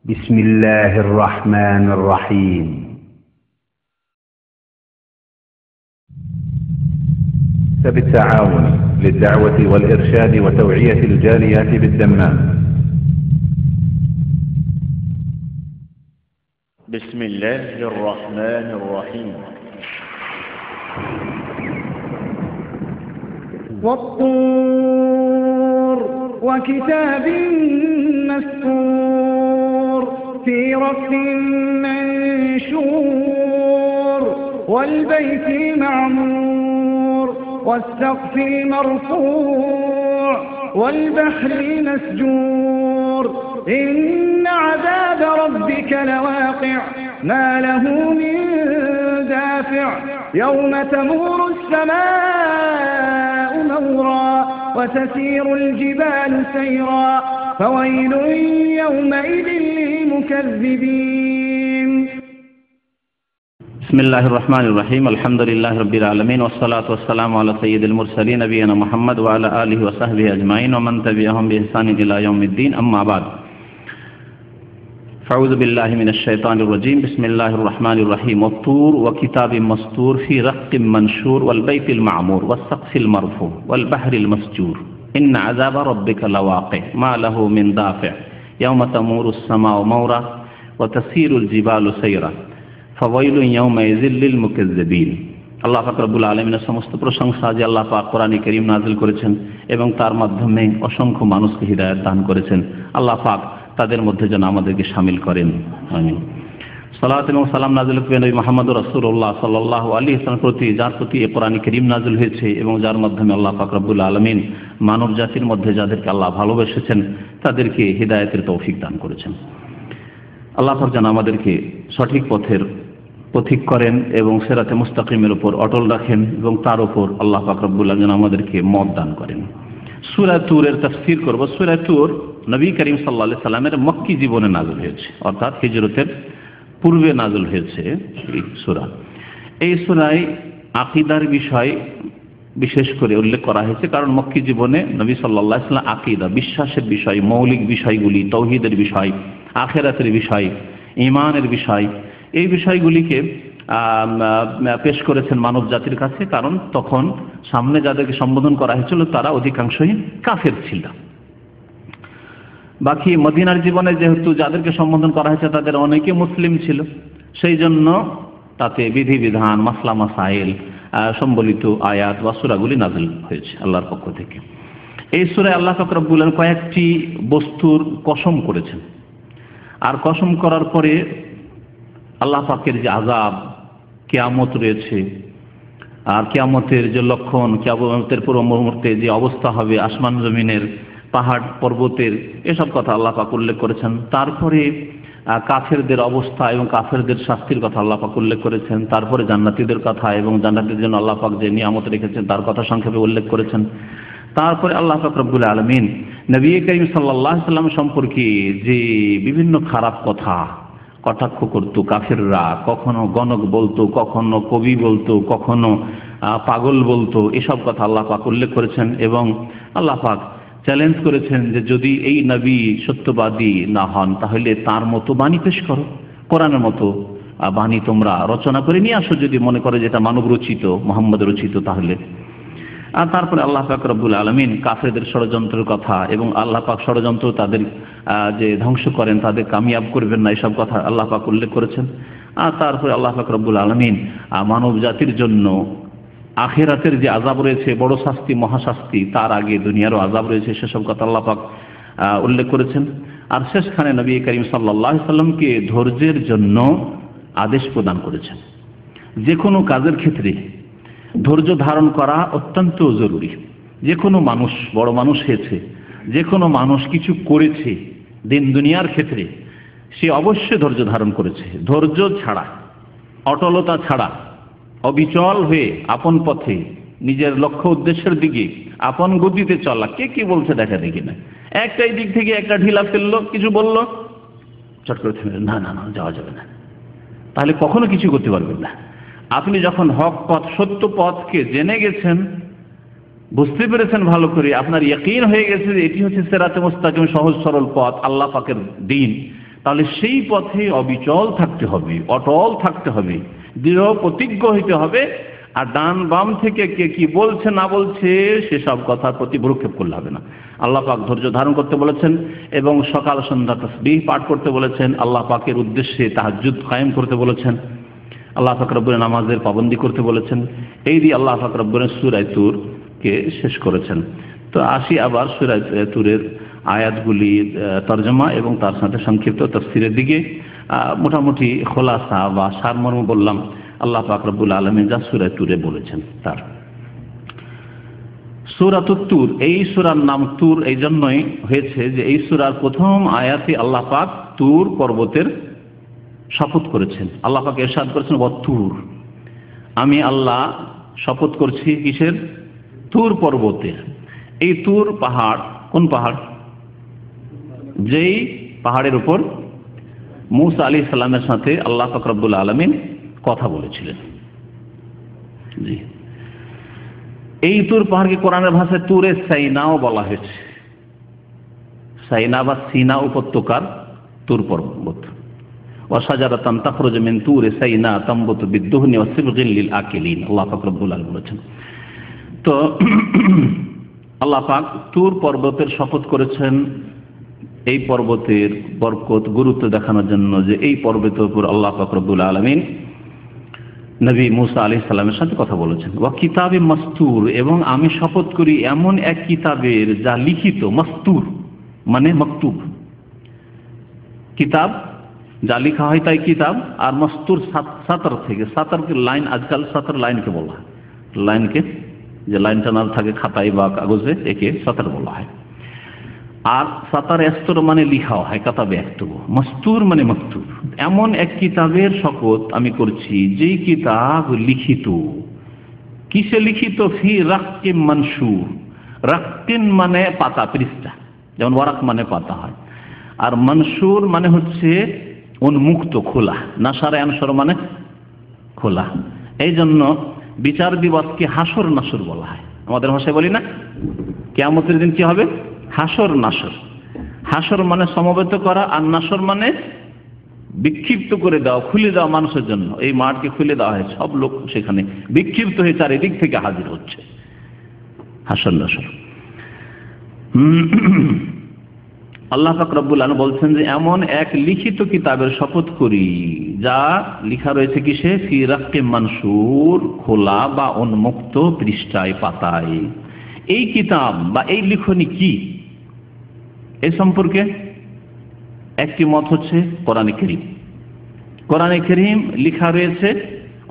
بسم الله الرحمن الرحيم. بالتعاون للدعوة والإرشاد وتوعية الجاليات بالدمام. بسم الله الرحمن الرحيم. والطور وكتاب مسطور في رق منشور والبيت المعمور والسقف المرفوع والبحر المسجور إن عذاب ربك لواقع ما له من دافع يوم تمور السماء مورا وتسير الجبال سيرا فويل يومئذ للمكذبين. بسم الله الرحمن الرحيم. الحمد لله رب العالمين والصلاة والسلام على سيد المرسلين نبينا محمد وعلى آله وصحبه أجمعين ومن تبعهم بإحسان إلى يوم الدين. أما بعد، فأعوذ بالله من الشيطان الرجيم. بسم الله الرحمن الرحيم. والطور وكتاب مسطور في رق منشور والبيت المعمور والسقف المرفوع والبحر المسجور إن عذاب ربك لواقع ما له من دافع يوم تمور السماء مورا وتسير الجبال سيرا فويل يومئذ للمكذبين. আল্লাহ পাক রব্বুল আলামিনের সমস্ত প্রশংসা যে আল্লাহ পাক কোরআনে কারীম নাযিল করেছেন এবং তার মাধ্যমে অসংখ্য মানুষকে হিদায়াত দান করেছেন। আল্লাহ পাক তাদের মধ্যে যেন আমাদেরকে শামিল করেন, আমিন। সালাত এবং সালাম নাযিল করেন নবী মুহাম্মদ রাসূলুল্লাহ সাল্লাল্লাহু আলাইহি ওয়াসাল্লাম প্রতি, যার প্রতি এই কোরআনে কারীম নাযিল হয়েছে এবং যার মাধ্যমে আল্লাহ পাক রব্বুল আলামিন মানব জাতির মধ্যে যাদেরকে আল্লাহ ভালোবেসেছেন তাদেরকে হিদায়াতের তৌফিক দান করেছেন। আল্লাহ পাক যেন আমাদেরকে সঠিক পথিক করেন এবং সিরাতে মুস্তাকিমের উপর অটল রাখেন এবং তার উপর আল্লাহ পাক রব্বুল আলামিন যেন আমাদেরকে মত দান করেন। সূরা তুরের তাফসীর করব। সূরা তুর নবী করিম সাল্লাল্লাহু আলাইহি সাল্লামের মক্কি জীবনে নাযিল হয়েছে, অর্থাৎ হিজরতের পূর্বে নাযিল হয়েছে এই সূরা। এই সূরায় আকীদার বিষয় বিশেষ করে উল্লেখ করা হয়েছে, কারণ মক্কি জীবনে নবী সাল্লাল্লাহু আলাইহি সাল্লাম আকীদা, বিশ্বাসের বিষয়, মৌলিক বিষয়গুলি, তাওহীদের বিষয়, আখিরাতের বিষয়, ঈমানের বিষয়, এই বিষয়গুলিকে পেশ করেছেন মানব জাতির কাছে, কারণ তখন সামনে যাদেরকে সম্বোধন করা হয়েছিল তারা অধিকাংশই কাফের ছিল। বাকি মদিনার জীবনে যেহেতু যাদেরকে সম্বোধন করা হয়েছে তাদের অনেকে মুসলিম ছিল, সেই জন্য তাতে বিধিবিধান, মাসলা মাসাইল সম্বলিত আয়াত বা সূরাগুলি নাযিল হয়েছে আল্লাহর পক্ষ থেকে। এই সূরায় আল্লাহ পাক রব্বুল আলামিন কয়েকটি বস্তুর কসম করেছেন, আর কসম করার পরে আল্লাহ পাকের যে আযাব, কিয়ামত রয়েছে, আর কিয়ামতের যে লক্ষণ, কিয়ামতের পূর্ব মুহূর্তে যে অবস্থা হবে আসমান জমিনের, পাহাড় পর্বতের, এসব কথা আল্লাহ পাক উল্লেখ করেছেন। তারপরে কাফেরদের অবস্থা এবং কাফেরদের শাস্তির কথা আল্লাহ পাক উল্লেখ করেছেন। তারপরে জান্নাতীদের কথা এবং জান্নাতীদের জন্য আল্লাহ পাক যে নিয়ামত রেখেছেন তার কথা সংক্ষেপে উল্লেখ করেছেন। তারপরে আল্লাহ পাক রব্বুল আলামিন নবী করিম সাল্লাল্লাহু আলাইহি সাল্লাম সম্পর্কে যে বিভিন্ন খারাপ কথা কটাক্ষ করতো কাফেররা, কখনো গণক বলতো, কখনো কবি বলতো, কখনো পাগল বলতো, এসব কথা আল্লাহ পাক উল্লেখ করেছেন এবং আল্লাহ পাক চ্যালেঞ্জ করেছেন যে যদি এই নবী সত্যবাদী না হন তাহলে তার মতো বাণী পেশ করো, কোরআনের মতো বাণী তোমরা রচনা করে নিয়ে আসো, যদি মনে করে যেটা মানব রচিত, মুহাম্মদ রচিত তাহলে। আর তারপরে আল্লাহ পাক রব্বুল আলামিন কাফেরদের ষড়যন্ত্রের কথা এবং আল্লাহ পাক ষড়যন্ত্র তাদের যে ধ্বংস করেন, তাদের কামিয়াব করবেন না, এসব কথা আল্লাহ পাক উল্লেখ করেছেন। আর তারপরে আল্লাহ পাক রব্বুল আলামিন মানব জাতির জন্য আখিরাতের যে আযাব রয়েছে, বড় শাস্তি, মহাশাস্তি, তার আগে দুনিয়ারও আযাব রয়েছে, সেসব কথা আল্লাহ পাক উল্লেখ করেছেন। আর শেষখানে নবী করিম সাল্লাল্লাহু আলাইহি সাল্লামকে ধৈর্যের জন্য আদেশ প্রদান করেছেন। যে কোনো কাজের ক্ষেত্রে ধৈর্য ধারণ করা অত্যন্ত জরুরি। যে কোনো মানুষ, বড় মানুষ হয়েছে, যে কোনো মানুষ কিছু করেছে দিন দুনিয়ার ক্ষেত্রে, সে অবশ্যই ধৈর্য ধারণ করেছে। ধৈর্য ছাড়া, অটলতা ছাড়া, অবিচল হয়ে আপন পথে নিজের লক্ষ্য উদ্দেশ্যের দিকে আপন গতিতে চলা, কে কি বলছে দেখা দেখি না, একটাই দিক থেকে একটা ঢিলা ফেললো, কিছু বললো, চট করে থেমে না না না যাওয়া যাবে না, তাহলে কখনো কিছু করতে পারবেন না। আপনি যখন হক পথ, সত্য পথকে জেনে গেছেন, বুঝতে পেরেছেন ভালো করে, আপনার ইয়াকিন হয়ে গেছে যে এটি হচ্ছে সিরাতে মুস্তাকিম, সহজ সরল পথ, আল্লাহ পাকের দ্বীন, তাহলে সেই পথে অবিচল থাকতে হবে, অটল থাকতে হবে, দৃঢ় প্রতিজ্ঞ হইতে হবে। আর ডান বাম থেকে কে কি বলছে না বলছে সেসব কথার প্রতি ভ্রুক্ষেপ করলে হবে না। আল্লাহ পাক ধৈর্য ধারণ করতে বলেছেন এবং সকাল সন্ধ্যা তাসবিহ পাঠ করতে বলেছেন। আল্লাহ পাকের উদ্দেশ্যে তাহাজ্জুদ কায়েম করতে বলেছেন। আল্লাহ পাক রব্বুল নামাজের পাবন্দি করতে বলেছেন। এই দিয়ে আল্লাহ পাক রব্বুল সূরা তুর কে শেষ করেছেন। তো আসি আবার সূরা তুরের আয়াতগুলি তরজমা এবং তার সাথে সংক্ষিপ্ত তাফসীরের দিকে। মোটামুটি খোলাসা বা সারমর্ম বললাম আল্লাহ পাক রব্বুল আলামিন যা সূরা তুরে বলেছেন তার। সূরাতুত তুর, এই সূরার নাম তুর এই জন্যই হয়েছে যে এই সূরার প্রথম আয়াতে আল্লাহ পাক তুর পর্বতের শপথ করেছেন। আল্লাহ পাক ইরশাদ করেছেন ওয়াতুর, আমি আল্লাহ শপথ করছি কিসের? তুর পর্বতের। এই তুর পাহাড় কোন পাহাড়? যেই পাহাড়ের উপর মূসা আলাইহিস সালামের সাথে আল্লাহ পাক রব্বুল আলামিন কথা বলেছিলেন। জি, এই তুর পাহাড়কে কোরআনের ভাষায় তুরে সাইনাও বলা হয়েছে। সাইনা বা সিনা উপত্যকার তুর পর্বত। ওয়াশাজারাতান তাখরুজু মিন তুরি সাইনা তামবুতু বিদ্দুহনি ওয়াসিবগিল লিল আকিলিন, আল্লাহ পাক রব্বুল আলামিন বলেছেন। তো আল্লাহ পাক তুর পর্বতের শপথ করেছেন এই পর্বতের বরকত গুরুত্ব দেখানোর জন্য যে এই পর্বতের উপর আল্লাহ পাক রব্বুল আলামিন নবী মূসা আলাইহিস সালামের সাথে কথা বলেছেন। ওয়া কিতাবে মাসতুর, এবং আমি শপথ করি এমন এক কিতাবের যা লিখিত। মাসতুর মানে মাকতুব, কিতাব যা লেখা হয় তাই কিতাব। আর মাসতুর সাতর থেকে, সাতরকে লাইন, আজকাল সাতর লাইনকে বলা হয়, লাইনকে যে লাইনটা না থাকে খাতায় বা কাগজে একে সাতর বলা হয়। আর সাতার এস্তর মানে লিখা হয়, কাতাবে একটু। মাসতুর মানে মাকতুব। এমন এক কিতাবের শপথ আমি করছি যেই কিতাব লিখিত। কিসে লিখিত? ফি রাক্কিম মানশুর। রাক্কিন মানে পাতা, পৃষ্ঠা, যেমন ওয়ারাক মানে পাতা হয়। আর মানশুর মানে হচ্ছে উন্মুক্ত, খোলা। নাসারে আনসর মানে খোলা। এই জন্য বিচার দিবসকে হাসর নাসর বলা হয়। আমাদের ভাষায় বলি না, কিয়ামতের দিন কি হবে? হাসর নাসর। হাসর মানে সমবেত করা, আর নাসর মানে বিক্ষিপ্ত করে দেওয়া, খুলে দেওয়া মানুষের জন্য। এই মাঠকে খুলে দেওয়া হয়, সব লোক সেখানে বিক্ষিপ্ত হয়ে চারিদিক থেকে হাজির হচ্ছে। হাসর নাসর। আল্লাহ পাক রব্বুল আলামিন বলছেন যে এমন এক লিখিত কিতাবের শপথ করি যা লেখা রয়েছে কিসে? ফি রাক্কিম মানশুর, খোলা বা উন্মুক্ত পৃষ্ঠায়, পাতায়। এই কিতাব বা এই লিখনি কি, এই সম্পর্কে একটি মত হচ্ছে কোরআনে কারীম। কোরআনে কারীম লেখা রয়েছে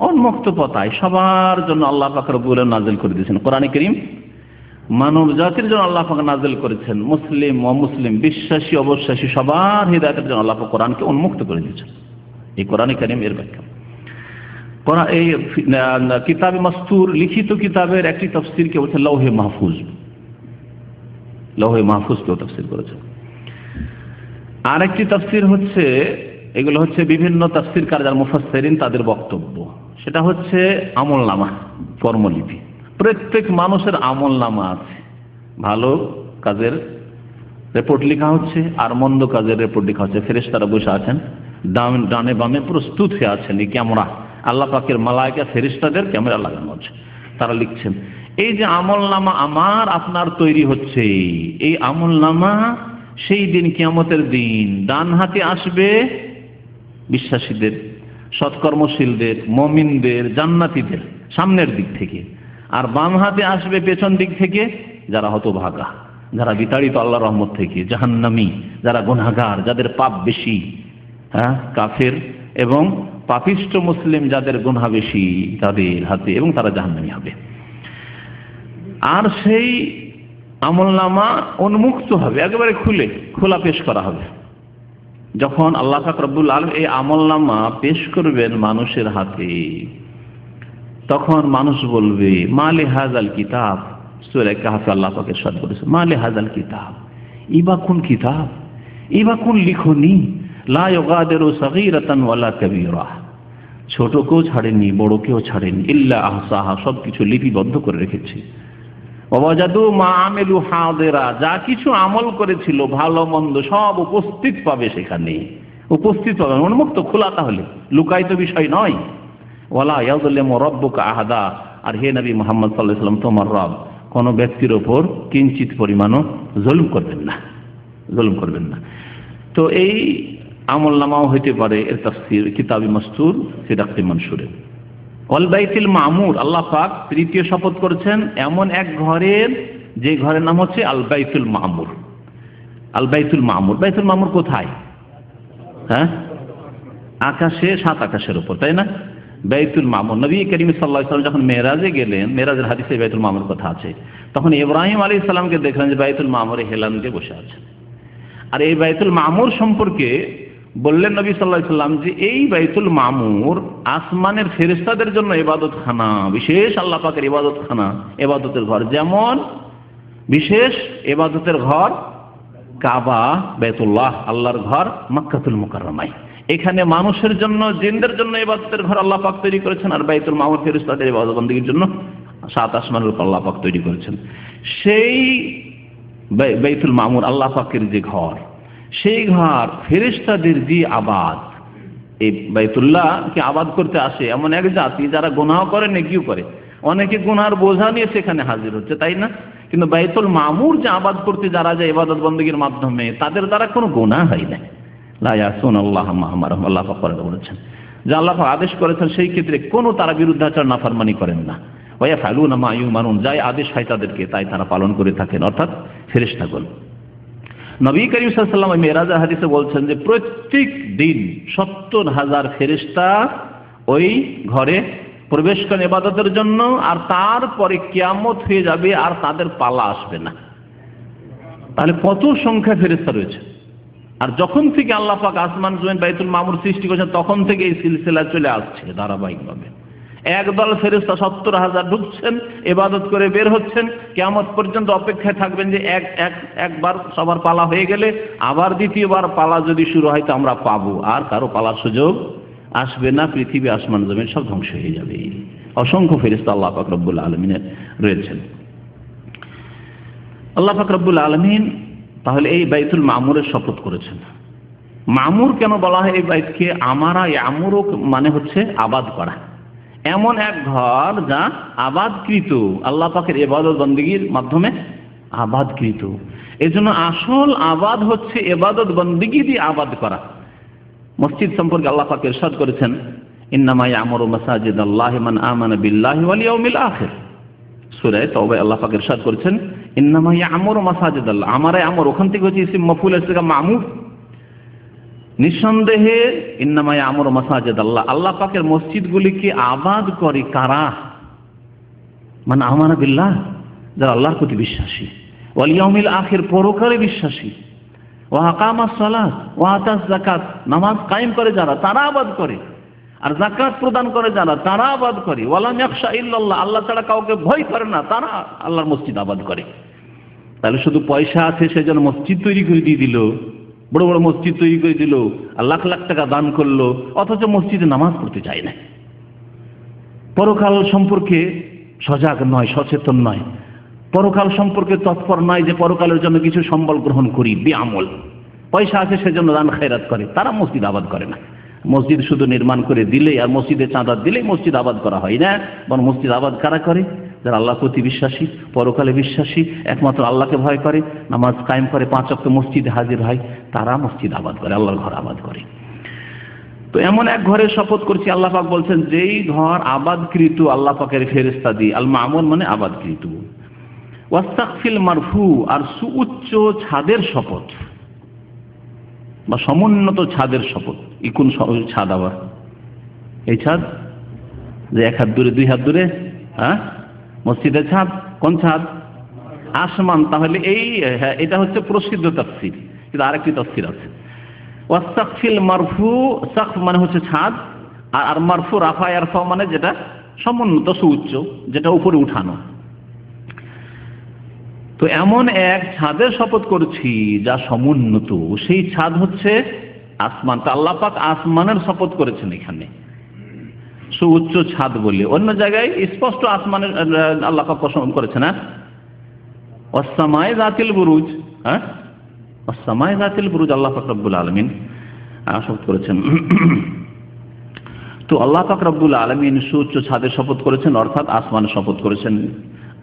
উন্মুক্ত পাতায়, সবার জন্য আল্লাহ পাক রব্বুল আলামিন নাযিল করে দিয়েছেন। কোরআনে কারীম মানব জাতির জন্য আল্লাহ পাক নাযিল করেছেন। মুসলিম অমুসলিম, বিশ্বাসী অবিশ্বাসী সবার হিদায়াতের জন্য আল্লাহ পাক কোরআনকে উন্মুক্ত করে দিয়েছেন। এই কোরআনে কারীম এর ব্যাখ্যা। এই কিতাবে মাসতুর, লিখিত কিতাবের একটি তাফসীর কে বলছে লৌহে মাহফুজ। লৌহে মাহফুজ কেউ তাফসীর করেছে। আর একটি তাফসীর হচ্ছে, এগুলো হচ্ছে বিভিন্ন তাফসীরকার যারা মুফাসসিরিন তাদের বক্তব্য, সেটা হচ্ছে আমলনামা, কর্মলিপি। প্রত্যেক মানুষের আমলনামা আছে। ভালো কাজের রিপোর্ট লেখা হচ্ছে আর মন্দ কাজের রিপোর্ট লেখা হচ্ছে। ফেরেশতারা বসে আছেন, ডানে বামে প্রস্তুত হয়ে আছেন। এই ক্যামেরা, আল্লাহ পাকের মালায়েকা ফেরেশতাদের ক্যামেরা লাগানো আছে, তারা লিখছেন। এই যে আমলনামা আমার আপনার তৈরি হচ্ছে, এই আমলনামা সেই দিন কিয়ামতের দিন ডান হাতে আসবে বিশ্বাসীদের, সৎকর্মশীলদের, মুমিনদের, জান্নাতীদের সামনের দিক থেকে, আর বাম হাতে আসবে পেছন দিক থেকে যারা হতভাগা, যারা বিতাড়িত আল্লাহর রহমত থেকে, জাহান্নামী, যারা গুনাহগার, যাদের পাপ বেশি, কাফের এবং পাপিষ্ঠ মুসলিম যাদের গুনাহ বেশি তাদের হাতে, এবং তারা জাহান্নামী হবে। আর সেই আমলনামা উন্মুক্ত হবে, একেবারে খোলা পেশ করা হবে। যখন আল্লাহ পাক রব্বুল আলামিন এই আমলনামা পেশ করবেন মানুষের হাতে, তখন মানুষ বলবে মালে হাজাল কিতাব। সূরা কাহফে আল্লাহ পাক ইরশাদ করেছেন মালে হাজাল কিতাব, ইবা কোন কিতাব, ইবা কোন লিখনি, লা ইউগাদিরু সগীরাতান ওয়ালা কাবীরা, ছোটকেও ছাড়েনি বড়কেও ছাড়েনি, ইল্লা আহসাহা, সবকিছু লিপিবদ্ধ করে রেখেছে। ওয়াজাদু মা আমিলু হাদিরা, যা কিছু আমল করেছিল ভালো মন্দ সব উপস্থিত পাবে সেখানে। উপস্থিত হবে, উন্মুক্ত খোলা, তাহলে লুকায়িত বিষয় নয়। ওয়ালা ইয়াযলিমু রাব্বুকা আহাদা, আর হে নবী মুহাম্মদ সাল্লাল্লাহু আলাইহি ওয়াসাল্লাম, তোমার রব কোনো ব্যক্তির ওপর কিঞ্চিত পরিমাণও জুলুম করবেন না, জুলুম করবেন না। তো এই আমলনামাও হইতে পারে এর তাফসীর কিতাবে মাসতুর সিরাতে মনসুরে। ওয়াল বাইতুল মামুর, আল্লাহ পাক তৃতীয় শপথ করেছেন এমন এক ঘরের, যে ঘরের নাম হচ্ছে আল বাইতুল মামুর। আল বাইতুল মামুর, বাইতুল মামুর কোথায়? হ্যাঁ, আকাশে, সাত আকাশের উপর, তাই না? বাইতুল মামুর, নবী করিম সাল্লাল্লাহু আলাইহি ওয়াসাল্লাম যখন মেরাজে গেলেন, মেরাজের হাদিসে বাইতুল মামুর কথা আছে, তখন ইব্রাহিম আলাইহিস সালামকে দেখলেন যে বাইতুল মামুরে হেলান দিয়ে বসে আছে। আর এই বাইতুল মামুর সম্পর্কে বললেন নবী সাল্লাল্লাহু আলাইহি ওয়াসাল্লাম যে এই বাইতুল মামুর আসমানের ফেরেশতাদের জন্য ইবাদতখানা, বিশেষ আল্লাহ পাকের ইবাদতখানা, ইবাদতের ঘর। যেমন বিশেষ ইবাদতের ঘর কাবা, বাইতুল্লাহ আল্লাহর ঘর মক্কাতুল মুকাররমায়, এখানে মানুষের জন্য, জিনদের জন্য ইবাদতের ঘর আল্লাহ পাক তৈরি করেছেন। আর বাইতুল মামুর ফেরেশতাদের ইবাদত বন্দেগীর জন্য সাত আসমানের উপর আল্লাহ পাক তৈরি করেছেন। সেই বাইতুল মামুর আল্লাহ পাকের যে ঘর, সেই ঘর ফেরেশতাদের যে আবাদ, এই বাইতুল্লাহকে আবাদ করতে আসে এমন এক জাতি যারা গুনাহ করে, নেকিও করে। অনেকে গুনার বোঝা নিয়ে সেখানে হাজির হচ্ছে, তাই না? কিন্তু বাইতুল মামুর যে আবাদ করতে যারা যায় ইবাদত বন্দেগীর মাধ্যমে, তাদের দ্বারা কোনো গুনাহ হয় না। লা ইয়াসুনাল্লাহ মা আমারহুম, আল্লাহ পাক বলেছেন যে আল্লাহ পাক আদেশ করেছেন, সেই ক্ষেত্রে কোনো তারা বিরুদ্ধাচার নাফরমানি করেন না। ওয়া ইয়াফআলুনা মা ইউমারুন, যাই আদেশ হয় তাদেরকে তাই তারা পালন করে থাকেন, অর্থাৎ ফেরেশতাগণ। নবী করিম সাল্লাল্লাহু আলাইহি ওয়াসাল্লাম মেরাজের হাদিসে বলছেন যে প্রত্যেক দিন ৭০,০০০ ফেরেশতা ওই ঘরে প্রবেশ করেন ইবাদতের জন্য, আর তারপরে কিয়ামত হয়ে যাবে আর তাদের পালা আসবে না। তাহলে কত সংখ্যা ফেরেশতা রয়েছে। আর যখন থেকে আল্লাহ পাক আসমান জমিন বাইতুল মামুর সৃষ্টি করেছেন, তখন থেকে এই সিলসিলা চলে আসছে ধারাবাহিকভাবে। একদল ফেরেশতা ৭০,০০০ ঢুকছেন, ইবাদত করে বের হচ্ছেন, কিয়ামত পর্যন্ত অপেক্ষায় থাকবেন যে একবার সবার পালা হয়ে গেলে আবার দ্বিতীয়বার পালা যদি শুরু হয় তো আমরা পাবো, আর কারো পালার সুযোগ আসবে না, পৃথিবী আসমান জমিন সব ধ্বংস হয়ে যাবে। অসংখ্য ফেরেশতা আল্লাহ পাক রব্বুল আলামিনের রয়েছেন। আল্লাহ পাক রব্বুল আলামিন তাহলে এই বাইতুল মামুরের শপথ করেছেন। মামুর কেন বলা হয় এই বাইতকে? আমারা ইয়ামুরুক মানে হচ্ছে আবাদ করা, এমন এক ঘর যা আবাদকৃত, আল্লাহ পাকের ইবাদত বন্দেগীর মাধ্যমে আবাদকৃত। এজন্য আসল আবাদ হচ্ছে ইবাদত বন্দেগী দিয়ে আবাদ করা। মসজিদ সম্পর্কে আল্লাহ পাক ইরশাদ করেছেন, ইন্নামা ইয়ামুরু মাসাজিদাল্লাহি মান আমানা বিল্লাহি ওয়াল ইয়াউমিল আখির। সূরা তাওবা আল্লাহ পাক ইরশাদ করেছেন, ইন্নামা ইয়ামুরু মাসাজিদাল্লাহ, আমারা আমর, ওখান থেকে হচ্ছে ইসম মাফউল এসে মামুর। নিঃসন্দেহে ইন্নামা ইয়ামুরু মাসাজিদাল্লাহ, আল্লাহ পাকের মসজিদগুলিকে আবাদ করে কারা? মান আমানা বিল্লাহ, যারা আল্লাহর প্রতি বিশ্বাসী, ওয়াল ইয়াউমিল আখির, পরকালে বিশ্বাসী, ওয়া আকামাস সালাত ওয়া আতাস যাকাত, নামাজ কায়েম করে যারা, তারা আবাদ করে। আর যাকাত প্রদান করে যারা, তারা আবাদ করে। ওয়ালাম ইয়াখশা ইল্লাল্লাহ, আল্লাহ ছাড়া কাউকে ভয় করে না, তারা আল্লাহর মসজিদ আবাদ করে। তাহলে শুধু পয়সা আছে সেজন্য মসজিদ তৈরি করে দিয়ে দিল, বড় বড় মসজিদ তৈরি করে দিল, আর লাখ লাখ টাকা দান করলো, অথচ মসজিদে নামাজ পড়তে চায় না, পরকাল সম্পর্কে সজাগ নয়, সচেতন নয়, পরকাল সম্পর্কে তৎপর নয় যে পরকালের জন্য কিছু সম্বল গ্রহণ করি, বেআমল। পয়সা আছে সেজন্য দান খায়রাত করে, তারা মসজিদ আবাদ করে না। মসজিদ শুধু নির্মাণ করে দিলেই আর মসজিদে চাঁদা দিলেই মসজিদ আবাদ করা হয় না, বরং মসজিদ আবাদ কারা করে? যারা আল্লাহ প্রতি বিশ্বাসী, পরকালে বিশ্বাসী, একমাত্র আল্লাহকে ভয় করে, নামাজ কায়েম করে, 5 ওয়াক্ত মসজিদে হাজির হয়, তারা মসজিদ আবাদ করে, আল্লাহর ঘর আবাদ করে। তো এমন এক ঘরের শপথ করছি, আল্লাহ পাক বলছেন যেই ঘর আবাদকৃত আল্লাহ পাকের ফেরেশতা দিয়ে, আল মামুর মানে আবাদকৃত। ওয়াসতাকফিল মারফু, আর সুউচ্চ ছাদের শপথ বা সমুন্নত ছাদের শপথ। কোন ছাদ আবার? এই ছাদ যে 1 হাত দূরে 2 হাত দূরে, হ্যাঁ, মসজিদের ছাদ। কোন ছাদ? আসমান। তাহলে এটা হচ্ছে প্রসিদ্ধ তাফসীর, কিন্তু আরেকটি তাফসীর আছে। ওয়াসতাকফিল মারফু, সাকফ মানে হচ্ছে ছাদ, আর মারফু রাফা ইয়ারফা মানে যেটা সমুন্নত সুউচ্চ, যেটা উপরে উঠানো। তো এমন এক ছাদের শপথ করছি যা সমুন্নত, সেই ছাদ হচ্ছে আসমান। তো আল্লাহ পাক আসমানের শপথ করেছেন এখানে সুউচ্চ ছাদ বলে, অন্য জায়গায় স্পষ্ট আসমানের আল্লাহ পাক কসম করেছেন। হ্যাঁ, ওয়াসসামায়ে যাতিল বুরুজ, হ্যাঁ, ওয়াসসামায়ে যাতিল বুরুজ আল্লাহ পাক রব্বুল আলামিন শপথ করেছেন। তো আল্লাহ পাক রব্বুল আলামিন সুউচ্চ ছাদের শপথ করেছেন, অর্থাৎ আসমানের শপথ করেছেন।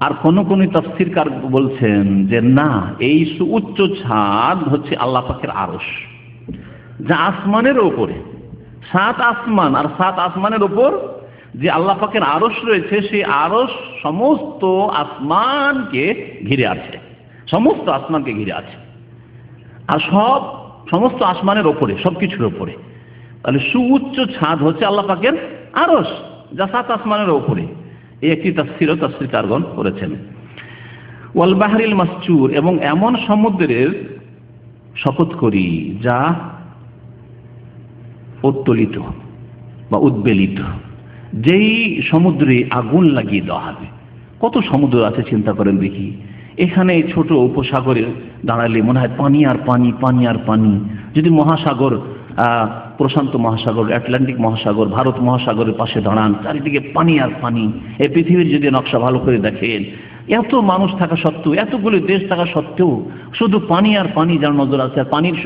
আর কোন কোন তাফসীরকার বলছেন যে না, এই সুউচ্চ ছাদ হচ্ছে আল্লাহ পাকের আরশ, যা আসমানের উপরে। 7 আসমান, আর 7 আসমানের উপর যে আল্লাহ পাকের আরশ রয়েছে, সেই আরশ সমস্ত আসমানকে ঘিরে আছে, সমস্ত আসমানকে ঘিরে আছে, আর সমস্ত আসমানের ওপরে, সবকিছুর ওপরে। তাহলে সুউচ্চ ছাদ হচ্ছে আল্লাহ পাকের আরশ, যা 7 আসমানের ওপরে। এই একটি তাফসীরকারগণ করেছেন। ওয়াল বাহরিল মাসজুর, এবং এমন সমুদ্রের শপথ করি যা উত্তোলিত বা উদ্বেলিত, যেই সমুদ্রে আগুন লাগিয়ে দেওয়া হবে। কত সমুদ্র আছে চিন্তা করেন দেখি। এখানে ছোট উপসাগরে দাঁড়ালে মনে হয় পানি আর পানি, পানি আর পানি। যদি মহাসাগর, প্রশান্ত মহাসাগর, আটলান্টিক মহাসাগর, ভারত মহাসাগরের পাশে দাঁড়ান, চারিদিকে পানি আর পানি। এই পৃথিবীর যদি নকশা ভালো করে দেখেন, এত মানুষ থাকা সত্ত্বেও, এতগুলো দেশ থাকা সত্ত্বেও শুধু পানি আর পানি যার নজর আছে। আর পানির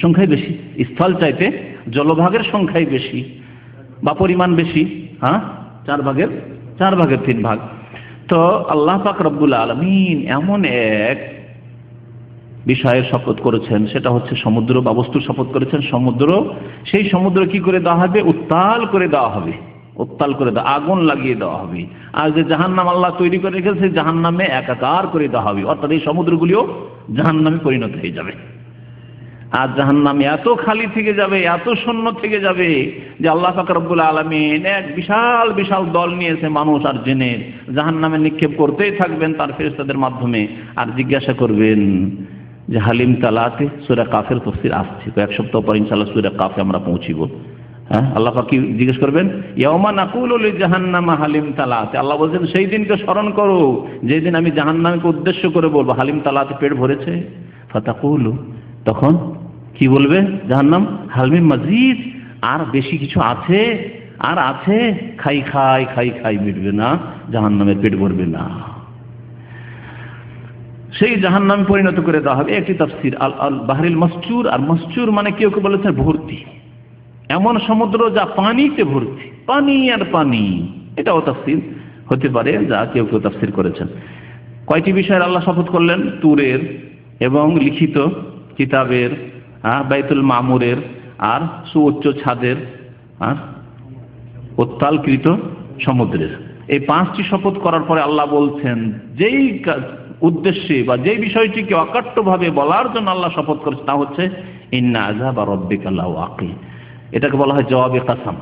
সংখ্যাই বেশি, স্থল চাইতে জলভাগের সংখ্যাই বেশি বা পরিমাণ বেশি। 4 ভাগের 3 ভাগ। তো আল্লাহ পাক রব্বুল আলামিন এমন এক বিষয়ের শপথ করেছেন, সেটা হচ্ছে সমুদ্র বা বস্তুর শপথ করেছেন। সমুদ্র, সেই সমুদ্র কি করে দেওয়া হবে? উত্তাল করে দেওয়া হবে, উত্তাল করে দেওয়া, আগুন লাগিয়ে দেওয়া হবে। আর যে জাহান্নাম আল্লাহ তৈরি করে রেখেছে, সেই জাহান্নামে একাকার করে দেওয়া হবে, অর্থাৎ এই সমুদ্রগুলিও জাহান্নামে পরিণত হয়ে যাবে। আর জাহান্নামে এত খালি থেকে যাবে, এত শূন্য থেকে যাবে যে আল্লাহ পাক রব্বুল আলামিন এক বিশাল বিশাল দল নিয়েছে মানুষ আর জিনের, জাহান্নামে নিক্ষেপ করতেই থাকবেন তার ফেরেশতাদের মাধ্যমে। আর জিজ্ঞাসা করবেন যে হালিম তালাতে, সূরা কাফের তাফসীর আসছে, কয়েক সপ্তাহ পর ইনশাআল্লাহ সূরা কাফে আমরা পৌঁছিব। আল্লাহ পাক কি জিজ্ঞেস করবেন? ইয়াউমা নাকুলু লিজাহান্নামা হালিম তালাতে। আল্লাহ বলছেন সেই দিনকে স্মরণ করো যেদিন আমি জাহান্নামকে উদ্দেশ্য করে বলবো হালিম তালাতে, পেট ভরেছে। ফাতাকুলু, তখন কি বলবে জাহান্নাম? হালমিন মাজিদ, আর বেশি কিছু আছে? আর আছে? খাই খাই খাই খাই মিটবে না, জাহান্নামের পেট ভরবে না। সেই জাহান্নামে পরিণত করে দেওয়া হবে। একটি তাফসীর আল বাহরিল মাসজুর, আর মাসজুর মানে কেউ কেউ বলেছেন ভর্তি, এমন সমুদ্র যা পানিতে ভর্তি, পানি আর পানি। এটাও তাফসীর হতে পারে, যা কেউ কেউ তাফসীর করেছেন। কয়টি বিষয়ের আল্লাহ শপথ করলেন? তুরের, এবং লিখিত কিতাবের, বাইতুল মামুরের, আর সুউচ্চ ছাদের, আর উত্তালকৃত সমুদ্রের। এই 5টি শপথ করার পরে আল্লাহ বলছেন যেই উদ্দেশ্যে বা যেই বিষয়টিকে অকাট্যভাবে বলার জন্য আল্লাহ শপথ করেছে, তা হচ্ছে ইন্না আযাবা রাব্বিকা লাওয়াকি। এটাকে বলা হয় জওয়াবে কাসাম,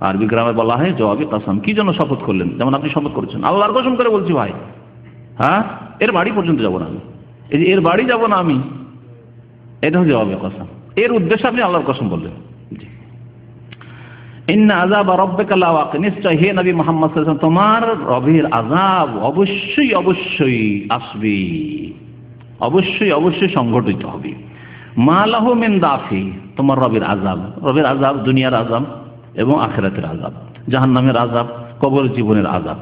আরবি গ্রামে বলা হয় জওয়াবে কাসাম। কি জন্য শপথ করলেন? যেমন আপনি শপথ করেছেন, আল্লাহর কসম করে বলছি ভাই, এর বাড়ি পর্যন্ত যাব না আমি, এই যে এর বাড়ি যাব না আমি, এটা হচ্ছে জওয়াবে কাসাম। এর উদ্দেশ্যে আপনি আল্লাহর কসম বললেন। ইন্না আযাবা রাব্বিকা লাওয়াকি, নিশ্চয় হে নবী মুহাম্মদ সাল্লাল্লাহু আলাইহি ওয়াসাল্লাম, তোমার রবের আযাব অবশ্যই অবশ্যই আসবে, অবশ্যই অবশ্যই সংঘটিত হবে। মা লাহু মিন দাফি, তোমার রবের আযাব দুনিয়ার আযাব এবং আখিরাতের আযাব, জাহান্নামের আযাব, কবর জীবনের আযাব।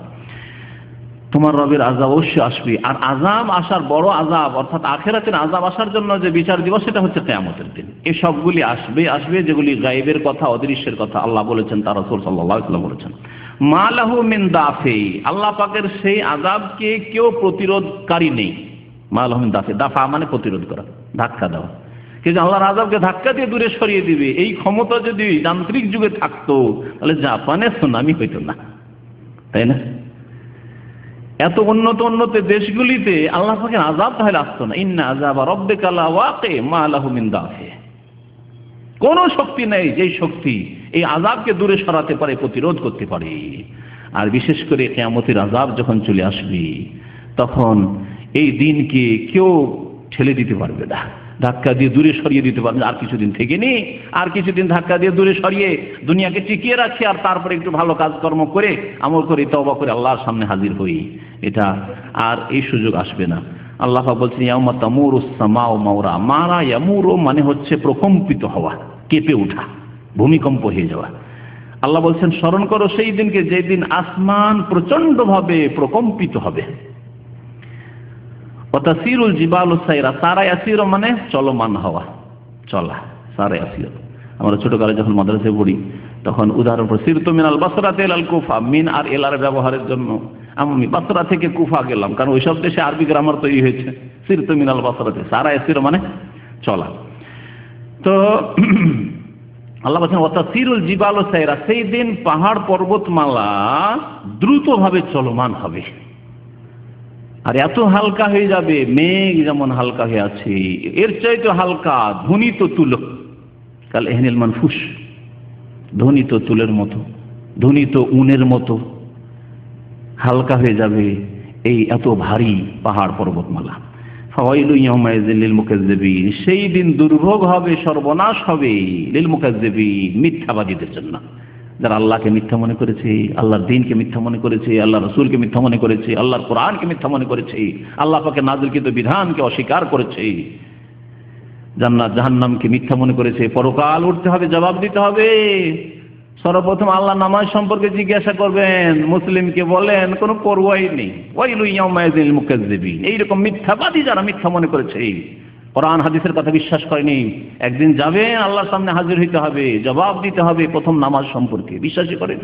তোমার রবের আযাব অবশ্যই আসবে। আর আযাব আসার, বড় আযাব অর্থাৎ আখিরাতের আযাব আসার জন্য যে বিচার দিবস, সেটা হচ্ছে কিয়ামতের দিন। এই সবগুলি আসবে যেগুলি গায়েবের কথা, অদৃশ্যের কথা আল্লাহ বলেছেন, তার রাসূল সাল্লাল্লাহু আলাইহি ওয়াসাল্লাম বলেছেন। মা লাহু মিন দাফি, আল্লাহ পাকের সেই আযাবকে কেউ প্রতিরোধকারী নেই। মা লাহু মিন দাফি, দাফা মানে প্রতিরোধ করা, ধাক্কা দেওয়া। কিন্তু আল্লাহর আযাবকে ধাক্কা দিয়ে দূরে সরিয়ে দিবে, এই ক্ষমতা যদি যান্ত্রিক যুগে থাকতো তাহলে জাপানে সুনামি হইতো না, তাই না? এত উন্নত দেশগুলিতে আল্লাহ পাকের আযাব তাহলে আসতো না। ইন্না আযাবা রাব্বিকা লাওয়াকি মা লাহু মিন দাফি, কোন শক্তি নেই যেই শক্তি এই আযাবকে দূরে সরাতে পারে, প্রতিরোধ করতে পারে। আর বিশেষ করে কিয়ামতের আযাব যখন চলে আসবে, তখন এই দিনকে কেউ ঠেলে দিতে পারবে না, ধাক্কা দিয়ে দূরে সরিয়ে দিতে পারবে। আর কিছুদিন থেকে নি, আর কিছুদিন ধাক্কা দিয়ে দূরে সরিয়ে দুনিয়াকে টিকিয়ে রাখি, আর তারপরে একটু ভালো কাজকর্ম করে, আমল করে, তওবা করে আল্লাহর সামনে হাজির হই, এটা আর এই সুযোগ আসবে না। আল্লাহ পাক বলছেন ইয়াউমা তামুরুস সামাউ মাওরা। মারা ইয়ামুরু মানে হচ্ছে প্রকম্পিত হওয়া, কেঁপে ওঠা, ভূমিকম্প হয়ে যাওয়া। আল্লাহ বলছেন স্মরণ করো সেই দিনকে, যেদিন আসমান প্রচন্ডভাবে প্রকম্পিত হবে। ওয়াতাসিরুল জিবালু সাইরা, সারা ইয়াসিরু মানে চলমান হওয়া, চলা, সারা ইয়াসির। আমরা ছোটকালে যখন মাদ্রাসায় পড়ি তখন উদাহরণ পর সিরতু মিনাল বাসরাতে ইলাল কুফা, মিন আর এলার ব্যবহারের জন্য আমি বাসরা থেকে কুফা গেলাম, কারণ ওইসব দেশে আরবি গ্রামার তৈরি হয়েছে। সিরতু মিনাল বাসরাতে, সারা ইয়াসির মানে চলা। তো আল্লাহ বলছেন ওয়াতাসিরুল জিবালু সাইরা, সেই দিন পাহাড় পর্বতমালা দ্রুতভাবে চলমান হবে, আর এত হালকা হয়ে যাবে, মেঘ যেমন হালকা হয়ে আছে এর চাইতে হালকা, ধ্বনিত তুল কাল এহনিল মানফুস, ধ্বনিত তুলের মতো, ধ্বনিত উনের মতো হালকা হয়ে যাবে এই এত ভারী পাহাড় পর্বতমালা। ফাওয়াইলু ইয়াউমাইযিন লিল মুকাজ্জিবিন, সেই দিন দুর্ভোগ হবে, সর্বনাশ হবে লিল মুকাজ্জিবিন, মিথ্যাবাদীদের জন্য, যারা আল্লাহকে মিথ্যা মনে করেছে, আল্লাহর দ্বীনকে মিথ্যা মনে করেছে, আল্লাহর রাসূলকে মিথ্যা মনে করেছে, আল্লাহর কোরআনকে মিথ্যা মনে করেছে, আল্লাহ পাকের নাযিলকৃত বিধানকে অস্বীকার করেছে, জান্নাত জাহান্নামকে মিথ্যা মনে করেছে। পরকাল উঠতে হবে, জবাব দিতে হবে। সর্বপ্রথম আল্লাহ নামাজ সম্পর্কে জিজ্ঞাসা করবেন, মুসলিমকে বলেন কোনো পরোয়াই নেই। ওয়াইলু ইয়াউমাইযিন লিল মুকাজ্জিবিন, এইরকম মিথ্যাবাদী যারা মিথ্যা মনে করেছে, কোরআন হাদিসের কথা বিশ্বাস করেনি, একদিন যাবে আল্লাহর সামনে হাজির হইতে হবে, জবাব দিতে হবে প্রথম নামাজ সম্পর্কে, বিশ্বাসই করেন।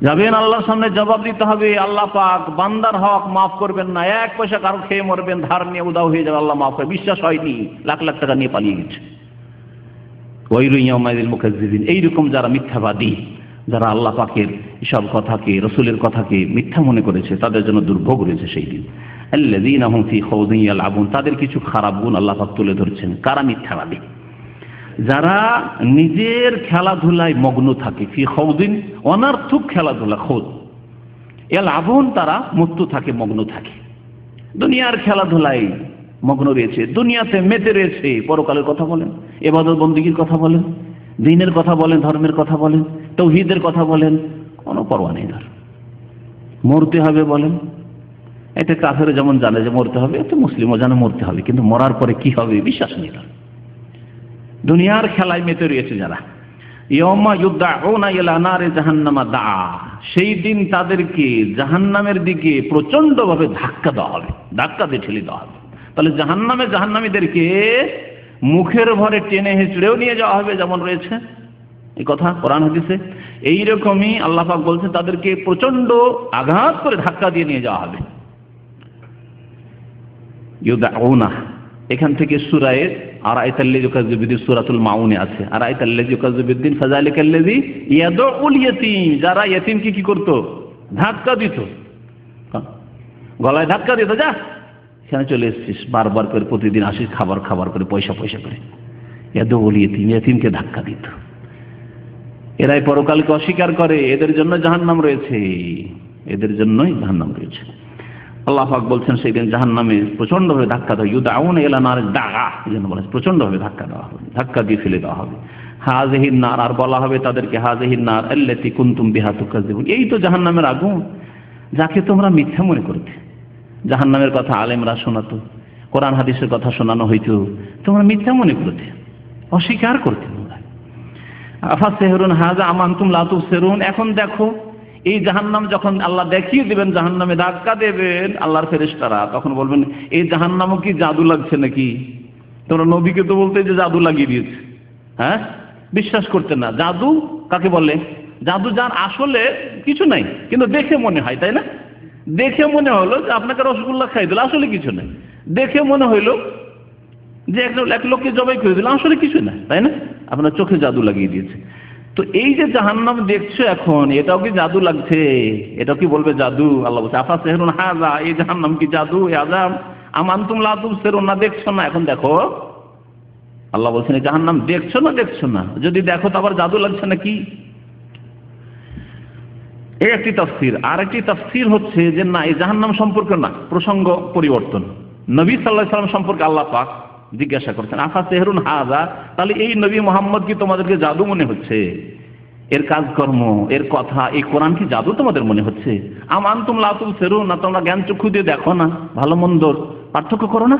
যাবেন আল্লাহর সামনে জবাব দিতে হবে, আল্লাহ পাক বান্দার হক মাফ করবেন না, এক পয়সা কারো খেয়ে মরবেন, ধার নিয়ে উদাও হয়ে যাবে, আল্লাহ মাফ করে, বিশ্বাস হয়নি, লাখ লাখ টাকা নিয়ে পালিয়ে গেছে। ওয়াইলু ইয়াউমাইযিল মুকাজ্জিবিন, এইরকম যারা মিথ্যাবাদী, যারা আল্লাহ পাকের সব কথাকে, রসুলের কথাকে মিথ্যা মনে করেছে, তাদের জন্য দুর্ভোগ রয়েছে সেই দিন। আল্লাযীনা হুম ফী খাউযিন ইয়ালআবুন, তাদের কিছু খারাপ গুণ আল্লাহ পাক তুলে ধরছেন। কারা মিথ্যাবাদী? যারা নিজের খেলাধুলায় মগ্ন থাকে, ফী খাউযিন অনর্থক খেলাধুলা, খোদ, ইয়ালআবুন তারা মুক্ত থাকে, মগ্ন থাকে, দুনিয়ার খেলাধুলায় মগ্ন রয়েছে, দুনিয়াতে মেতে রয়েছে। পরকালের কথা বলেন, ইবাদত বন্দেগীর কথা বলেন, দ্বীনের কথা বলেন, ধর্মের কথা বলেন, তাওহীদের কথা বলেন, কোনো পরোয়া নেই তার। মরতে হবে বলেন, এটা কাফের যেমন জানে যে মরতে হবে, এতে মুসলিমও জানে মরতে হবে, কিন্তু মরার পরে কি হবে বিশ্বাস নেই তার। দুনিয়ার খেলায় মেতে রয়েছে যারা। ইয়াউমা ইউদআউনা ইলা নারি জাহান্নামা দা, সেই দিন তাদেরকে জাহান্নামের দিকে প্রচন্ডভাবে ধাক্কা দেওয়া হবে, ধাক্কা দিয়ে ঠেলে দেওয়া হবে। তাহলে জাহান্নামীদেরকে মুখের ভরে টেনে হেঁচড়েও নিয়ে যাওয়া হবে, যেমন রয়েছে এই কথা কোরআন হাদিসে। এইরকমই আল্লাহ পাক বলছেন তাদেরকে প্রচন্ড আঘাত করে ধাক্কা দিয়ে নিয়ে যাওয়া হবে। ইউদআউনা, এখান থেকে সূরায়ে আরাইতাল্লাযী ইউকাযযিবু সূরাতুল মাউনে আছে, আরাইতাল্লাযী ইউকাযযিবুদ্দিন ফাযালিকাল্লাযী ইয়াদউল ইয়াতীম, যারা ইয়াতীমকে কি করত? ধাক্কা দিত, গলায় ধাক্কা দিত, যা এখানে চলে এসেছিস, বারবার করে প্রতিদিন আসিস, খাবার করে, পয়সা করে, ইয়াদউল ইয়াতীম, ইয়াতীমকে ধাক্কা দিত। এরাই পরকালকে অস্বীকার করে, এদের জন্য জাহান্নাম রয়েছে, এদের জন্যই জাহান্নাম রয়েছে। আল্লাহ পাক বলছেন সেই দিন জাহান্নামে প্রচন্ডভাবে ধাক্কা দেওয়া, ইউদআউনা ইলা নার দাগা, এজন্য বলে প্রচন্ডভাবে ধাক্কা দেওয়া হবে, ধাক্কা দিয়ে ফেলে দেওয়া হবে। হাযিহিন নার, আর বলা হবে তাদেরকে হাযিহিন নার আল্লাতী কুনতুম বিহা তুকাযযিবুন, এই তো জাহান্নামের আগুন যাকে তোমরা মিথ্যা মনে করতে। জাহান্নামের কথা আলেমরা শোনাতো, কোরআন হাদিসের কথা শোনানো হইতো, তোমরা মিথ্যা মনে করতে, অস্বীকার করতে। আফাসিহরুন হাযা আম আনতুম লা তুবসিরুন, এখন দেখো এই জাহান্নাম যখন আল্লাহ দেখিয়ে দিবেন, জাহান্নামে ধাক্কা দেবেন আল্লাহর ফেরেশতারা, তখন বলবেন এই জাহান্নামও কি জাদু লাগছে নাকি? তোমরা নবীকে তো বলতে যে জাদু লাগিয়ে দিয়েছে, হ্যাঁ, বিশ্বাস করতে না। জাদু কাকে বলে? জাদু যার আসলে কিছু নাই, কিন্তু দেখে মনে হয়, তাই না? দেখে মনে হলো যে আপনাকে রসগোল্লা খাই দিল, আসলে কিছু নাই। দেখে মনে হইলো যে এক লোককে জবাই করে দিল, আসলে কিছু না, তাই না? আপনার চোখে জাদু লাগিয়ে দিয়েছে। তো এই যে জাহান্নাম দেখছো এখন, এটাও কি জাদু লাগছে? এটাও কি বলবে জাদু? আল্লাহ বলছে আফাসিহরুন হাযা, এই জাহান্নাম কি জাদু, এই আযাব? আম আনতুম লা তুবসিরুন, না দেখছো না, এখন দেখো। আল্লাহ বলছেন এই জাহান্নাম দেখছো না, যদি দেখো তো আবার জাদু লাগছে নাকি? এই একটি তাফসীর। আর একটি তাফসীর হচ্ছে যে না, এই জাহান্নাম সম্পর্কে না, প্রসঙ্গ পরিবর্তন। নবী সাল্লাল্লাহু আলাইহি ওয়াসাল্লাম সম্পর্কে আল্লাহ পাক জিজ্ঞাসা করছেন আফাসিহরুন হাযা, তাহলে এই নবী মুহাম্মদ কি তোমাদেরকে জাদু মনে হচ্ছে? এর কাজকর্ম, এর কথা, এই কোরআন কি জাদু তোমাদের মনে হচ্ছে? আম আনতুম লা তুবসিরুন, না তোমরা জ্ঞান চক্ষু দিয়ে দেখো না, ভালো মন্দর পার্থক্য করো না?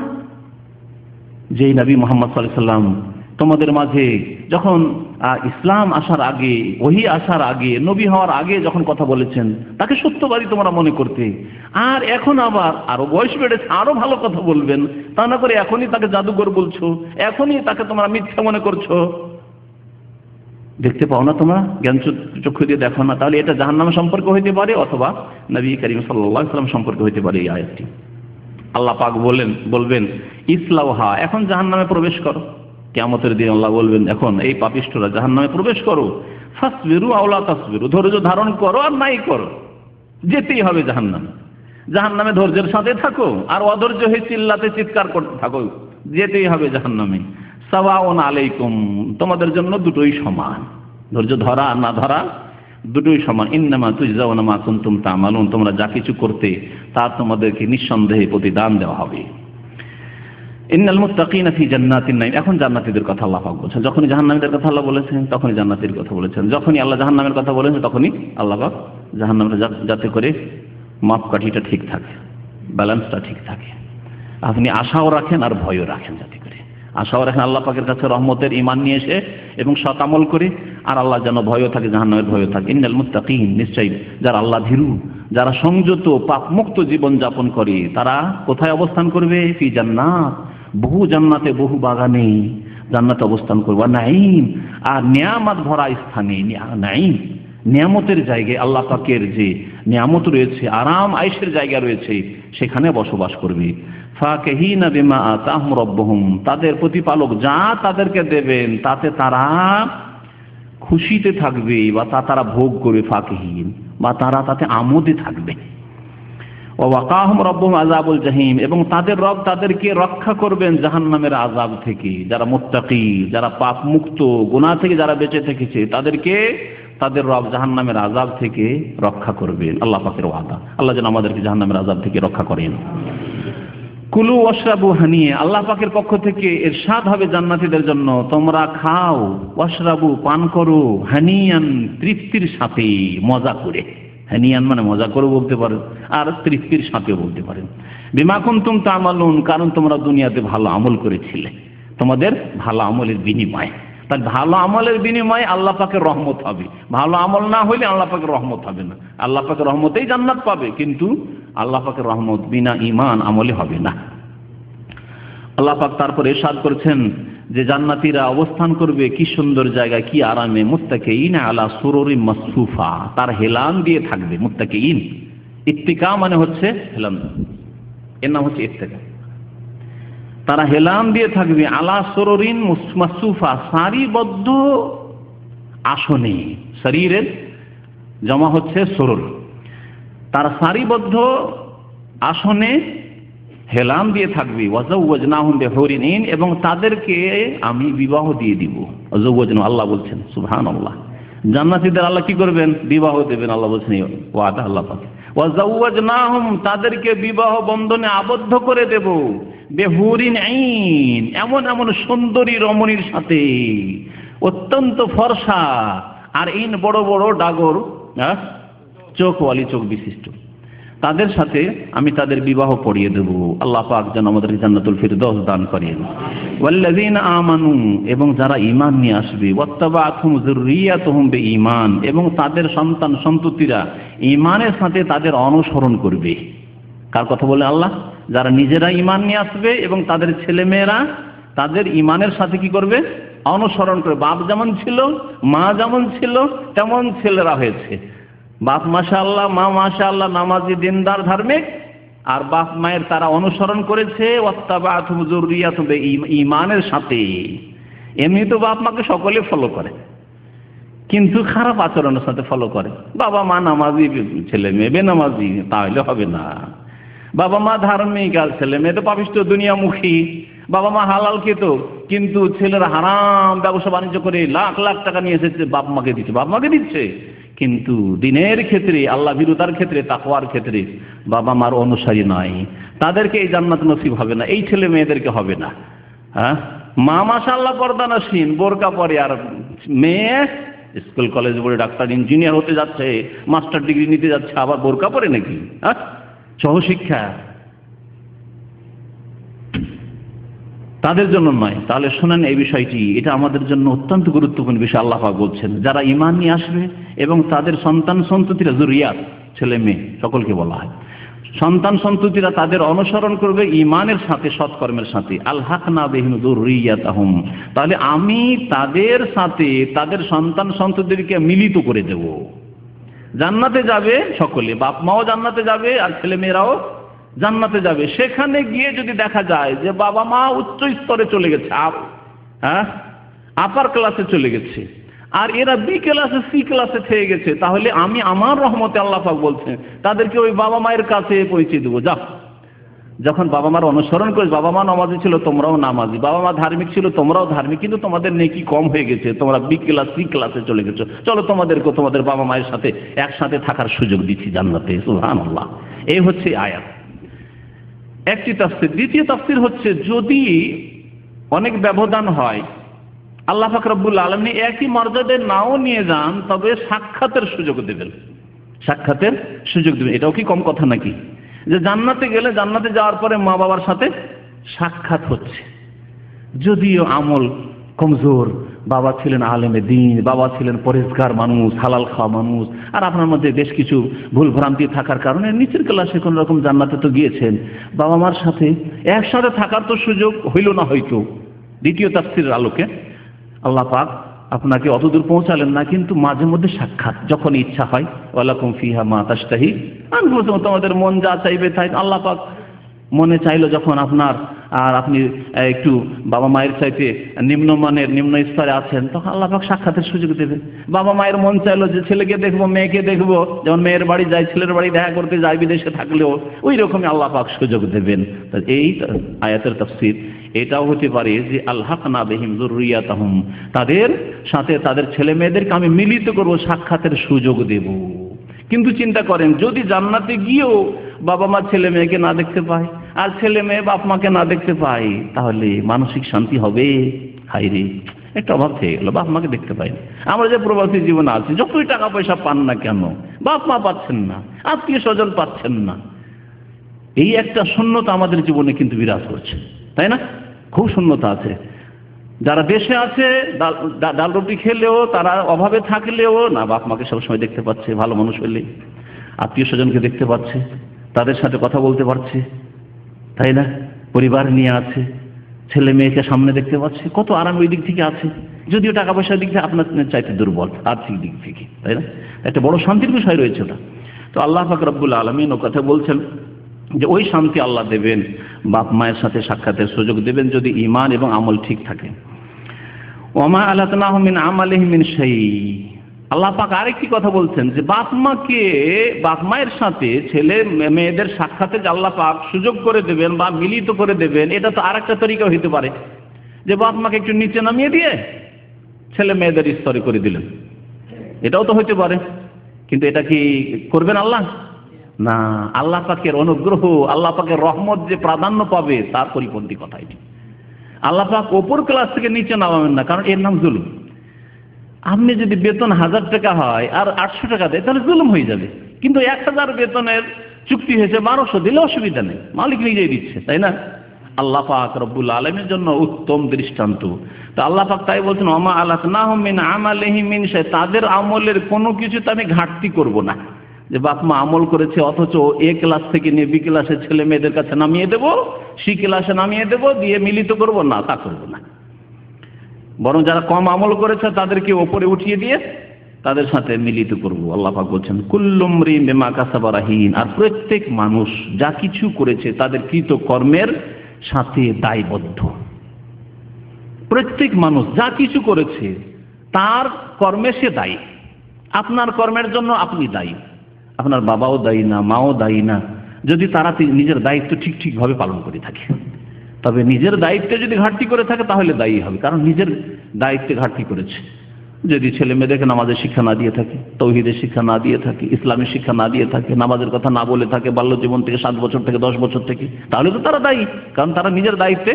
যেই নবী মুহাম্মদ সাল্লাল্লাহু আলাইহি ওয়াসাল্লাম তোমাদের মাঝে যখন ইসলাম আসার আগে, ওহী আসার আগে, নবী হওয়ার আগে যখন কথা বলেছেন তাকে সত্যবাদী তোমরা মনে করতে, আর এখন আবার আরো বয়স বেড়েছে আরো ভালো কথা বলবেন, তা না করে এখনই তাকে জাদুঘর বলছো, এখনই তাকে তোমরা মিথ্যা মনে করছো। দেখতে পাও না তোমরা, জ্ঞান চক্ষু দিয়ে দেখো না? তাহলে এটা জাহান্নাম সম্পর্কে হইতে পারে অথবা নবী করিম সাল্লাল্লাহু আলাইহি ওয়াসাল্লাম সম্পর্কে হইতে পারে এই আয়াতটি। আল্লাহ পাক বলবেন ইসলাউহা, এখন জাহান্নামে প্রবেশ করো। কিয়ামতের দিন আল্লাহ বলবেন এখন এই পাপিষ্ঠরা জাহান্নামে প্রবেশ করো, ফাসবিরু আও লা তাসবিরু, ধৈর্য ধারণ করো আর নাই করো, যেতেই হবে জাহান্নামে। জাহান্নামে ধৈর্যের সাথে থাকো আর অধৈর্য হয়ে চিল্লাতে চিৎকার করতে থাকো, যেতেই হবে জাহান্নামে। সাওয়াউন আলাইকুম, তোমাদের জন্য দুটোই সমান, ধৈর্য ধরা আর না ধরা দুটোই সমান। ইন্নামা তুজজাউনা মা কুনতুম তা'মালুন, তোমরা যা কিছু করতে তার তোমাদেরকে নিঃসন্দেহে প্রতিদান দেওয়া হবে। ইন্নাল মুত্তাকিনা ফি জান্নাতিন নাঈম, এখন জান্নাতীদের কথা আল্লাহ পাক বলেছেন। যখনই জাহান্নামীদের কথা আল্লাহ বলেছেন তখনই জান্নাতীর কথা বলেছেন, যখনই আল্লাহ জাহান্নামের কথা বলেছেন তখনই আল্লাহ পাক জাহান্নামের, যাতে করে মাপকাঠিটা ঠিক থাকে, ব্যালেন্সটা ঠিক থাকে। আপনি আশাও রাখেন আর ভয়ও রাখেন, যাতে করে আশাও রাখেন আল্লাহ পাকের কাছে রহমতের ঈমান নিয়ে এসে এবং সৎ আমল করে, আর আল্লাহ যেন ভয়ও থাকে, জাহান্নামের ভয়ও থাকে। ইন্নাল মুত্তাকিন, নিশ্চয়ই যারা আল্লাহ ভীরু, যারা সংযত পাপমুক্ত জীবন যাপন করে, তারা কোথায় অবস্থান করবে? ফি জান্নাত, বহু জান্নাতে, বহু বাগানে জান্নাতে অবস্থান করবে। নাঈম, আর নিয়ামত ভরা স্থানে, নাঈম নিয়ামতের জায়গায়, আল্লাহ পাকের যে নিয়ামত রয়েছে, আরাম আয়েশের জায়গা রয়েছে, সেখানে বসবাস করবে। ফাকিহিনা বিমা আতাহুম রাব্বুহুম, তাদের প্রতিপালক যা তাদেরকে দেবেন তাতে তারা খুশিতে থাকবে, বা তা তারা ভোগ করবে। ফাকিহিন, বা তারা তাতে আমোদে থাকবে। ওয়া ওয়াকাহুম রাব্বুহুম আযাবুল জাহিম, এবং তাদের রব তাদেরকে রক্ষা করবেন জাহান্নামের আযাব থেকে। যারা মুত্তাকি, যারা পাপ মুক্ত, গুনাহ থেকে যারা বেঁচে থেকেছে, তাদেরকে তাদের রব জাহান্নামের আযাব থেকে রক্ষা করবেন। আল্লাহ পাকের ওয়াদা, আল্লাহ যেন আমাদেরকে জাহান্নামের আযাব থেকে রক্ষা করেন। কুলু ওয়াশরাবু হানিয়া, আল্লাহ পাকের পক্ষ থেকে ইরশাদ হবে জান্নাতীদের জন্য, তোমরা খাও, ওয়াশরাবু পান করো, হানিয়ান তৃপ্তির সাথে, মজা করে। হানিয়ান মানে মজা করে বলতে পারেন, আর তৃপ্তির সাথেও বলতে পারেন। বিমা কুনতুম তা'মালুন, কারণ তোমরা দুনিয়াতে ভালো আমল করেছিলে, তোমাদের ভালো আমলের বিনিময়ে। তাই ভালো আমলের বিনিময়ে আল্লাহ পাকের রহমত হবে, ভালো আমল না হইলে আল্লাহ পাকের রহমত হবে না। আল্লাহ পাকের রহমতেই জান্নাত পাবে, কিন্তু আল্লাহ পাকের রহমত বিনা ঈমান আমলে হবে না। আল্লাহ পাক তারপরে ইরশাদ করেছেন যে জান্নাতীরা অবস্থান করবে কি সুন্দর জায়গায়, কি আরামে। মুত্তাকিইনা আলা সুরুরিন মাসফুফা, তার হেলান দিয়ে থাকবে। মুত্তাকিইন, ইত্তিকা মানে হচ্ছে হেলান, এর নাম হচ্ছে ইত্তিকা। তারা হেলান দিয়ে থাকবে আলা সুরুরিন মাসফুফা, সারিবদ্ধ আসনে। শরীরের জমা হচ্ছে সুরুর, তারা সারিবদ্ধ আসনে হেলান দিয়ে থাকবে। ওয়াজাওয়াজনাহুম বিহুরিন ঈন, এবং তাদেরকে আমি বিবাহ দিয়ে দিব। ওয়াজাওয়াজনা, আল্লাহ বলছেন, সুবহানাল্লাহ। জান্নাতীদের আল্লাহ কি করবেন? বিবাহ দেবেন। আল্লাহ বলছেন ওয়াদা আল্লাহ পাক, ওয়াজাওয়াজনাহুম, তাদেরকে বিবাহ বন্ধনে আবদ্ধ করে দেব। বিহুরিন ঈন, এমন এমন সুন্দরী রমণীর সাথে, অত্যন্ত ফর্সা, আর ঈন বড় বড় ডাগর, চোখওয়ালি, চোখ বিশিষ্ট, তাদের সাথে আমি তাদের বিবাহ পড়িয়ে দেব। আল্লাহ পাক যেন আমাদের জান্নাতুল ফিরদৌস দান করেন। ওয়াল্লাযীনা আমানু, এবং যারা ঈমান নিয়ে আসবে। ওয়াত্তাবাআতহুম যুররিয়াতুহুম বিঈমান, এবং তাদের সন্তান সন্ততিরা ঈমানের সাথে তাদের অনুসরণ করবে। কার কথা বলে আল্লাহ? যারা নিজেরা ঈমান নিয়ে আসবে এবং তাদের ছেলে মেয়েরা তাদের ঈমানের সাথে কি করবে? অনুসরণ করবে। বাপ যেমন ছিল, মা যেমন ছিল, তেমন ছেলেরা হয়েছে। বাপ মাশাআল্লাহ, মা মাশাআল্লাহ, নামাজি, দিনদার, ধার্মিক, আর বাপ মায়ের তারা অনুসরণ করেছে ওয়াত্তাবাআতুহুম যুররিয়াতুহুম ঈমানের সাথে। এমনি তো বাপ মাকে সকলে ফলো করে, কিন্তু খারাপ আচরণের সাথে ফলো করে। বাবা মা নামাজি, ছেলে মেয়ে বেনামাজি, তাহলে হবে না। বাবা মা ধার্মিক, আর ছেলে মেয়ে তো পাপিষ্ঠ দুনিয়ামুখী। বাবা মা হালাল খেত, কিন্তু ছেলেরা হারাম ব্যবসা বাণিজ্য করে লাখ লাখ টাকা নিয়ে এসেছে, বাপ মাকে দিচ্ছে, বাপ মাকে দিচ্ছে, কিন্তু দিনের ক্ষেত্রে, আল্লাহ ভীরুতার ক্ষেত্রে, তাকওয়ার ক্ষেত্রে বাবা মার অনুসারী নয়, তাদেরকে এই জান্নাত নসিব হবে না। এই ছেলে মেয়েদেরকে হবে না। হ্যাঁ, মা মাশাআল্লাহ পর্দানসীন, বোরকা পরে, আর মেয়ে স্কুল কলেজ পড়ে ডাক্তার ইঞ্জিনিয়ার হতে যাচ্ছে, মাস্টার ডিগ্রি নিতে যাচ্ছে, আবার বোরকা পরে নাকি? হ্যাঁ, সহশিক্ষা। তাদের জন্য নয়। তাহলে শোনেন এই বিষয়টি, এটা আমাদের জন্য অত্যন্ত গুরুত্বপূর্ণ বিষয়। আল্লাহ পাক বলছেন যারা ঈমান নিয়ে আসবে এবং তাদের সন্তান সন্ততিরা, যুরিয়াত ছেলে মেয়ে সকলকে বলা হয়, সন্তান সন্ততিরা তাদের অনুসরণ করবে ঈমানের সাথে, সৎকর্মের সাথে। আলহাকনা বিহিম যুররিয়াতাহুম, তাহলে আমি তাদের সাথে তাদের সন্তান সন্ততিকে মিলিত করে দেব। জান্নাতে যাবে সকলে, বাপ মাও জান্নাতে যাবে আর ছেলে মেয়েরাও জান্নাতে যাবে। সেখানে গিয়ে যদি দেখা যায় যে বাবা মা উচ্চ স্তরে চলে গেছে, আপার ক্লাসে চলে গেছে, আর এরা বি ক্লাসে সি ক্লাসে থেকে গেছে, তাহলে আমি আমার রহমতে, আল্লাহ পাক বলছেন, তাদেরকে ওই বাবা মায়ের কাছে পৌঁছে দেবো। যা, যখন বাবা মার অনুসরণ করে, বাবা মা নামাজি ছিল তোমরাও নামাজি, বাবা মা ধার্মিক ছিল তোমরাও ধার্মিক, কিন্তু তোমাদের নেকি কম হয়ে গেছে, তোমরা বি ক্লাস সি ক্লাসে চলে গেছো, চলো তোমাদেরকে তোমাদের বাবা মায়ের সাথে একসাথে থাকার সুযোগ দিচ্ছি জান্নাতে। সুবহানাল্লাহ। এই হচ্ছে আয়াত, একটি তাফসীর। দ্বিতীয় তাফসীর হচ্ছে যদি অনেক ব্যবধান হয়, আল্লাহ পাক রব্বুল আলামিন একই মর্যাদায় নাও নিয়ে যান, তবে সাক্ষাতের সুযোগ দেবেন, সাক্ষাতের সুযোগ দেবেন। এটাও কি কম কথা নাকি? যে জান্নাতে গেলে, জান্নাতে যাওয়ার পরে মা বাবার সাথে সাক্ষাৎ হচ্ছে, যদিও আমল কমজোর, বাবা ছিলেন আলেমে দ্বীন, বাবা ছিলেন পরেজগার মানুষ, হালাল খাওয়া মানুষ, আর আপনার মধ্যে বেশ কিছু ভুল ভ্রান্তি থাকার কারণে নিচের ক্লাসে কোন রকম জান্নাতে তো গিয়েছেন, বাবা মার সাথে একসাথে থাকার তো সুযোগ হইল না হয়তো। দ্বিতীয় তাফসীরের আলোকে আল্লাহ পাক আপনাকে অতদূর পৌঁছালেন না, কিন্তু মাঝে মধ্যে সাক্ষাৎ যখন ইচ্ছা হয়, ওয়ালাকুম ফিহা মা তাশতাহি আনফুসুকুম, তোমাদের মন যা চাইবে তাই। আল্লাহ পাক মনে চাইলো যখন আপনার, আর আপনি একটু বাবা মায়ের চাইতে নিম্নমানের, নিম্ন স্তরে আছেন, তখন আল্লাহ পাক সাক্ষাতের সুযোগ দেবেন। বাবা মায়ের মন চাইলো যে ছেলেকে দেখবো, মেয়েকে দেখবো, যেমন মেয়ের বাড়ি যায়, ছেলের বাড়ি দেখা করতে যায় বিদেশে থাকলেও, ওই রকমই আল্লাহ পাক সুযোগ দেবেন। এই আয়াতের তাফসীর এটাও হতে পারে যে আলহাকনা বিহিম যুররিয়াতাহুম, তাদের সাথে তাদের ছেলে মেয়েদেরকে আমি মিলিত করব, সাক্ষাতের সুযোগ দেব। কিন্তু চিন্তা করেন, যদি জান্নাতে গিয়েও বাবা মা ছেলে মেয়েকে না দেখতে পায়, আর ছেলে মেয়ে বাপ মাকে না দেখতে পায়, তাহলে মানসিক শান্তি হবে? হায় রে, একটা অভাব থেকে গেল, বাপ মাকে দেখতে পাই না। আমরা যে প্রবাসী জীবনে আছি, যতই টাকা পয়সা পান না কেন, বাপ মা পাচ্ছেন না, আত্মীয় স্বজন পাচ্ছেন না, এই একটা শূন্যতা আমাদের জীবনে কিন্তু বিরাজ করছে, তাই না? খুব শূন্যতা আছে। যারা দেশে আছে, ডাল রুটি খেলেও, তারা অভাবে থাকলেও না বাপ মাকে সবসময় দেখতে পাচ্ছে, ভালো মানুষ হলে আত্মীয় স্বজনকে দেখতে পাচ্ছে, তাদের সাথে কথা বলতে পারছে, তাই না? পরিবার নিয়ে আছে, ছেলে মেয়েকে সামনে দেখতে পাচ্ছে, কত আরাম ওই দিক থেকে আছে। যদিও টাকা পয়সার দিক থেকে আপনার চাইতে দুর্বল আর্থিক দিক থেকে, তাই না? একটা বড় শান্তির বিষয় রয়েছে ওটা। তো আল্লাহ পাক রব্বুল আলামিন ও কথা বলছেন যে ওই শান্তি আল্লাহ দেবেন, বাপ মায়ের সাথে সাক্ষাতের সুযোগ দেবেন যদি ঈমান এবং আমল ঠিক থাকে। ওমা আলাতনাহু মিন আমালিহিম মিন শাই। আল্লাহ পাক আরেকটি কথা বলছেন যে বাপ মায়ের সাথে ছেলে মেয়েদের সাক্ষাতে যে আল্লাহ পাক সুযোগ করে দেবেন বা মিলিত করে দেবেন, এটা তো আরেকটা তরিকা হইতে পারে যে বাপ মাকে একটু নিচে নামিয়ে দিয়ে ছেলে মেয়েদের স্তরে করে দিলেন, এটাও তো হইতে পারে। কিন্তু এটা কি করবেন আল্লাহ? না, আল্লাহ পাকের অনুগ্রহ, আল্লাহ পাকের রহমত যে প্রাধান্য পাবে তার পরিপন্থী কথা এটি। আল্লাহ পাক ওপর ক্লাস থেকে নিচে নামাবেন না, কারণ এর নাম জুলুম। আপনি যদি বেতন 1000 টাকা হয় আর 800 টাকা দেয়, তাহলে জুলুম হয়ে যাবে। কিন্তু 1000 বেতনের চুক্তি হয়েছে, 1200 দিলে অসুবিধা নেই, মালিক নিজেই দিচ্ছে, তাই না? আল্লাহ পাক রব্বুল আলামিনের জন্য উত্তম দৃষ্টান্ত। তো আল্লাহ পাক তাই বলছেন ওমা আলাতনাহুম মিন আমালিহিম মিন শাই, তাদের আমলের কোনো কিছুতে আমি ঘাটতি করব না। যে বাপ মা আমল করেছে অথচ এ ক্লাস থেকে নিয়ে বি ক্লাসের ছেলে মেয়েদের কাছে নামিয়ে দেব, সি ক্লাসে নামিয়ে দেব, দিয়ে মিলিত করব না, তা করব না। বরং যারা কম আমল করেছে তাদেরকে ওপরে উঠিয়ে দিয়ে তাদের সাথে মিলিত করব। আল্লাহ পাক বলছেন কুল্লু মরিন বিমা কাসাবা রাহিন, আর প্রত্যেক মানুষ যা কিছু করেছে তাদের কৃত কর্মের সাথে দায়বদ্ধ। প্রত্যেক মানুষ যা কিছু করেছে তার কর্মে সে দায়ী। আপনার কর্মের জন্য আপনি দায়ী, আপনার বাবাও দায়ী না, মাও দায়ী না, যদি তারা নিজের দায়িত্ব ঠিকভাবে পালন করে থাকে। তবে নিজের দায়িত্বে যদি ঘাটতি করে থাকে তাহলে দায়ী হবে, কারণ নিজের দায়িত্বে ঘাটতি করেছে। যদি ছেলে মেয়েদেরকে নামাজের শিক্ষা না দিয়ে থাকে, তৌহিদের শিক্ষা না দিয়ে থাকে, ইসলামের শিক্ষা না দিয়ে থাকে, নামাজের কথা না বলে থাকে বাল্য জীবন থেকে, 7 বছর থেকে 10 বছর থেকে, তাহলে তো তারা দায়ী, কারণ তারা নিজের দায়িত্বে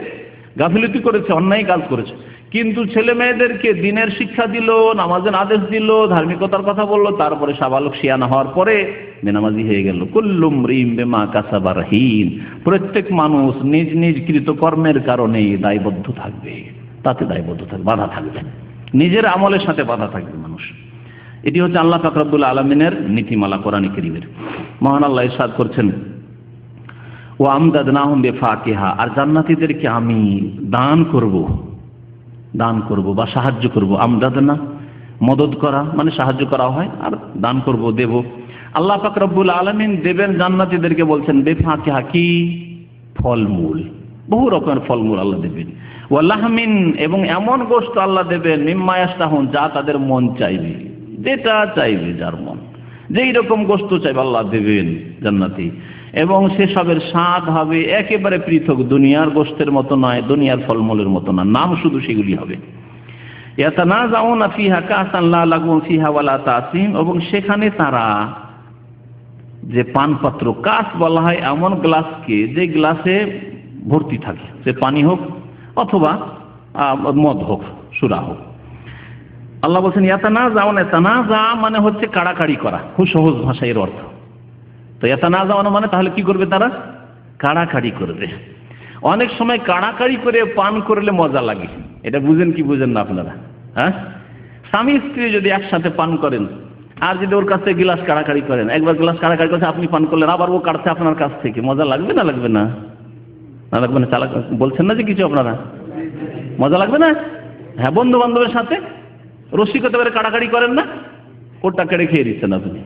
গাফিলতি করেছে, অন্যায় কাজ করেছে। কিন্তু ছেলে মেয়েদেরকে দিনের শিক্ষা দিল, নামাজের আদেশ দিল, ধার্মিকতার কথা বললো, তারপরে সাবালক শিয়ানা হওয়ার পরে বেনামাজি হয়ে গেল। কুল্লু মরিম বিমা কাসাবা রহিন, প্রত্যেক মানুষ নিজ নিজ কৃতকর্মের কারণে দায়বদ্ধ থাকবে, তাতে দায়বদ্ধ থাকবে, বাধা থাকবে, নিজের আমলের সাথে বাধা থাকবে মানুষ। এটি হচ্ছে আল্লাহ পাক রব্বুল আলামিনের নীতিমালা কোরআনে কারীমের। মহান আল্লাহ ইরশাদ করছেন, ওয়া আমদাদনাহুম বিফাকিহা, আর জান্নাতীদেরকে আমি দান করব বা সাহায্য করব। আমদাদনা মদদ করা মানে সাহায্য করা হয়, আর দান করব, দেব। আল্লাহ পাক রব্বুল আলামিন দেবেন জান্নাতীদেরকে, বলছেন বিফাকিহা, কি ফলমূল, বহু রকমের ফলমূল আল্লাহ দেবেন। ওয়া লাহমিন, এবং এমন গোশত আল্লাহ দেবেন, মিম্মা ইয়াশতাহুন, যা তাদের মন চাইবে, যেটা চাইবে যার মন, যেই রকম গোশত চাইবে আল্লাহ দেবেন জান্নাতি। এবং সেসবের স্বাদ হবে একেবারে পৃথক, দুনিয়ার গোশতের মতো নয়, দুনিয়ার ফলমূলের মতো না, নাম শুধু সেগুলি হবে। ইয়াতানাজাউনা ফিহা কাসান লা লাগুন ফিহা ওয়ালা তাসিম, এবং সেখানে তারা যে পানপাত্র, কাস বলা হয় এমন গ্লাসকে যে গ্লাসে ভর্তি থাকে, সে পানি হোক অথবা মদ হোক, সুরা হোক। আল্লাহ বলছেন ইয়াতানাজাউনা, তানাজা মানে হচ্ছে কাড়াকাড়ি করা, খুব সহজ ভাষায় এর অর্থ। তো ইয়াতানাজাউনা মানে তাহলে কি করবে তারা? কাড়াকাড়ি করবে। অনেক সময় কাড়াকাড়ি করে পান করলে মজা লাগে, এটা বুঝেন কি বুঝেন না আপনারা? হ্যাঁ, স্বামী স্ত্রী যদি একসাথে পান করেন, আর যদি ওর কাছে গ্লাস কাড়াকাড়ি করেন, একবার গ্লাস কাড়াকাড়ি করছে, আপনি পান করলেন, আবার ও কাটছে আপনার কাছ থেকে, মজা লাগবে না? লাগবে না? না লাগবে না? চালাক বলছেন না যে কিছু, আপনারা মজা লাগবে না? হ্যাঁ, বন্ধু বান্ধবের সাথে রসিকতা করে কাড়াকাড়ি করেন না, ওটা কেড়ে খেয়ে দিচ্ছেন আপনি।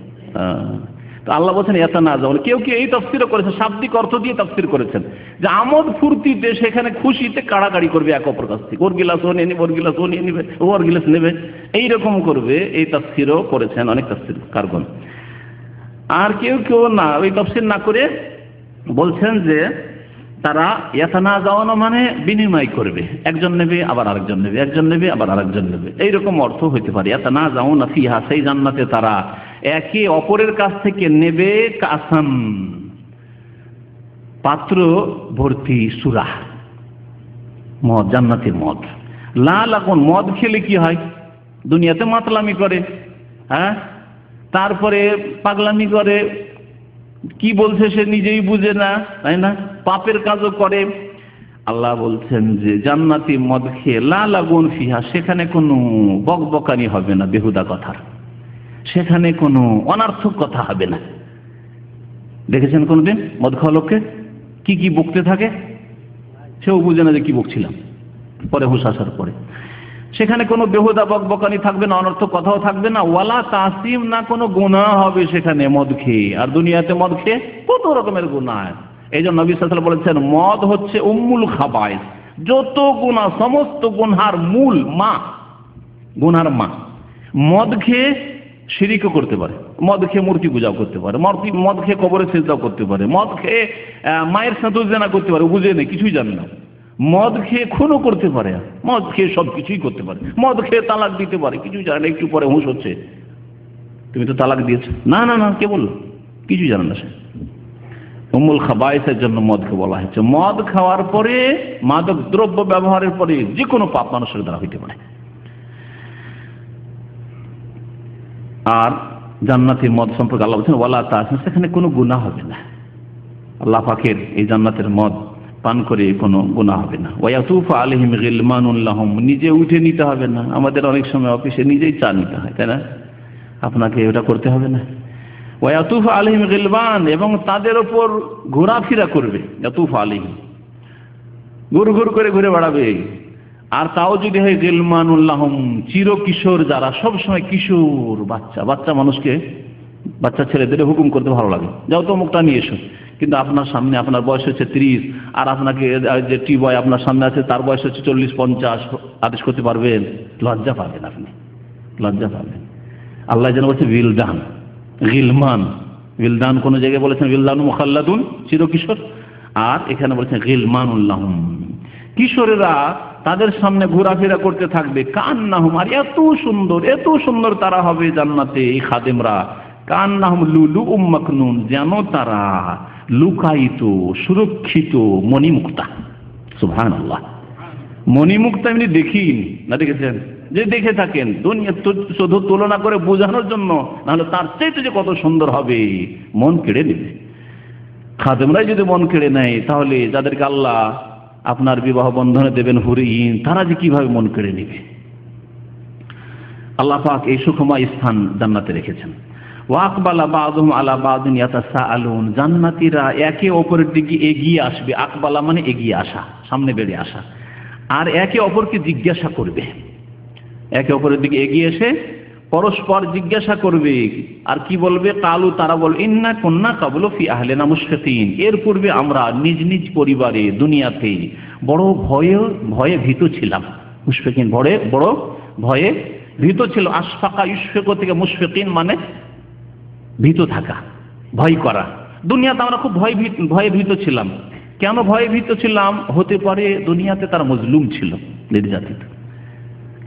তো আল্লাহ বলছেন ইয়াতানাজাউন। কেউ কেউ এই তাফসীরও করেছেন, শাব্দিক অর্থ দিয়ে তাফসীর করেছেন, যে আমোদ ফুর্তিতে, সেখানে খুশিতে কাড়াকাড়ি করবে এক অপর কাছ থেকে, ওর গিলাস ও নিয়ে নিবে, ওর গিলাস ও নিয়ে নিবে, ওর গিলাস নেবে, এইরকম করবে। এই তাফসীরও করেছেন অনেক তাফসীর কারগণ। আর কেউ কেউ না, ওই তাফসীর না করে বলছেন যে তারা ইয়াতানাজাউন মানে বিনিময় করবে, একজন নেবে আবার আরেকজন নেবে, একজন নেবে আবার আরেকজন নেবে, এইরকম অর্থ হইতে পারে। ইয়াতানাজাউনা ফিহা, সেই জান্নাতে তারা একে অপরের কাছ থেকে নেবে, কাসান পাত্র ভর্তি, সুরা মদ, জান্নাতের মদ। লা লাগুন, মদ খেলে কি হয়? দুনিয়াতে মাতলামি করে, হ্যাঁ, তারপরে পাগলামি করে, কি বলছে সে নিজেই বুঝে না, তাই না, পাপের কাজও করে। আল্লাহ বলছেন যে জান্নাতি মদ খেয়ে লা লাগুন ফিহা, সেখানে কোনো বকবকানি হবে না বেহুদা কথার, সেখানে কোনো অনার্থক কথা হবে না। দেখেছেন কোনদিন মদ খাওয়া লোককে কি কি বকতে থাকে? সেও বুঝে না যে কি বকছিলাম, পরে হুঁশ আসার পরে। সেখানে কোনো বেহুদা বকবকানি থাকবে না, অনর্থক কথাও থাকবে না। ওয়ালা তাসিম, না কোনো গুনাহ হবে সেখানে মদ খেয়ে। আর দুনিয়াতে মদ খেয়ে কত রকমের গুনাহ। এই জন্য নবী সাল্লাল্লাহু আলাইহি ওয়াসাল্লাম বলেছেন, মদ হচ্ছে উম্মুল খাবায়েস, যত গুনাহ, সমস্ত গুনার মূল, মা, গুনার মা। মদ খেয়ে শিরিকও করতে পারে, মদ খেয়ে মূর্তি পূজাও করতে পারে, মদ খেয়ে কবরে সিজদাও করতে পারে, মদ খেয়ে মায়ের সাথে জেনা করতে পারে, বুঝে নেই, কিছুই জানে না। মদ খেয়ে খুনও করতে পারে, মদ খেয়ে সব কিছুই করতে পারে, মদ খেয়ে তালাক দিতে পারে, কিছুই জানে না। একটু পরে হুঁশ হচ্ছে, তুমি তো তালাক দিয়েছো, না না না, কে বললো? কিছুই জানে না সে। উম্মুল খাবায়েসের জন্য মদকে বলা হয়েছে। মদ খাওয়ার পরে, মাদক দ্রব্য ব্যবহারের পরে যে কোনো পাপ মানুষের দ্বারা হইতে পারে। আর জান্নাতের মদ সম্পর্কে আল্লাহ বলছেন ওয়ালা তাসিম, সেখানে কোনো গুনাহ হবে না। আল্লাহ পাকের এই জান্নাতের মদ পান করে কোনো গুনাহ হবে না। ওয়ায়াতুফু আলাইহিম গিলমানুন লাহুম, নিজে উঠে নিতে হবে না। আমাদের অনেক সময় অফিসে নিজেই চা নিতে হয়, তাই না? আপনাকে ওটা করতে হবে না। ওয়ায়াতুফু আলাইহিম গিলমান, এবং তাদের ওপর ঘোরাফেরা করবে। ইয়াতুফু আলাইহিম, ঘুর ঘুর করে ঘুরে বেড়াবে। আর তাও যদি হয় গিলমানুল লাহুম, চির কিশোর যারা, সবসময় কিশোর, বাচ্চা বাচ্চা মানুষকে, বাচ্চা ছেলেদের হুকুম করতে ভালো লাগে, যাও তো মুখটা নিয়ে এসো। কিন্তু আপনার সামনে, আপনার বয়স হচ্ছে 30, আর আপনাকে যে টি বয় আপনার সামনে আছে তার বয়স হচ্ছে 40-50, আদেশ করতে পারবেন? লজ্জা পাবেন আপনি, লজ্জা পাবেন। আল্লাহ যেন বলছে বিলদান, গিলমান। বিলদান কোন জায়গায় বলেছেন বিলদান মুখাল্লাদুন, চিরকিশোর, আর এখানে বলেছেন গিলমানুল লাহুম, কিশোরেরা তাদের সামনে ঘোরাফেরা করতে থাকবে। কান্নাহুম, আর এত সুন্দর, এত সুন্দর তারা হবে জান্নাতে, এই খাদেমরা। কান্নাহুম লুলুউম মাকনুন, যেন তারা লুকায়িত, সুরক্ষিত মণিমুক্তা। সুবহানাল্লাহ। মণিমুক্তা এমনি দেখিনি না, দেখেছেন? যে দেখে থাকেন দুনিয়া শুধু তুলনা করে বোঝানোর জন্য, নাহলে তার চাইতে যে কত সুন্দর হবে মন কেড়ে নেবে। খাদেমরাই যদি মন কেড়ে নেয়, তাহলে যাদেরকে আল্লাহ আপনার বিবাহ বন্ধনে দেবেন হুরিন, তারা যে কিভাবে মন কেড়ে নেবে। আল্লাহ পাক এই সুখময় স্থান জান্নাতে রেখেছেন। ওয়াকবালা বাযুহুম আলা বাযিন ইয়াতাসাআলুন, জান্নাতীরা একে অপরের দিকে এগিয়ে আসবে। আকবালা মানে এগিয়ে আসা, সামনে বেড়ে আসা, আর একে অপরকে জিজ্ঞাসা করবে। একে অপরের দিকে এগিয়ে এসে পরস্পর জিজ্ঞাসা করবে। আর কি বলবে? কালু, তারা বল, ইন্না কুন্না কাবলু ফি আহলিনা মুশফিকিন, এর পূর্বে আমরা নিজ নিজ পরিবারে দুনিয়াতে বড় ভয়ে ভীত ছিলাম। মুশফিকিন বড় ভয়ে ভীত ছিল। আশফাকা ইশফাকু থেকে মুশফিকিন মানে ভীত থাকা, ভয় করা। দুনিয়াতে আমরা খুব ভয়ে ভীত ছিলাম। কেন ভয়ে ভীত ছিলাম? হতে পারে দুনিয়াতে তারা মজলুম ছিল, নির্যাতিত।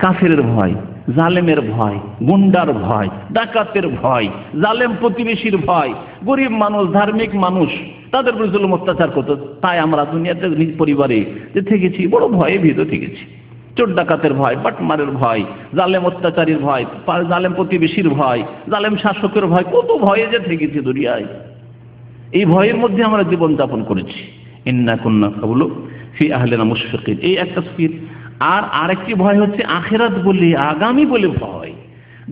কাফেরের ভয়, জালেমের ভয়, গুন্ডার ভয়, ডাকাতের ভয়, জালেম প্রতিবেশীর ভয়, গরিব মানুষ, ধার্মিক মানুষ তাদের উপর জুলুম অত্যাচার করতো। তাই আমরা দুনিয়াতে নিজ পরিবারে যে থেকেছি বড় ভয়ে ভীত থেকেছি। চোর ডাকাতের ভয়, বাটমারের ভয়, জালেম অত্যাচারীর ভয়, জালেম প্রতিবেশীর ভয়, জালেম শাসকের ভয়, কত ভয়ে যে থেকেছি দুনিয়ায়। এই ভয়ের মধ্যে আমরা জীবনযাপন করেছি। ইন্না কুন্না কাবলু ফি আহলিনা মুশফিকিন, এই একটা তাফসীর। আর আরেকটি ভয় হচ্ছে আখিরাত বলে, আগামী বলে ভয়।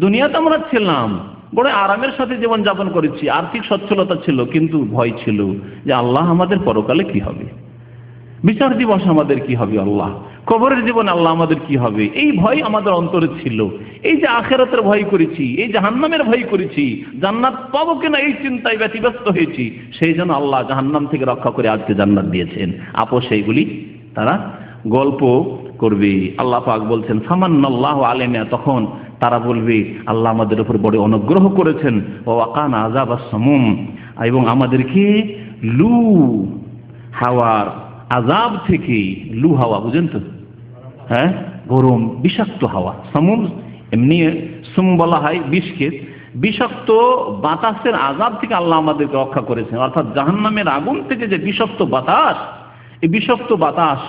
দুনিয়াতে আমরা ছিলাম, বড় আরামের সাথে জীবন যাপন করেছি, আর্থিক সচ্ছলতা ছিল, কিন্তু ভয় ছিল যে আল্লাহ আমাদের পরকালে কি হবে, বিচার দিবস আমাদের কি হবে, আল্লাহ কবরের জীবন আল্লাহ আমাদের কি হবে, এই ভয় আমাদের অন্তরে ছিল। এই যে আখিরাতের ভয় করেছি, এই জাহান্নামের ভয় করেছি, জান্নাত পাবো কিনা এই চিন্তায় ব্যতিব্যস্ত হয়েছি, সেই জন্য আল্লাহ জাহান্নাম থেকে রক্ষা করে আজকে জান্নাত দিয়েছেন। আপোষ এইগুলি তারা গল্প করবে। আল্লাহ পাক বলছেন ফামান্নাল্লাহু আলাইনা, তখন তারা বলবে আল্লাহ আমাদের উপর বড় অনুগ্রহ করেছেন। ওয়া ওয়াকানা আযাবাস সামুম, এবং আমাদেরকে লু হাওয়ার আযাব থেকে, লু হাওয়া বুঝেন তো, হ্যাঁ, গরম বিষাক্ত হাওয়া। সামুম এমনি সুম বলা হয় বিষকে, বিষাক্ত বাতাসের আযাব থেকে আল্লাহ আমাদেরকে রক্ষা করেছেন। অর্থাৎ জাহান্নামের আগুন থেকে যে বিষাক্ত বাতাস, এই বিষাক্ত বাতাস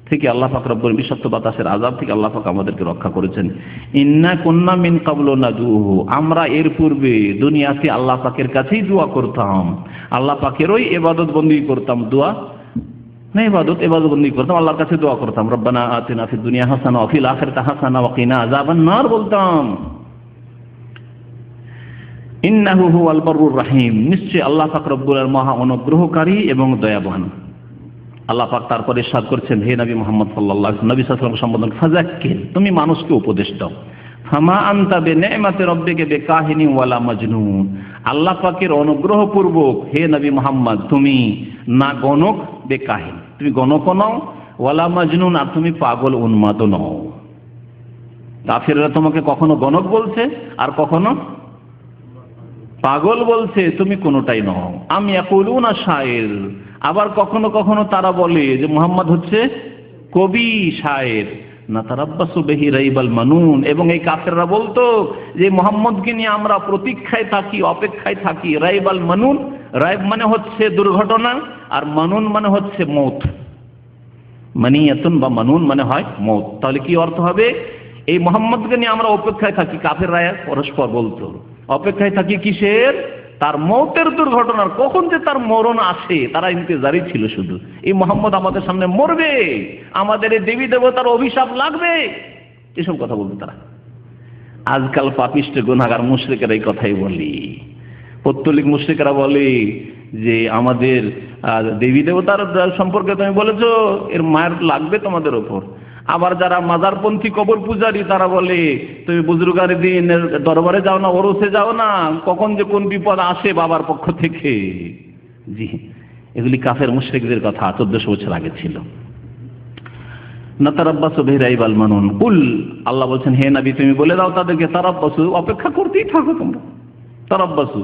থেকে আল্লাহ পাক রব্বুল, বিষাক্ত বাতাসের আযাব থেকে আল্লাহ পাক আমাদেরকে রক্ষা করেছেন। ইন্না কুন্না মিন ক্বাবলু নাদুহু, আমরা এর পূর্বে দুনিয়াতে আল্লাহ পাকের কাছেই দোয়া করতাম, আল্লাহ পাকেরই ইবাদত বন্দেগী করতাম। দোয়া না, ইবাদত বন্দেগী করতাম, আল্লাহর কাছে দোয়া করতাম। রব্বানা আতিনা ফিদ দুনিয়া হাসানা ওয়া ফিল আখিরাতি হাসানা ওয়া কিনা আযাবান নার বলতাম। ইন্নাহু হুয়াল বাররুর রহিম, নিশ্চয় আল্লাহ পাক রব্বুল মহা অনুগ্রহকারী এবং দয়াবান। আল্লাহ পাক তারপরে ইরশাদ করছেন, হে নবী মুহাম্মদ সাল্লাল্লাহু আলাইহি ওয়াসাল্লাম, নবী সাল্লাল্লাহু আলাইহি ওয়াসাল্লাম সম্বোধন, ফাযাক্কির, তুমি মানুষকে উপদেশ দাও। ফামা আনতা বিনি'মাতি রাব্বিকা বিকাহিনি ওয়ালা মাজনুন, আল্লাহ পাকের অনুগ্রহ পূর্বক হে নবী মুহাম্মদ তুমি না গণক বেকাহিন, তুমি গণক নও, ওয়ালা মাজনুন, আর তুমি পাগল উন্মাদ নও। কাফেররা তোমাকে কখনো গণক বলছে আর কখনো পাগল বলছে, তুমি কোনোটাই নও। আমি ইয়াকুলুনা শায়ের, আবার কখনো কখনো তারা বলে যে মুহাম্মদ হচ্ছে কবি, শায়ের। না তারাব্বাসু বিহি রাইবাল মানুন, এবং এই কাফেররা বলতো যে মুহাম্মদকে নিয়ে আমরা প্রতীক্ষায় থাকি, অপেক্ষায় থাকি। রাইবাল মানুন, রাইব মানে হচ্ছে দুর্ঘটনা, আর মানুন মানে হচ্ছে মৌত। মানিয়াতুন বা মানুন মানে হয় মৌত। তাহলে কি অর্থ হবে? এই মুহাম্মদকে নিয়ে আমরা অপেক্ষায় থাকি, কাফেররা পরস্পর বলতো। অপেক্ষায় থাকি কিসের? তার মৌতের দুর্ঘটনার, কখন যে তার মরণ আসে তারা ইন্তজারই ছিল শুধু। এই মুহাম্মদ আমাদের সামনে মরবে, আমাদের এই দেবী দেবতার অভিশাপ লাগবে, এসব কথা বলতো তারা। আজকাল পাপিষ্ট গুনাহগার মুশরিকেরা এই কথাই বলে। পৌত্তলিক মুশরিকেরা বলে যে আমাদের দেবী দেবতার সম্পর্কে তুমি বলেছো, এর মায়ের লাগবে তোমাদের ওপর। আবার যারা মাজারপন্থী কবর পূজারী তারা বলে তুমি বুজুর্গার দিন দরবারে যাও না, ওরসে যাও না, কখন যে কোন বিপদ আসে বাবার পক্ষ থেকে। জি, এগুলি কাফের মুশরিকদের কথা, 1400 বছর আগে ছিল। না তারাব্বাসু বিহি রাইবাল মানুন কুল, আল্লাহ বলছেন হে নবী তুমি বলে দাও তাদেরকে, তারাব্বাসু, অপেক্ষা করতেই থাকো তোমরা। তারাব্বাসু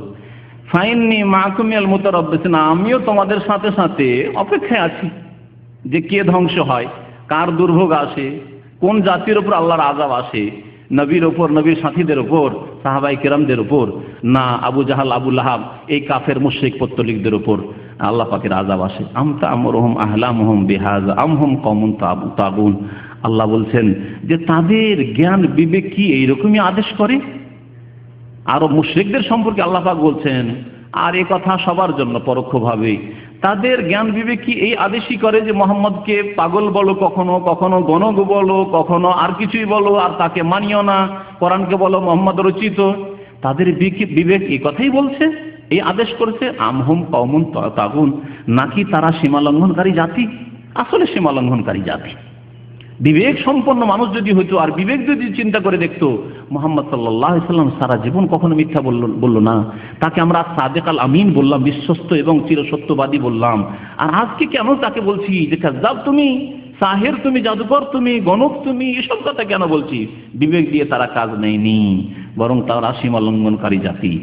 ফাইন্নী মাকুম মিনাল মুতারাব্বিসিন, আমিও তোমাদের সাথে সাথে অপেক্ষায় আছি যে কে ধ্বংস হয়, কার দুর্ভোগ আসে, কোন জাতির উপর আল্লাহর আযাব আসে, নবীর ওপর, নবীর সাথীদের ওপর, সাহাবায়ে কেরামদের ওপর, না আবু জাহাল, আবু লাহাব, এই কাফের মুশরিক পত্তলিকদের ওপর, আল্লাহ পাকের আযাব আসে। আমতা আমরুহুম আহলামুহুম বিহাযা আমহুম কওমুন তাগুন। আল্লাহ বলছেন যে তাদের জ্ঞান বিবেক কি এইরকমই আদেশ করে? আরো মুশরিকদের সম্পর্কে আল্লাহ পাক বলছেন, আর এই কথা সবার জন্য পরোক্ষভাবে, তাদের জ্ঞান বিবেক কি এই আদেশই করে যে মোহাম্মদকে পাগল বলো, কখনো কখনো গণক বলো, কখনো আর কিছুই বলো, আর তাকে মানিও না, কোরআনকে বলো মোহাম্মদ রচিত। তাদের বিবেক এই কথাই বলছে, এই আদেশ করেছে? আমহুম কওমুন তাগুন, নাকি তারা সীমালঙ্ঘনকারী জাতি? আসলে সীমালঙ্ঘনকারী জাতি। বিবেক সম্পন্ন মানুষ যদি হইতো, আর বিবেক যদি চিন্তা করে দেখতো, মুহাম্মদ সাল্লাল্লাহু আলাইহি সাল্লাম সারা জীবন কখনো মিথ্যা বললো না। তাকে আমরা সাদেক আল আমিন বললাম, বিশ্বস্ত এবং চিরসত্যবাদী বললাম। আর আজকে কেন তাকে বলছি যে কাযযাব তুমি, সাহের তুমি, জাদুকর তুমি, গণক তুমি, এসব কথা কেন বলছি? বিবেক দিয়ে তারা কাজ নেয়নি, বরং তারা সীমালঙ্ঘনকারী জাতি।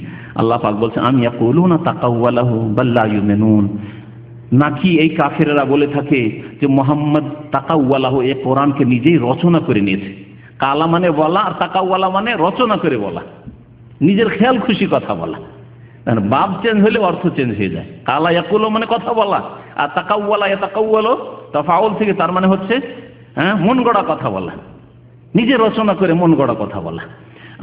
আল্লাহ পাক বলছেন, আম ইয়াকুলুনা তাকাওয়ালাহু বাল লা ইউমিনুন, নাকি এই কাফেরেরা বলে থাকে যে মোহাম্মদ তাকাওয়ালাহু, এই কোরআনকে নিজেই রচনা করে নিয়েছে। কালা মানে বলা, আর তাকাওয়ালা মানে রচনা করে বলা, নিজের খেয়াল খুশি কথা বলা। বাব চেঞ্জ হলে অর্থ চেঞ্জ হয়ে যায়। কালা ইয়াকুলু মানে কথা বলা, আর তাকাওয়ালা ইয়াতাকাওয়ালু তাফাউল থেকে, তার মানে হচ্ছে মন গড়া কথা বলা, নিজে রচনা করে মন গড়া কথা বলা।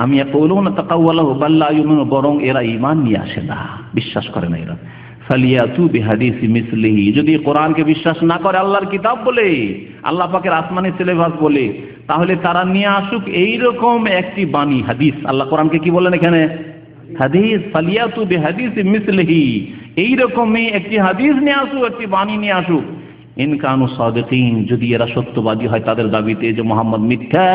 আমি ইয়াকুলুনা তাকাওয়ালাহু বাল লা ইউমিনুন, বরং এরা ঈমান নিয়ে আসে না, বিশ্বাস করে না এরা। ফালিয়াতু বিহাদিসি মিসলিহি, যদি কোরআনকে বিশ্বাস না করে আল্লাহর কিতাব বলে, আল্লাহ পাকের আসমানি সিলেবাস বলে, তাহলে তারা নিয়ে আসুক এইরকম একটি বাণী, হাদিস। আল্লাহ কোরআনকে কি বলেন এখানে? হাদিস। ফালিয়াতু বিহাদিসি মিসলিহি, এইরকমই একটি হাদিস নিয়ে আসুক, একটি বাণী নিয়ে আসুক। ইন কানু সাদিকিন, যদি এরা সত্যবাদী হয় তাদের দাবিতে যে মোহাম্মদ মিথ্যা,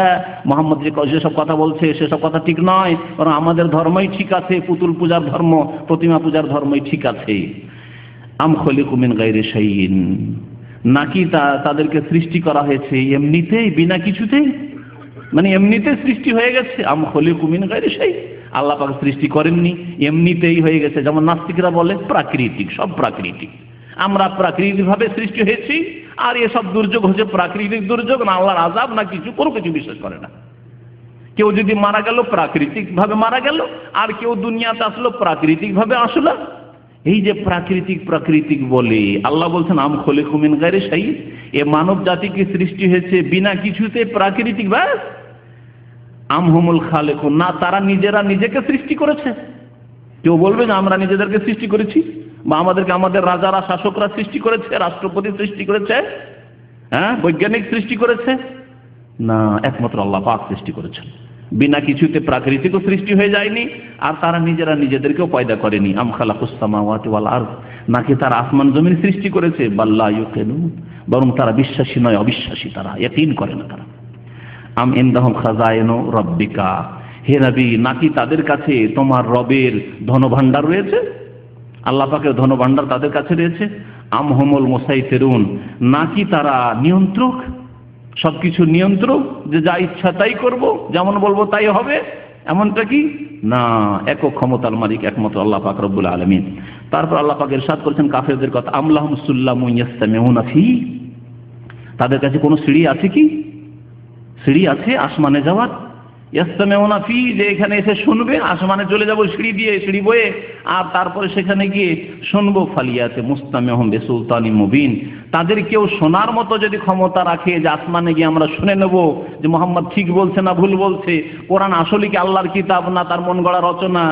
মোহাম্মদ যেসব কথা বলছে সেসব কথা ঠিক নয়, বরং আমাদের ধর্মই ঠিক আছে, পুতুল পূজার ধর্ম, প্রতিমা পূজার ধর্মই ঠিক আছে। আম খলিকু মিন গায়রি শাইইন, নাকি তাদেরকে সৃষ্টি করা হয়েছে এমনিতেই, বিনা কিছুতেই, মানে এমনিতে সৃষ্টি হয়ে গেছে। আম খলিকু মিন গায়রি শাইইন, আল্লাহ পাক সৃষ্টি করেননি, এমনিতেই হয়ে গেছে। যেমন নাস্তিকরা বলে প্রাকৃতিক, সব প্রাকৃতিক, আমরা প্রাকৃতিকভাবে সৃষ্টি হয়েছি, আর এসব দুর্যোগ হচ্ছে প্রাকৃতিক দুর্যোগ, না আল্লাহর আযাব না কিছু, কোনো কিছু বিশ্বাস করে না। কেউ যদি মারা গেল প্রাকৃতিক ভাবে মারা গেল, আর কেউ দুনিয়াতে আসলো প্রাকৃতিক ভাবে আসলো। এই যে প্রাকৃতিক বলে, আল্লাহ বলছেন আম খলিকু মিন গায়রি শাইইন, এ মানব জাতিকে সৃষ্টি হয়েছে বিনা কিছুতে, প্রাকৃতিক ব্যাস। আম হুমুল খালিকুন, না তারা নিজেরা নিজেকে সৃষ্টি করেছে। কেউ বলবে না আমরা নিজেদেরকে সৃষ্টি করেছি, বা আমাদেরকে আমাদের রাজারা শাসকরা সৃষ্টি করেছে, রাষ্ট্রপতি সৃষ্টি করেছে, বৈজ্ঞানিক সৃষ্টি করেছে, না, একমাত্র আল্লাহ পাক সৃষ্টি করেছেন। বিনা কিছুতে প্রাকৃতিকও সৃষ্টি হয়ে যায়নি, আর তারা নিজেরা নিজেদেরকেও পয়দা করেনি। আম খালাকুস সামাওয়াতি ওয়াল আরদ, নাকি তারা আসমান জমিন সৃষ্টি করেছে। বাল লা ইউকিনুন, বরং তারা বিশ্বাসী নয়, অবিশ্বাসী, তারা ইয়াকিন করে না তারা। আম ইনদাহুম খাযাইনু রাব্বিকা, হে নবী, নাকি তাদের কাছে তোমার রবের ধনভাণ্ডার রয়েছে, আল্লাহ পাকের ধনভাণ্ডার তাদের কাছে রয়েছে। আম হুমুল মুসাইতিরুন, নাকি তারা নিয়ন্ত্রক, সবকিছু নিয়ন্ত্রক, যে যা ইচ্ছা তাই করব, যেমন বলবো তাই হবে, এমনটা কি না, একক ক্ষমতার মালিক একমাত্র আল্লাহ পাক রব্বুল আলামিন। তারপর আল্লাহ পাক ইরশাদ করেছেন কাফেরদের কথা, আম লাহুম সুল্লামুন ইয়াসতামিউনা ফি, তাদের কাছে কোনো সিঁড়ি আছে কি? সিঁড়ি আছে আসমানে যাওয়ার? ইয়াসতামিউনা ফি, যে এখানে এসে শুনবে, আসমানে চলে যাব সিঁড়ি দিয়ে, সিঁড়ি বয়ে, আর তারপরে সেখানে গিয়ে শুনবো। ফালিয়াতে মুস্তামিহুম বিসুলতানিন মুবিন, তাদের কেউ শোনার মতো যদি ক্ষমতা রাখে, যে আসমানে গিয়ে আমরা শুনে নেব যে মোহাম্মদ ঠিক বলছে না ভুল বলছে, কোরআন আসলে কি আল্লাহর কিতাব না তার মন গড়া রচনা,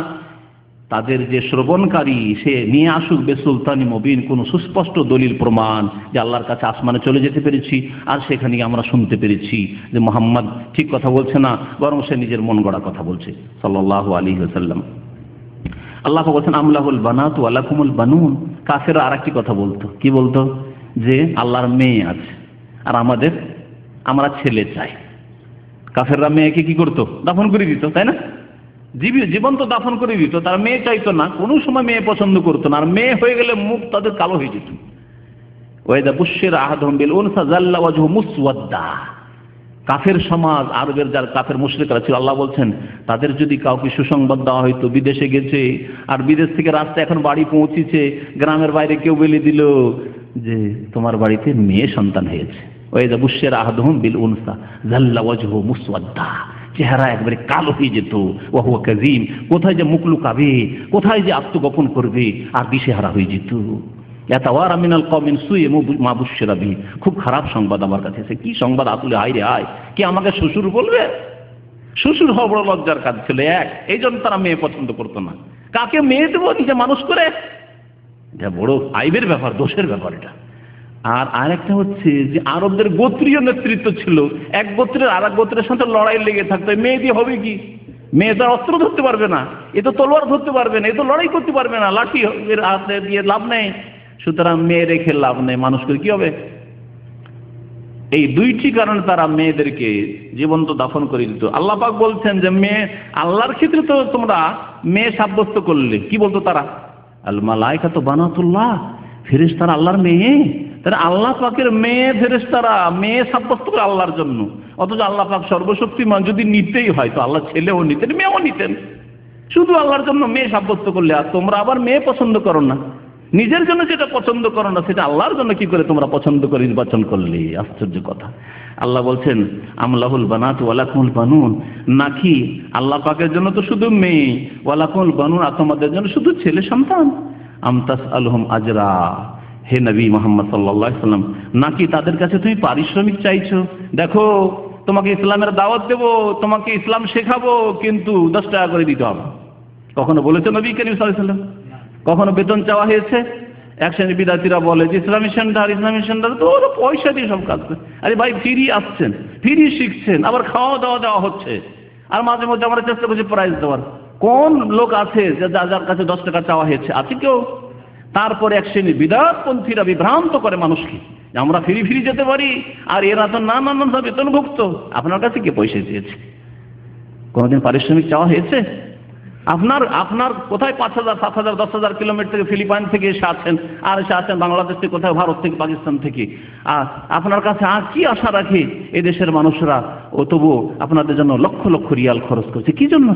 তাদের যে শ্রবণকারী সে নিয়ে আসুক বেসুলতানি মুবিন, কোন সুস্পষ্ট দলিল প্রমাণ যে আল্লাহর কাছে আসমানে চলে যেতে পেরেছি, আর সেখানে আমরা শুনতে পেরেছি যে মোহাম্মদ ঠিক কথা বলছে না, বরং সে নিজের মন গড়া কথা বলছে, সাল্লাল্লাহু আলাইহি ওয়াসাল্লাম। আল্লাহ বলছেন আমলাহুল বানাতু ওয়া লাকুমুল বানুন, কাফেররা আরেকটি কথা বলতো, কি বলতো? যে আল্লাহর মেয়ে আছে, আর আমরা ছেলে চাই। কাফেররা মেয়েকে কি করতো? দাফন করে দিত, তাই না? জীবন্ত দাফন করে দিত, তারা মেয়ে চাইতো না, কোনো সময় মেয়ে পছন্দ করতো না, আর মেয়ে হয়ে গেলে মুখ তাদের কালো হয়ে যেত। ওয়াইদা বুশশিরা আহাদুহুম বিল উনসা যাল্লা ওয়াজহু মুসওয়াদ্দা, কাফের সমাজ, আরবের যারা কাফের মুশরিকরা ছিল, আল্লাহ বলছেন তাদের যদি কাউকে সুসংবাদ দেওয়া হয়তো, বিদেশে গেছে, আর বিদেশ থেকে রাস্তায় এখন বাড়ি পৌঁছেছে, গ্রামের বাইরে কেউ বলে দিল যে তোমার বাড়িতে মেয়ে সন্তান হয়েছে, ওয়াইদা বুশশিরা আহাদুহুম বিল উনসা যাল্লা ওয়াজহু মুসওয়াদ্দা, চেহারা একবারে কালো হয়ে যেত। ওয়া হুয়া কাযীম, কোথায় যে মুখ লুকাবে, কোথায় যে আত্মগোপন করবে, আর দিশেহারা হয়ে যেত। ইয়াতাওয়ারা মিনাল কওমিন সুইয়ে মা বুশশিরা বিহি, খুব খারাপ সংবাদ আমার কাছে এসে। কি সংবাদ আসলে, হায় রে হায়, কি আমাকে শ্বশুর বলবে? শ্বশুর হওয়া বড় লজ্জার কাজ ছিল। এই জন্য তারা মেয়ে পছন্দ করতো না। কাকে মেয়ে দেবো নিজে মানুষ করে, এটা বড় আইবের ব্যাপার, দোষের ব্যাপার এটা। আর আরেকটা হচ্ছে যে আরবদের গোত্রীয় নেতৃত্ব ছিল, এক গোত্রের আর এক গোত্রের সাথে লড়াই লেগে থাকতো। মেয়ে দিয়ে হবে কি? মেয়ে তো অস্ত্র ধরতে পারবে না, এ তো তলোয়ার ধরতে পারবে না, এ তো লড়াই করতে পারবে না, লাঠি হাতে দিয়ে লাভ নেই। সুতরাং মেয়ে রেখে লাভ নেই, মানুষ করে কি হবে? এই দুইটি কারণে তারা মেয়েদেরকে জীবন্ত দাফন করে দিত। আল্লাহ পাক বলছেন যে মেয়ে আল্লাহর ক্ষেত্রে তো তোমরা মেয়ে সাব্যস্ত করলে, কি বলতো তারা? আল মালাইকাতু বানাতুল্লাহ, ফেরেশতারা আল্লাহর মেয়ে। তারা আল্লাহ পাকের মেয়ে, ফেরেশতারা মেয়ে সাব্যস্ত করে আল্লাহর জন্য। অথচ আল্লাহ পাক সর্বশক্তিমান, যদি নিতেই হয় তো আল্লাহ ছেলেও নিতেন, মেয়েও নিতেন। শুধু আল্লাহর জন্য মেয়ে সাব্যস্ত করলে, আর তোমরা আবার মেয়ে পছন্দ করো না, নিজের জন্য যেটা পছন্দ করো না সেটা আল্লাহর জন্য কি করে তোমরা পছন্দ করে নির্বাচন করলে? আশ্চর্য কথা। আল্লাহ বলছেন আমলাহুল বানাত ওয়ালাকুমুল বানুন, নাকি আল্লাহ পাকের জন্য তো শুধু মেয়ে, ওয়ালাকুমুল বানুন, আর তোমাদের জন্য শুধু ছেলে সন্তান। আমতাস আলহুম আজরা, হে নবী মুহাম্মদ সাল্লাল্লাহু আলাইহি সাল্লাম, নাকি তাদের কাছে তুমি পারিশ্রমিক চাইছো? দেখো তোমাকে ইসলামের দাওয়াত দেবো, তোমাকে ইসলাম শেখাবো, কিন্তু 10 টাকা করে দিতে হবে। কখনো বলেছে নবী করিম সাল্লাল্লাহু আলাইহি সাল্লাম? কখনো বেতন চাওয়া হয়েছে? এক শ্রেণীর বিদ্যার্থীরা বলে যে ইসলামী সেন্টার তো ওরা পয়সা দিয়ে সব কাজ করে। আরে ভাই, ফ্রি আসছেন, ফ্রি শিখছেন, আবার খাওয়া দাওয়া দেওয়া হচ্ছে, আর মাঝে মধ্যে আমরা চেষ্টা করছি প্রাইজ দেওয়ার। কোন লোক আছে যে যার কাছে 10 টাকা চাওয়া হয়েছে? আছে কেউ? তারপরে এক শ্রেণীর বিদাতপন্থীরা বিভ্রান্ত করে মানুষকে, আমরা ফ্রি যেতে পারি, আর এরা তো না বেতনভুক্ত। আপনার কাছে কে পয়সা চেয়েছে? কোনোদিন পারিশ্রমিক চাওয়া হয়েছে? আপনার কোথায় 5,000, 7,000, 10,000 কিলোমিটার থেকে ফিলিপাইন থেকে এসে আছেন, আর এসে আছেন বাংলাদেশ থেকে, কোথায় ভারত থেকে, পাকিস্তান থেকে। আর আপনার কাছে আর কি আশা রাখে এদেশের মানুষরা? ও তবুও আপনাদের জন্য লক্ষ লক্ষ রিয়াল খরচ করছে। কি জন্য?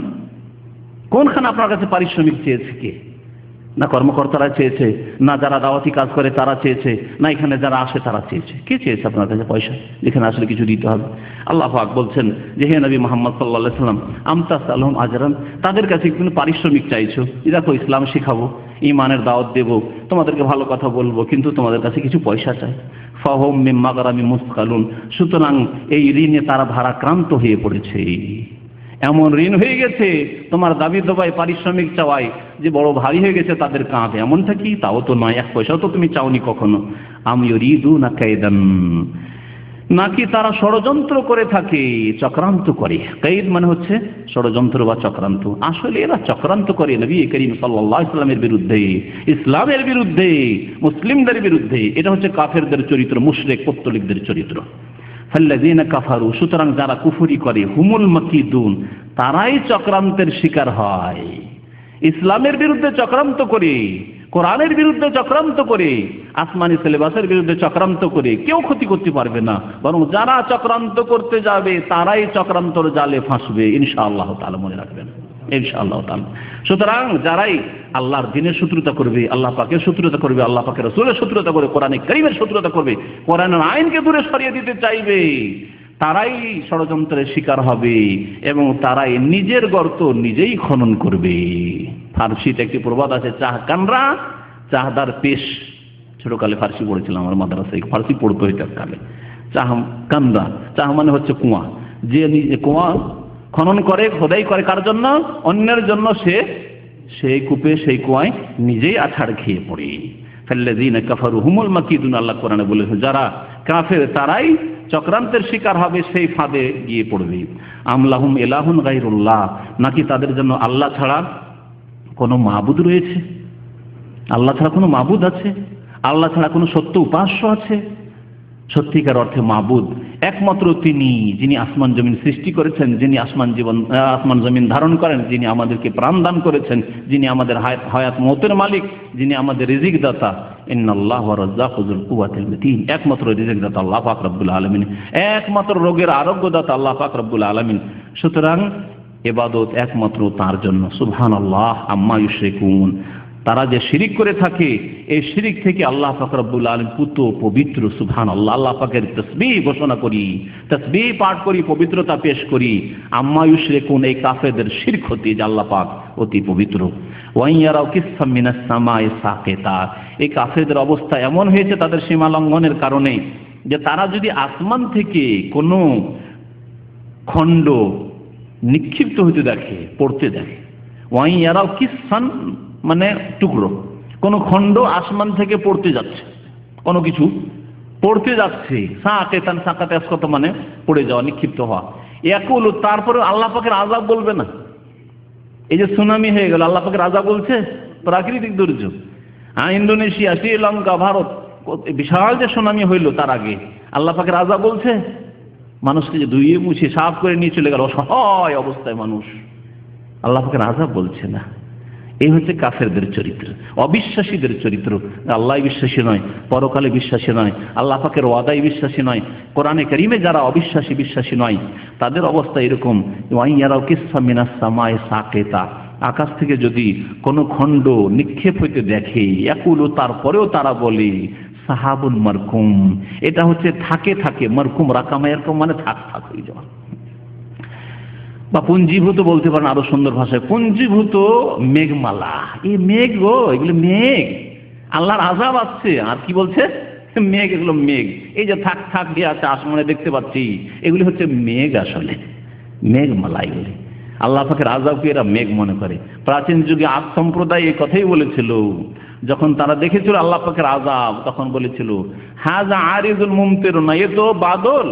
কোনখানে আপনার কাছে পারিশ্রমিক চেয়েছে? কে? না কর্মকর্তারা চেয়েছে, না যারা দাওয়াতি কাজ করে তারা চেয়েছে, না এখানে যারা আসে তারা চেয়েছে? কে চেয়েছে আপনার কাছে পয়সা, যেখানে আসলে কিছু দিতে হবে? আল্লাহ পাক বলছেন যে হে নবী মুহাম্মদ সাল্লাল্লাহু আলাইহি সাল্লাম, আমতাস আলহুম আজরান, তাদের কাছে কোনো পারিশ্রমিক চাইছো? দেখো ইসলাম শেখাবো, ঈমানের দাওয়াত দেবো, তোমাদেরকে ভালো কথা বলবো, কিন্তু তোমাদের কাছে কিছু পয়সা চাই। ফাহুম মিন মাগরামি মুসকালুন, সুতরাং এই ঋণে তারা ভারাক্রান্ত হয়ে পড়েছে। এমন ঋণ হয়ে গেছে তোমার দাবি দবাই পারিশ্রমিক চাওয়াই যে বড় ভারী হয়ে গেছে তাদের কাঁধে। এমনটা কি? তাও তো নয়, 1 পয়সাও তো তুমি চাওনি কখনো। আম ইউরিদুনা কাইদান, নাকি তারা ষড়যন্ত্র করে থাকে, চক্রান্ত করে। কাইদ মানে হচ্ছে ষড়যন্ত্র বা চক্রান্ত। আসলে এরা চক্রান্ত করে নবী করিম সাল্লাল্লাহু আলাইহি ওয়াসাল্লামের বিরুদ্ধে, ইসলামের বিরুদ্ধে, মুসলিমদের বিরুদ্ধে। এটা হচ্ছে কাফেরদের চরিত্র, মুশরিক পৌত্তলিকদের চরিত্র। ফাল্লাযীনা কাফারু, সুতরাং যারা কুফরি করে, হুমুল মাকিদুন, তারাই চক্রান্তের শিকার হয়। ইসলামের বিরুদ্ধে চক্রান্ত করে, কোরআনের বিরুদ্ধে চক্রান্ত করে, আসমানি সিলেবাসের বিরুদ্ধে চক্রান্ত করে কেউ ক্ষতি করতে পারবে না, বরং যারা চক্রান্ত করতে যাবে তারাই চক্রান্তর জালে ফাঁসবে ইনশাআল্লাহ তাআলা। মনে রাখবেন ইনশাআল্লাহ তাআলা। সুতরাং যারাই আল্লাহর দ্বীনের শত্রুতা করবে, আল্লাহ পাকের শত্রুতা করবে, আল্লাহ পাকের রাসূলের শত্রুতা করবে, কোরআনে কারীমের শত্রুতা করবে, কোরআনের আইনকে দূরে সরিয়ে দিতে চাইবে, তারাই ষড়যন্ত্রের শিকার হবে এবং তারাই নিজের গর্ত নিজেই খনন করবে। ফার্সিতে একটি প্রবাদ আছে, চাহ কানরা চাহদার পেশ। ছোটকালে ফার্সি পড়েছিলাম, আমার মাদ্রাসায় ফার্সি পড়তো এটা কালে। চাহ কানরা, চাহ মানে হচ্ছে কুয়া। যে নিজে কুয়া খনন করে, খোদাই করে, কার জন্য? অন্যের জন্য। সে সেই কূপে, সেই কুয়ায় নিজেই আছাড় খেয়ে পড়ে। ফাল্লাযীনা কাফারু হুমুল মাকিদুন, আল্লাহ কোরআনে বলেছে যারা কাফের তারাই চক্রান্তের শিকার হবে, সেই ফাঁদে গিয়ে পড়বে। আমলাহুম ইলাহুন গায়রুল্লাহ, নাকি তাদের জন্য আল্লাহ ছাড়া কোনো মাবুদ রয়েছে? আল্লাহ ছাড়া কোনো মাবুদ আছে? আল্লাহ ছাড়া কোনো সত্য উপাস্য আছে? সত্যিকার অর্থে মাবুদ একমাত্র তিনি, যিনি আসমান জমিন সৃষ্টি করেছেন, যিনি আসমান জমিন ধারণ করেন, যিনি আমাদেরকে প্রাণ দান করেছেন, যিনি আমাদের হায়াত মওতের মালিক, যিনি আমাদের রিজিক দাতা। ইন্নাল্লাহু রাজ্জাকু যুল কুওয়াতিল মাতিন, একমাত্র রিজিক দাতা আল্লাহ পাক রব্বুল আলামিন, একমাত্র রোগের আরোগ্য দাতা আল্লাহ পাক রব্বুল আলামিন। সুতরাং ইবাদত একমাত্র তার জন্য। সুবহানাল্লাহ আম্মা ইউশরিকুন, তারা যে শিরিক করে থাকে এই শিরিক থেকে আল্লাহ পাক রব্বুল আলামিন পুত পবিত্র। সুবহানাল্লাহ, আল্লাহ পাকের তাসবিহ ঘোষণা করি, তাসবিহ পাঠ করি, পবিত্রতা পেশ করি। আম্মা ইউশরিকুন, এই কাফেরদের শিরক হতে যে আল্লাহ পাক অতি পবিত্র। ওয়াইয়ারাও কিসফাম মিনাস সামাই সাকিতা, এই কাফেরদের অবস্থা এমন হয়েছে তাদের সীমা লঙ্ঘনের কারণে যে তারা যদি আসমান থেকে কোনো খণ্ড নিক্ষিপ্ত হইতে দেখে, পড়তে দেখে, ওয়াইয়ারাও কিসফান মানে টুকরো, কোনো খণ্ড আসমান থেকে পড়তে যাচ্ছে, কোনো কিছু পড়তে যাচ্ছে, সাকিতান, সাকাতে আসকাত মানে পড়ে যাওয়া, নিক্ষিপ্ত হওয়া, ইয়াকুলু, তারপরে আল্লাহ পাকের আযাব বলবে না। এই যে সুনামি হয়ে গেল, আল্লাহ পাকের আযাব বলছে, প্রাকৃতিক দুর্যোগ। ইন্দোনেশিয়া, শ্রীলঙ্কা, ভারত, বিশাল যে সুনামি হইল তার আগে আল্লাহ পাকের আযাব বলছে। মানুষকে যে ধুয়ে মুছে সাফ করে নিয়ে চলে গেল অসহায় অবস্থায় মানুষ, আল্লাহ পাকের আযাব বলছে না। এই হচ্ছে কাফেরদের চরিত্র, অবিশ্বাসীদের চরিত্র। আল্লাহ বিশ্বাসী নয়, পরকালে বিশ্বাসী নয়, আল্লাহ পাকের ওয়াদায় বিশ্বাসী নয়, কোরআনে কারীমে যারা অবিশ্বাসী, বিশ্বাসী নয়, তাদের অবস্থা এরকম। ওয়াইয়ারাও কিসফাম মিনাস সামাই সাকিতা, আকাশ থেকে যদি কোনো খণ্ড নিক্ষেপ হইতে দেখে, ইয়াকুলু, তারপরেও তারা বলে সাহাবুন মারকুম, এটা হচ্ছে থাকে থাকে, মারকুম রাকামা এরকম মানে থাক থাক হয়ে যাওয়া, বা পুঞ্জীভূত বলতে পারেন আরো সুন্দর ভাষায়, পুঞ্জীভূত মেঘমালা। এই মেঘ গো, এগুলো মেঘ, আল্লাহর আযাব আসছে। আর কি বলছে? মেঘ, এগুলো মেঘ। এই যে থাক থাক দিয়ে আছে আসমানে দেখতে পাচ্ছি, এগুলি হচ্ছে মেঘ, আসলে মেঘমালা এগুলি। আল্লাহ পাকের আযাবকে এরা মেঘ মনে করে। প্রাচীন যুগে আদ সম্প্রদায় এই কথাই বলেছিল, যখন তারা দেখেছিল আল্লাহ পাকের আযাব, তখন বলেছিল হাযা আরিদুল মুমতিরুনা, এ তো বাদল,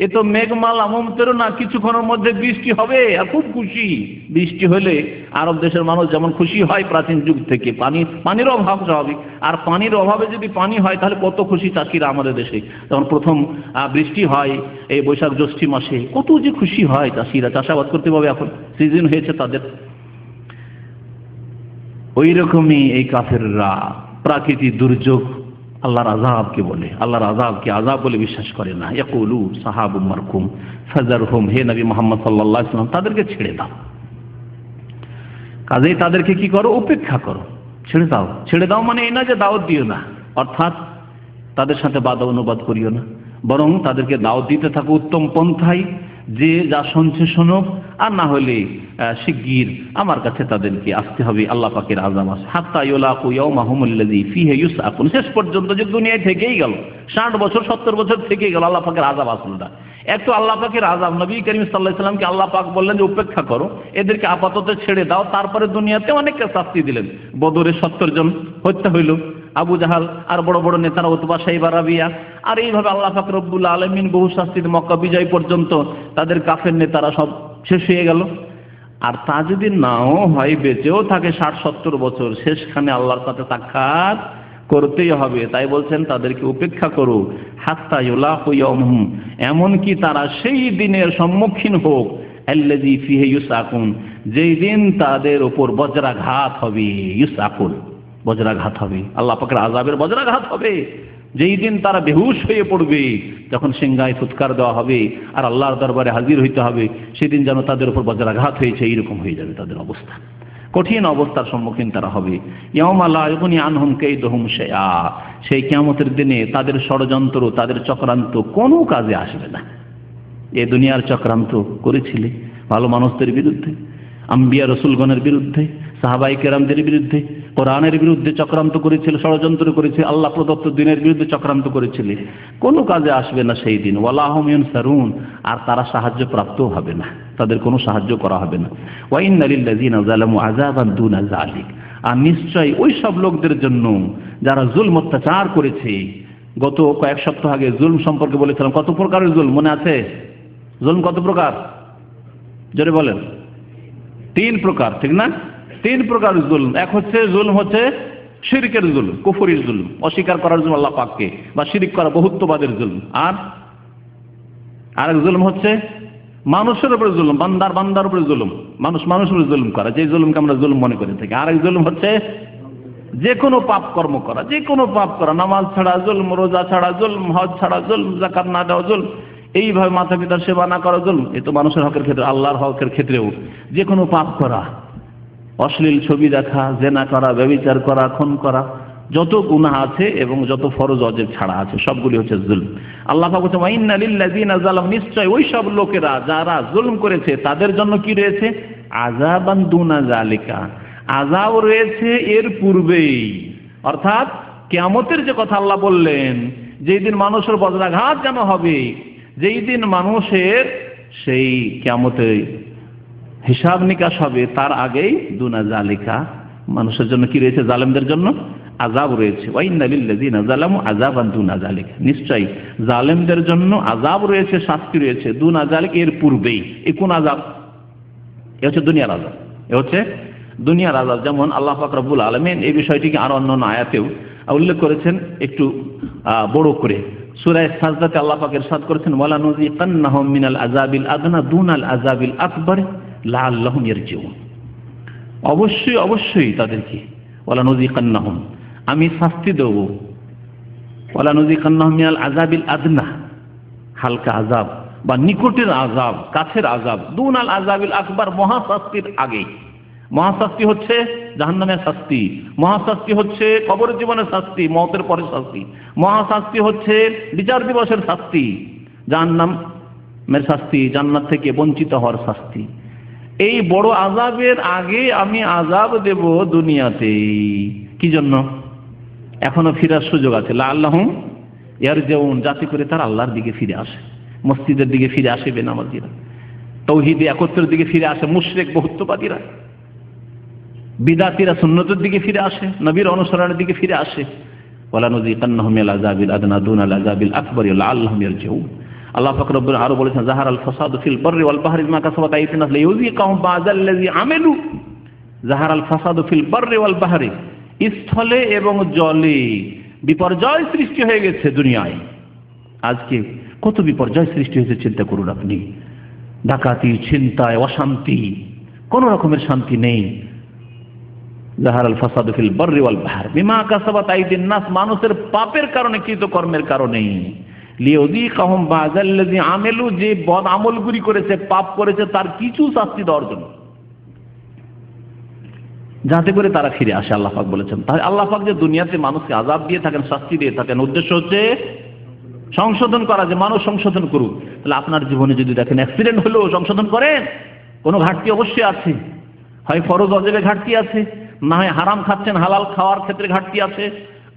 এ তো মেঘমালা, মুমতিরুনা, কিছুক্ষণের মধ্যে বৃষ্টি হবে। আর খুব খুশি, বৃষ্টি হলে আরব দেশের মানুষ যেমন খুশি হয় প্রাচীন যুগ থেকে, পানির অভাব স্বাভাবিক, আর পানির অভাবে যদি পানি হয় তাহলে কত খুশি চাষিরা আমাদের দেশে। যখন প্রথম বৃষ্টি হয় এই বৈশাখ জ্যৈষ্ঠী মাসে, কত যে খুশি হয় চাষিরা, চাষাবাদ করতে পারবে, এখন সিজন হয়েছে তাদের। ওই রকমই এই কাফেররা প্রাকৃতিক দুর্যোগ আল্লাহর আযাবকে বলে, আল্লাহর আযাবকে আযাব বলে বিশ্বাস করে না। ইয়াকুলু সাহাবুম মারকুম ফাযারহুম, হে নবী মুহাম্মদ সাল্লাল্লাহু আলাইহি ওয়াসাল্লাম তাদেরকে ছেড়ে দাও। কাজেই তাদেরকে কি করো? উপেক্ষা করো, ছেড়ে দাও। ছেড়ে দাও মানে এই না যে দাওয়াত দিও না, অর্থাৎ তাদের সাথে বাদা অনুবাদ করিও না, বরং তাদেরকে দাওয়াত দিতে থাকো উত্তম পন্থায়, যে যা শুনছে শুনুক, আর না হলে শিগগির আমার কাছে তাদেরকে আসতে হবে। আল্লাহ পাকের আযাব আছে, হাত্তা ইউলাকু ইয়াওমাহুমুল্লাযী ফীহি ইউসআকুন, শেষ পর্যন্ত যে দুনিয়ায় থেকেই গেল, 60 বছর 70 বছর থেকেই গেল, আল্লাহ পাকের আযাব আসলো না। একটু আল্লাহ পাকের আযাব, নবী করিম সাল্লাল্লাহু আলাইহি ওয়াসাল্লামকে আল্লাহ পাক বললেন যে উপেক্ষা করো, এদেরকে আপাতত ছেড়ে দাও। তারপরে দুনিয়াতে অনেককে শাস্তি দিলেন। বদরে 70 জন হত্যা হইল, আবু জাহাল আর বড় বড় নেতারা, উতবা সাইবা রাবিয়া, আর এইভাবে আল্লাহ পাক রব্বুল আলামিন বহু শাস্তি, মক্কা বিজয় পর্যন্ত তাদের কাফের নেতারা সব শেষ হয়ে গেল। আর তা যদি নাও হয়, বেঁচেও থাকে 60-70 বছর, শেষখানে আল্লাহর সাথে সাক্ষাৎ করতেই হবে। তাই বলছেন তাদেরকে উপেক্ষা করো, হাত্তা ইউলাকু ইয়াওমহুম, এমনকি তারা সেই দিনের সম্মুখীন হোক, আল্লাযী ফীহি ইউসআকুন, যেই দিন তাদের উপর বজ্রাঘাত হবে। ইউসআকুন, বজ্রাঘাত হবে, আল্লাহ পাকের আযাবের বজ্রাঘাত হবে। যেই দিন তারা বেহুশ হয়ে পড়বে, যখন সিংহায় ফুৎকার দেওয়া হবে আর আল্লাহর দরবারে হাজির হইতে হবে, সেদিন যেন তাদের উপর বজ্রাঘাত হয়েছে এইরকম হয়ে যাবে তাদের অবস্থা। কঠিন অবস্থার সম্মুখীন তারা হবে। ইয়াওমা লা ইউগনি আনহুম কাইদুহুম শাইআ, সেই কিয়ামতের দিনে তাদের ষড়যন্ত্র, তাদের চক্রান্ত কোনো কাজে আসবে না। এই দুনিয়ার চক্রান্ত করেছিলে ভালো মানুষদের বিরুদ্ধে, আম্বিয়া রসুলগণের বিরুদ্ধে, সাহাবায়ে কেরামদের বিরুদ্ধে, কোরআনের বিরুদ্ধে চক্রান্ত করেছিল, ষড়যন্ত্র করেছে, আল্লাহ প্রদত্ত দিনের বিরুদ্ধে চক্রান্ত করেছিল, কোনো কাজে আসবে না সেই দিন। ওয়ালা হুম ইউনসারুন, আর তারা সাহায্য প্রাপ্তও হবে না, তাদের কোনো সাহায্য করা হবে না। ওয়া ইন্না লিল্লাযিনা যালামু আযাবান দুনা যালিক, আর নিশ্চয়ই ওই সব লোকদের জন্য যারা জুলম অত্যাচার করেছে। গত কয়েক সপ্তাহ আগে জুলম সম্পর্কে বলেছিলাম, কত প্রকারের জুলম মনে আছে? জুলম কত প্রকার? জোরে বলেন। 3 প্রকার, ঠিক না? 3 প্রকার জুলম। এক হচ্ছে জুলম হচ্ছে শিরকের জুলম, কুফরির জুলম, অস্বীকার করার জন্য আল্লাহ পাককে, বা শিরিক করা, বহুত্ববাদের জুলম। আর আরেক জুলম হচ্ছে মানুষের উপরে জুলম, বান্দার উপরে জুলম, মানুষের উপরে জুলম করা, যে জুলমকে আমরা জুলম মনে করে থাকি। আরেক জুলম হচ্ছে যে কোনো পাপ কর্ম করা, যে কোনো পাপ করা, নামাজ ছাড়া জুলম, রোজা ছাড়া জুলম, হজ ছাড়া জুলম, যাকাত না দেওয়া জুলম, এইভাবে মাতা পিতার সেবা না করা জুলম। এ তো মানুষের হকের ক্ষেত্রে, আল্লাহর হকের ক্ষেত্রেও যে কোনো পাপ করা, অশ্লীল ছবি দেখা, জেনা করা, ব্যভিচার করা, খুন করা, যত গুনাহ আছে এবং যত ফরজ ওয়াজিব ছাড়া আছে, সবগুলি হচ্ছে জুলম। আল্লাহ পাক বলেন ওয়া ইন্না লিল্লাযিনা যালামু, নিশ্চয় ওই সব লোকেরা যারা জুলম করেছে তাদের জন্য কি রয়েছে? আযাবান দুনা যালিকা, আযাব রয়েছে এর পূর্বেই, অর্থাৎ কিয়ামতের যে কথা আল্লাহ বললেন, যেই দিন মানুষের বজ্রাঘাত যেন হবে, যেই দিন মানুষের সেই কিয়ামতে হিসাব নিকাশ হবে, তার আগেই দুনা জালিকা মানুষের জন্য কি রয়েছে? জালেমদের জন্য আযাব রয়েছে। ওয়াইন্না লিল্লাযিনা যালামু আযাবান দুনা জালিকা, নিশ্চয়ই জালেমদের জন্য আযাব রয়েছে, শাস্তি রয়েছে দুনা জালিকা, এর পূর্বেই। এই কোন আযাব? এ হচ্ছে দুনিয়ার আযাব, এ হচ্ছে দুনিয়ার আযাব। যেমন আল্লাহ পাক রব্বুল আলামিন এই বিষয়টিকে আরো অন্যান্য আয়াতেও উল্লেখ করেছেন একটু বড় করে। সূরা সাজদাতে আল্লাহ পাক ইরশাদ করেছেন, ওয়ালা নুযিকান্নাহুম মিনাল আযাবিল আদনা দুনাল আযাবিল আকবার লাআল্লাহুম ইয়ারজিউন। অবশ্যই অবশ্যই তাদেরকে ওয়ালা নুযিকান্নাহুম, আমি শাস্তি দেব, ওয়ালা নুযিকান্নাহুম মিনাল আযাবিল আদনা, হালকা আযাব বা নিকটের আযাব, কাছের আযাব, দুনাল আযাবিল আকবার, মহাশাস্তির আগে। মহাশাস্তি হচ্ছে জাহান্নামের শাস্তি, মহাশাস্তি হচ্ছে কবরের জীবনের শাস্তি, মওতের পরে শাস্তি, মহাশাস্তি হচ্ছে বিচার দিবসের শাস্তি, জাহান্নামের শাস্তি, জান্নাত থেকে বঞ্চিত হওয়ার শাস্তি। এই বড় আযাবের আগে আমি আযাব দেব দুনিয়াতে। কি জন্য? এখনো ফিরার সুযোগ আছে। লাআল্লাহুম ইয়ারজিউন, যাতে করে তারা আল্লাহর দিকে ফিরে আসে, মসজিদের দিকে ফিরে আসে বেনামাজিরা, তাওহীদে একত্রের দিকে ফিরে আসে মুশরিক বহুত্ববাদীরা, বিদাতিরা সুন্নতের দিকে ফিরে আসে, নবীর অনুসরণের দিকে ফিরে আসে। ওয়ালা নুযিকান্নাহুম মিনাল আযাবিল আদনা দুনাল আযাবিল আকবার লাআল্লাহুম ইয়ারজিউন। আল্লাহ পাক রব্বুল আরো বলেছেন, যাহারাল ফাসাদু ফিল বাররি ওয়াল বাহরি বিমা কাসাবাত আইদিন নাস লিইউযিকাহুম বা'দাল্লাযী আমিলু। যাহারাল ফাসাদু ফিল বাররি ওয়াল বাহরি, স্থলে এবং জলে বিপর্যয় সৃষ্টি হয়ে গেছে দুনিয়ায়। আজকে কত বিপর্যয় সৃষ্টি হয়েছে চিন্তা করুন আপনি। ডাকাতি, ছিনতাই, অশান্তি, কোন রকমের শান্তি নেই। যাহারাল ফাসাদু ফিল বাররি ওয়াল বাহর বিমা কাসাবাত আইদিন নাস, মানুষের পাপের কারণে, কৃতকর্মের কারণে। লিইউযিকাহুম বা'দাল্লাযী আমিলু, যে বদ আমলগুলি করেছে, পাপ করেছে, তার কিছু শাস্তি দেওয়ার জন্য, যাতে করে তারা ফিরে আসে। আল্লাহ পাক বলেছেন। তাই আল্লাহ পাক যে দুনিয়াতে মানুষকে আযাব দিয়ে থাকেন, শাস্তি দিয়ে থাকেন, উদ্দেশ্য হচ্ছে সংশোধন করা, যে মানুষ সংশোধন করুক। তাহলে আপনার জীবনে যদি দেখেন অ্যাক্সিডেন্ট হলো, সংশোধন করেন, কোনো ঘাটতি অবশ্যই আছে, হয় ফরজ ওয়াজিবে ঘাটতি আছে, না হয় হারাম খাচ্ছেন, হালাল খাওয়ার ক্ষেত্রে ঘাটতি আছে,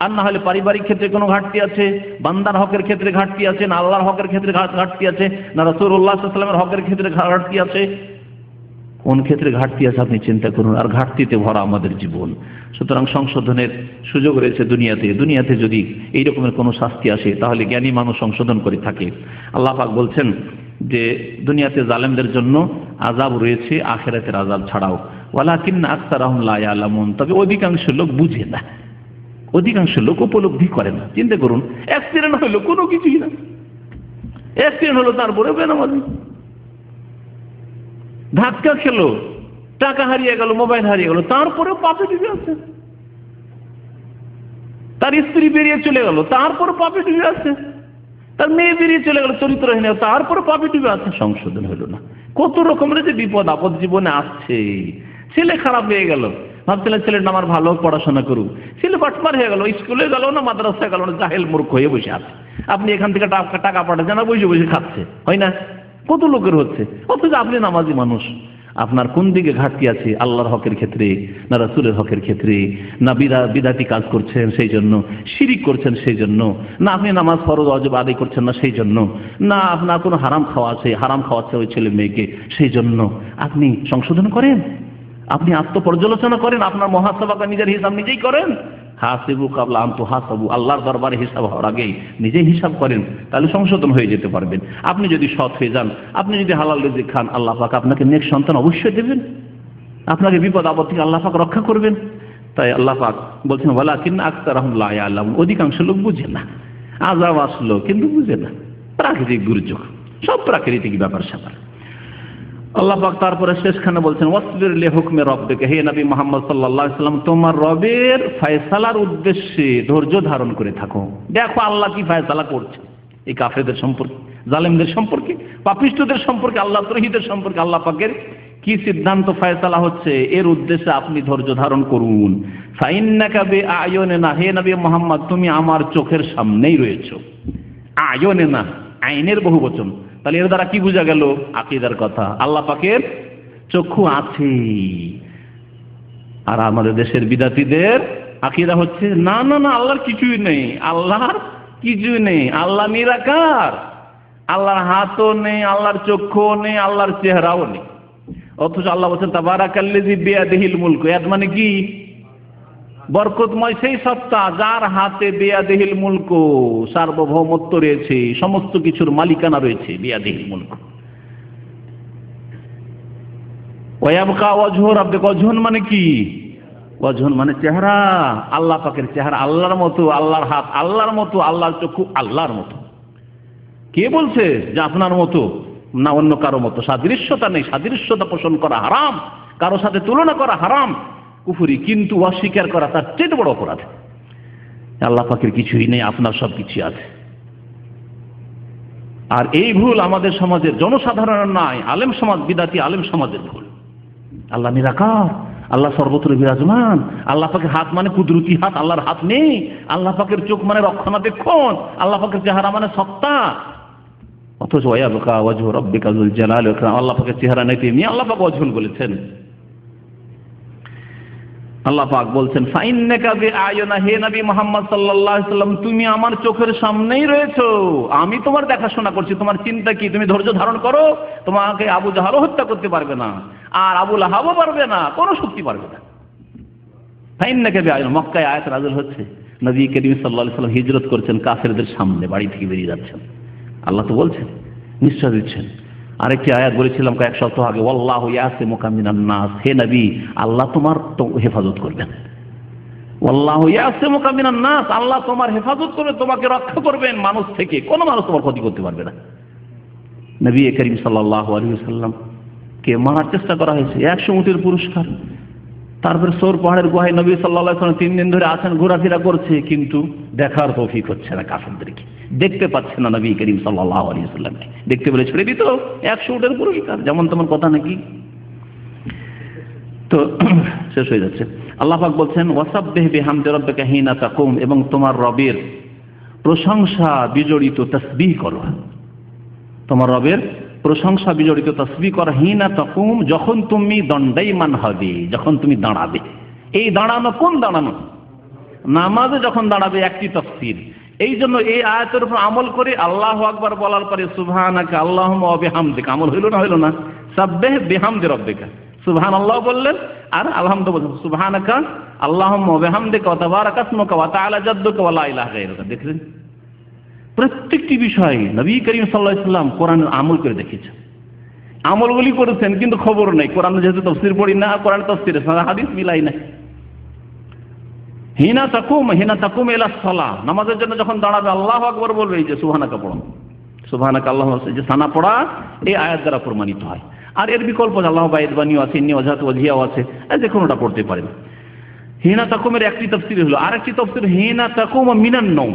আর না হলে পারিবারিক ক্ষেত্রে কোনো ঘাটতি আছে, বান্দার হকের ক্ষেত্রে ঘাটতি আছে, না আল্লাহর হকের ক্ষেত্রে ঘাটতি আছে, না রাসূলুল্লাহ সাল্লাল্লাহু আলাইহি ওয়াসাল্লামের হকের ক্ষেত্রে ঘাটতি আছে। কোন ক্ষেত্রে ঘাটতি আছে আপনি চিন্তা করুন। আর ঘাটতিতে ভরা আমাদের জীবন। সুতরাং সংশোধনের সুযোগ রয়েছে দুনিয়াতে। দুনিয়াতে যদি এই রকমের কোনো শাস্তি আসে, তাহলে জ্ঞানী মানুষ সংশোধন করে থাকে। আল্লাহ পাক বলছেন যে দুনিয়াতে জালেমদের জন্য আযাব রয়েছে, আখিরাতের আযাব ছাড়াও। ওয়ালাকিন্না আকসারাহুম লা ইয়ালামুন, তবে অধিকাংশ লোক বুঝে না, অধিকাংশ লোক উপলব্ধি করে না। চিন্তা করুন, অ্যাক্সিডেন্ট হলো, কোনো কিছুই না, অ্যাক্সিডেন্ট হলো, তারপরে বেনামাজি, ধাক্কা খেলো, টাকা হারিয়ে গেল, মোবাইল হারিয়ে গেল, তারপরেও পাপে ডুবে আছে। তার স্ত্রী বেরিয়ে চলে গেল, তারপরে পাপে ডুবে আছে। তার মেয়ে বেরিয়ে চলে গেল, চরিত্রহীন, তারপরে পাপে ডুবে আছে, সংশোধন হলো না। কত রকমের যে বিপদ আপদ জীবনে আসছে। ছেলে খারাপ হয়ে গেল, ভাবছিলেন ছেলেটা আমার ভালো পড়াশোনা করুক, ছেলে বাটপার হয়ে গেল, স্কুলে গেল না, মাদ্রাসায় গেল না, জাহেল মূর্খ হয়ে বসে আছে। আপনি এখান থেকে টাকা পাঠাচ্ছেন, না বসে বসে খাচ্ছে, হয় না? কত লোকের হচ্ছে, অথচ আপনি নামাজি মানুষ। আপনার কোন দিকে ঘাটতি আছে? আল্লাহর হকের ক্ষেত্রে, না রাসূলের হকের ক্ষেত্রে, না বিদাতি কাজ করছেন সেই জন্য, শিরিক করছেন সেই জন্য, না আপনি নামাজ ফরজ ওয়াজিব আদায় করছেন না সেই জন্য, না আপনার কোনো হারাম খাওয়া আছে, হারাম খাওয়াচ্ছে ওই ছেলে মেয়েকে সেই জন্য। আপনি সংশোধন করেন, আপনি আত্মপর্যালোচনা করেন, আপনার মুহাসাবাটা নিজের হিসাব নিজেই করেন। হাসিবু কাবলা আন তুহাসাবু, আল্লাহর দরবারে হিসাব হওয়ার আগেই নিজেই হিসাব করেন, তাহলে সংশোধন হয়ে যেতে পারবেন। আপনি যদি সৎ হয়ে যান, আপনি যদি হালাল রিজিক খান, আল্লাহ পাক আপনাকে নেক সন্তান অবশ্যই দেবেন, আপনাকে বিপদ আপদ থেকে আল্লাহ পাক রক্ষা করবেন। তাই আল্লাহ পাক বলছেন, ওয়ালাকিন্না আকসারাহুম লা ইয়ালামুন, অধিকাংশ লোক বুঝে না। আযাব আসলো কিন্তু বুঝে না, প্রাকৃতিক দুর্যোগ, সব প্রাকৃতিক ব্যাপার স্যাপার। আল্লাহ পাক তারপরে শেষখানে বলছেন, ওয়াসবির লিহুকমি রাব্বিকা, হে নবী মুহাম্মদ সাল্লাল্লাহু আলাইহি ওয়াসাল্লাম, তোমার রবের ফয়সালার উদ্দেশ্যে ধৈর্য ধারণ করে থাকো। দেখো আল্লাহ কি ফয়সালা করছে এই কাফেরদের সম্পর্কে, জালেমদের সম্পর্কে, পাপিষ্ঠদের সম্পর্কে, আল্লাহ দ্রোহীদের সম্পর্কে আল্লাহ পাকের কি সিদ্ধান্ত ফয়সালা হচ্ছে, এর উদ্দেশ্যে আপনি ধৈর্য ধারণ করুন। ফাইন্নাকা বিআয়ুনিনা, হে নবী মুহাম্মদ তুমি আমার চোখের সামনেই রয়েছো। আয়ুনিনা, আইনের বহুবচন। তাহলে এর দ্বারা কি বোঝা গেল? আকীদার কথা। আল্লাহ পাকের চক্ষু আছে, আর আমাদের দেশের বিদাতীদের আকীদা হচ্ছে না না না, আল্লাহর কিছুই নেই, আল্লাহর কিছুই নেই, আল্লাহ নিরাকার, আল্লাহর হাতও নেই, আল্লাহর চক্ষুও নেই, আল্লাহর চেহারাও নেই। অথচ আল্লাহ বলছেন তাবারাকাল্লাযী বিয়াদিহিল মুলক, এর মানে কি? বরকতময় সেই সত্তা যার হাতে বিয়াদিহিল মুলক, সার্বভৌমত্ব রয়েছে, সমস্ত কিছুর মালিকানা রয়েছে, বিয়াদিহিল মুলক। ওয়ায়াবকা ওয়াজহু রাব্বিকা, ওয়াজহুন মানে কি? ওয়াজহুন মানে চেহারা, আল্লাহ পাকের চেহারা আল্লাহর মতো, আল্লাহর হাত আল্লাহর মতো, আল্লাহর চক্ষু আল্লাহর মতো। কে বলছে যে আপনার মতো না অন্য কারো মতো? সাদৃশ্যতা নেই, সাদৃশ্যতা পোষণ করা হারাম, কারো সাথে তুলনা করা হারাম, কুফরি, কিন্তু অস্বীকার করা তার চেয়ে বড় অপরাধ। আল্লাহ পাকের কিছুই নেই, আপনার সব কিছু আছে। আর এই ভুল আমাদের সমাজের জনসাধারণের নয়, আলেম সমাজ, বিদাতি আলেম সমাজের ভুল। আল্লাহ নিরাকার, আল্লাহ সর্বত্র বিরাজমান, আল্লাহ পাকের হাত মানে কুদরতি হাত, আল্লাহর হাত নেই। আল্লাহ পাকের চোখ মানে রক্ষণাবেক্ষণ, আল্লাহ পাকের চেহারা মানে সত্তা। অথচ ওয়ায়াবকা ওয়াজহু রাব্বিকা যুল জালালি ওয়াল ইকরাম, আল্লাহ পাকের চেহারা নেই, তিনি আল্লাহ পাক ওয়াজহুন বলেছেন। আল্লাহ পাক বলছেন ফাইন্নাকা বিআয়ুনা, হে নবী মুহাম্মদ সাল্লাল্লাহু আলাইহি ওয়াসাল্লাম, তুমি আমার চোখের সামনেই রয়েছো, আমি তোমার দেখাশোনা করছি। তোমার চিন্তা কি? তুমি ধৈর্য ধারণ করো, তোমাকে আবু জাহলও হত্যা করতে পারবে না, আর আবু লাহাবও পারবে না, কোনো শক্তি পারবে না। ফাইন্নাকা বিআয়ুনা, মক্কায় আয়াত নাযিল হচ্ছে, নবী করিম সাল্লাল্লাহু আলাইহি ওয়াসাল্লাম হিজরত করছেন, কাফেরদের সামনে বাড়ি থেকে বেরিয়ে যাচ্ছেন, আল্লাহ তো বলছেন, নিশ্চয় দিচ্ছেন। আরেকটি আয়াত বলেছিলাম কয়েক সপ্তাহ আগে, ওয়াল্লাহু ইয়াসিমুকা মিনান নাস, হে নবী আল্লাহ তোমার হেফাজত করবেন। ওয়াল্লাহু ইয়াসিমুকা মিনান নাস, আল্লাহ তোমার হেফাজত করবে, তোমাকে রক্ষা করবেন মানুষ থেকে, কোনো মানুষ তোমার ক্ষতি করতে পারবে না। নবী করিম সাল্লাল্লাহু আলাইহি ওয়াসাল্লাম কে মারার চেষ্টা করা হয়েছে, 100 উটের পুরস্কার। তারপরে সৌর পাহাড়ের গুহায় নবী সাল্লাল্লাহু আলাইহি ওয়াসাল্লাম 3 দিন ধরে আছেন, ঘোরাফেরা করছে, কিন্তু দেখার তৌফিক হচ্ছে না কাফেরদেরকে, দেখতে পাচ্ছে না নবী করিম সাল্লাল্লাহু আলাইহি ওয়াসাল্লামকে। দেখতে পেলে ছেড়ে দিত, 100 উটের পুরস্কার, যেমন তেমন কথা নাকি। তো শেষ হয়ে যাচ্ছে। আল্লাহ পাক বলছেন ওয়াসাব্বিহ বিহামদি রাব্বিকা হিনা তাকুম, এবং তোমার রবের প্রশংসা বিজড়িত তাসবিহ করো, তোমার রবের প্রশংসা বিজড়িত তাসবিহ করো হিনা তাকুম, যখন তুমি দণ্ডায়মান হবে, যখন তুমি দাঁড়াবে। এই দাঁড়ানো কোন দাঁড়ানো? নামাজে যখন দাঁড়াবে, একটি তাফসীর। এই জন্য এই আয়াতের উপর আমল করে আল্লাহু আকবার বলার পরে সুবহানাকা আল্লাহুম্মা ওয়া বিহামদিকা, আমল হইল না? হইল না? সাব্বিহ বিহামদি রাব্বিকা, সুবহানাল্লাহ বললেন আর আলহামদুলিল্লাহ বললেন, সুবহানাকা আল্লাহুম্মা ওয়া বিহামদিকা ওয়া তাবারাকা ইসমুকা ওয়া তাআলা জাদ্দুকা ওয়া লা ইলাহা গায়রুকা। দেখলেন, প্রত্যেকটি বিষয় নবী করিম সাল্লাল্লাহু আলাইহি ওয়াসাল্লাম কোরআনের আমল করে দেখিয়েছেন, আমলগুলি করেছেন, কিন্তু খবর নেই। কোরআনে যেহেতু তাফসীর পড়ি না, কোরআন তাফসীরে হাদিস মিলাই না। হিনা তাকুম ইলা সালাহ, নামাজের জন্য যখন দাঁড়াবে আল্লাহু আকবার বলবে, এই যে সুবহানাকা পড়ুন, সুবহানাকা আল্লাহুম্মা, যে সানা পড়া এই আয়াত দ্বারা প্রমাণিত হয়। আর এর বিকল্প আল্লাহ বাইদবানিও আছে, ইন্নী ওয়াজহাতু ওয়াজহিয়াও আছে, যে কোনোটা পড়তে পারেন। হিনা তাকুমের একটি তাফসীর হলো, আরেকটি তাফসীর হিনা তাকুম মিনান নওম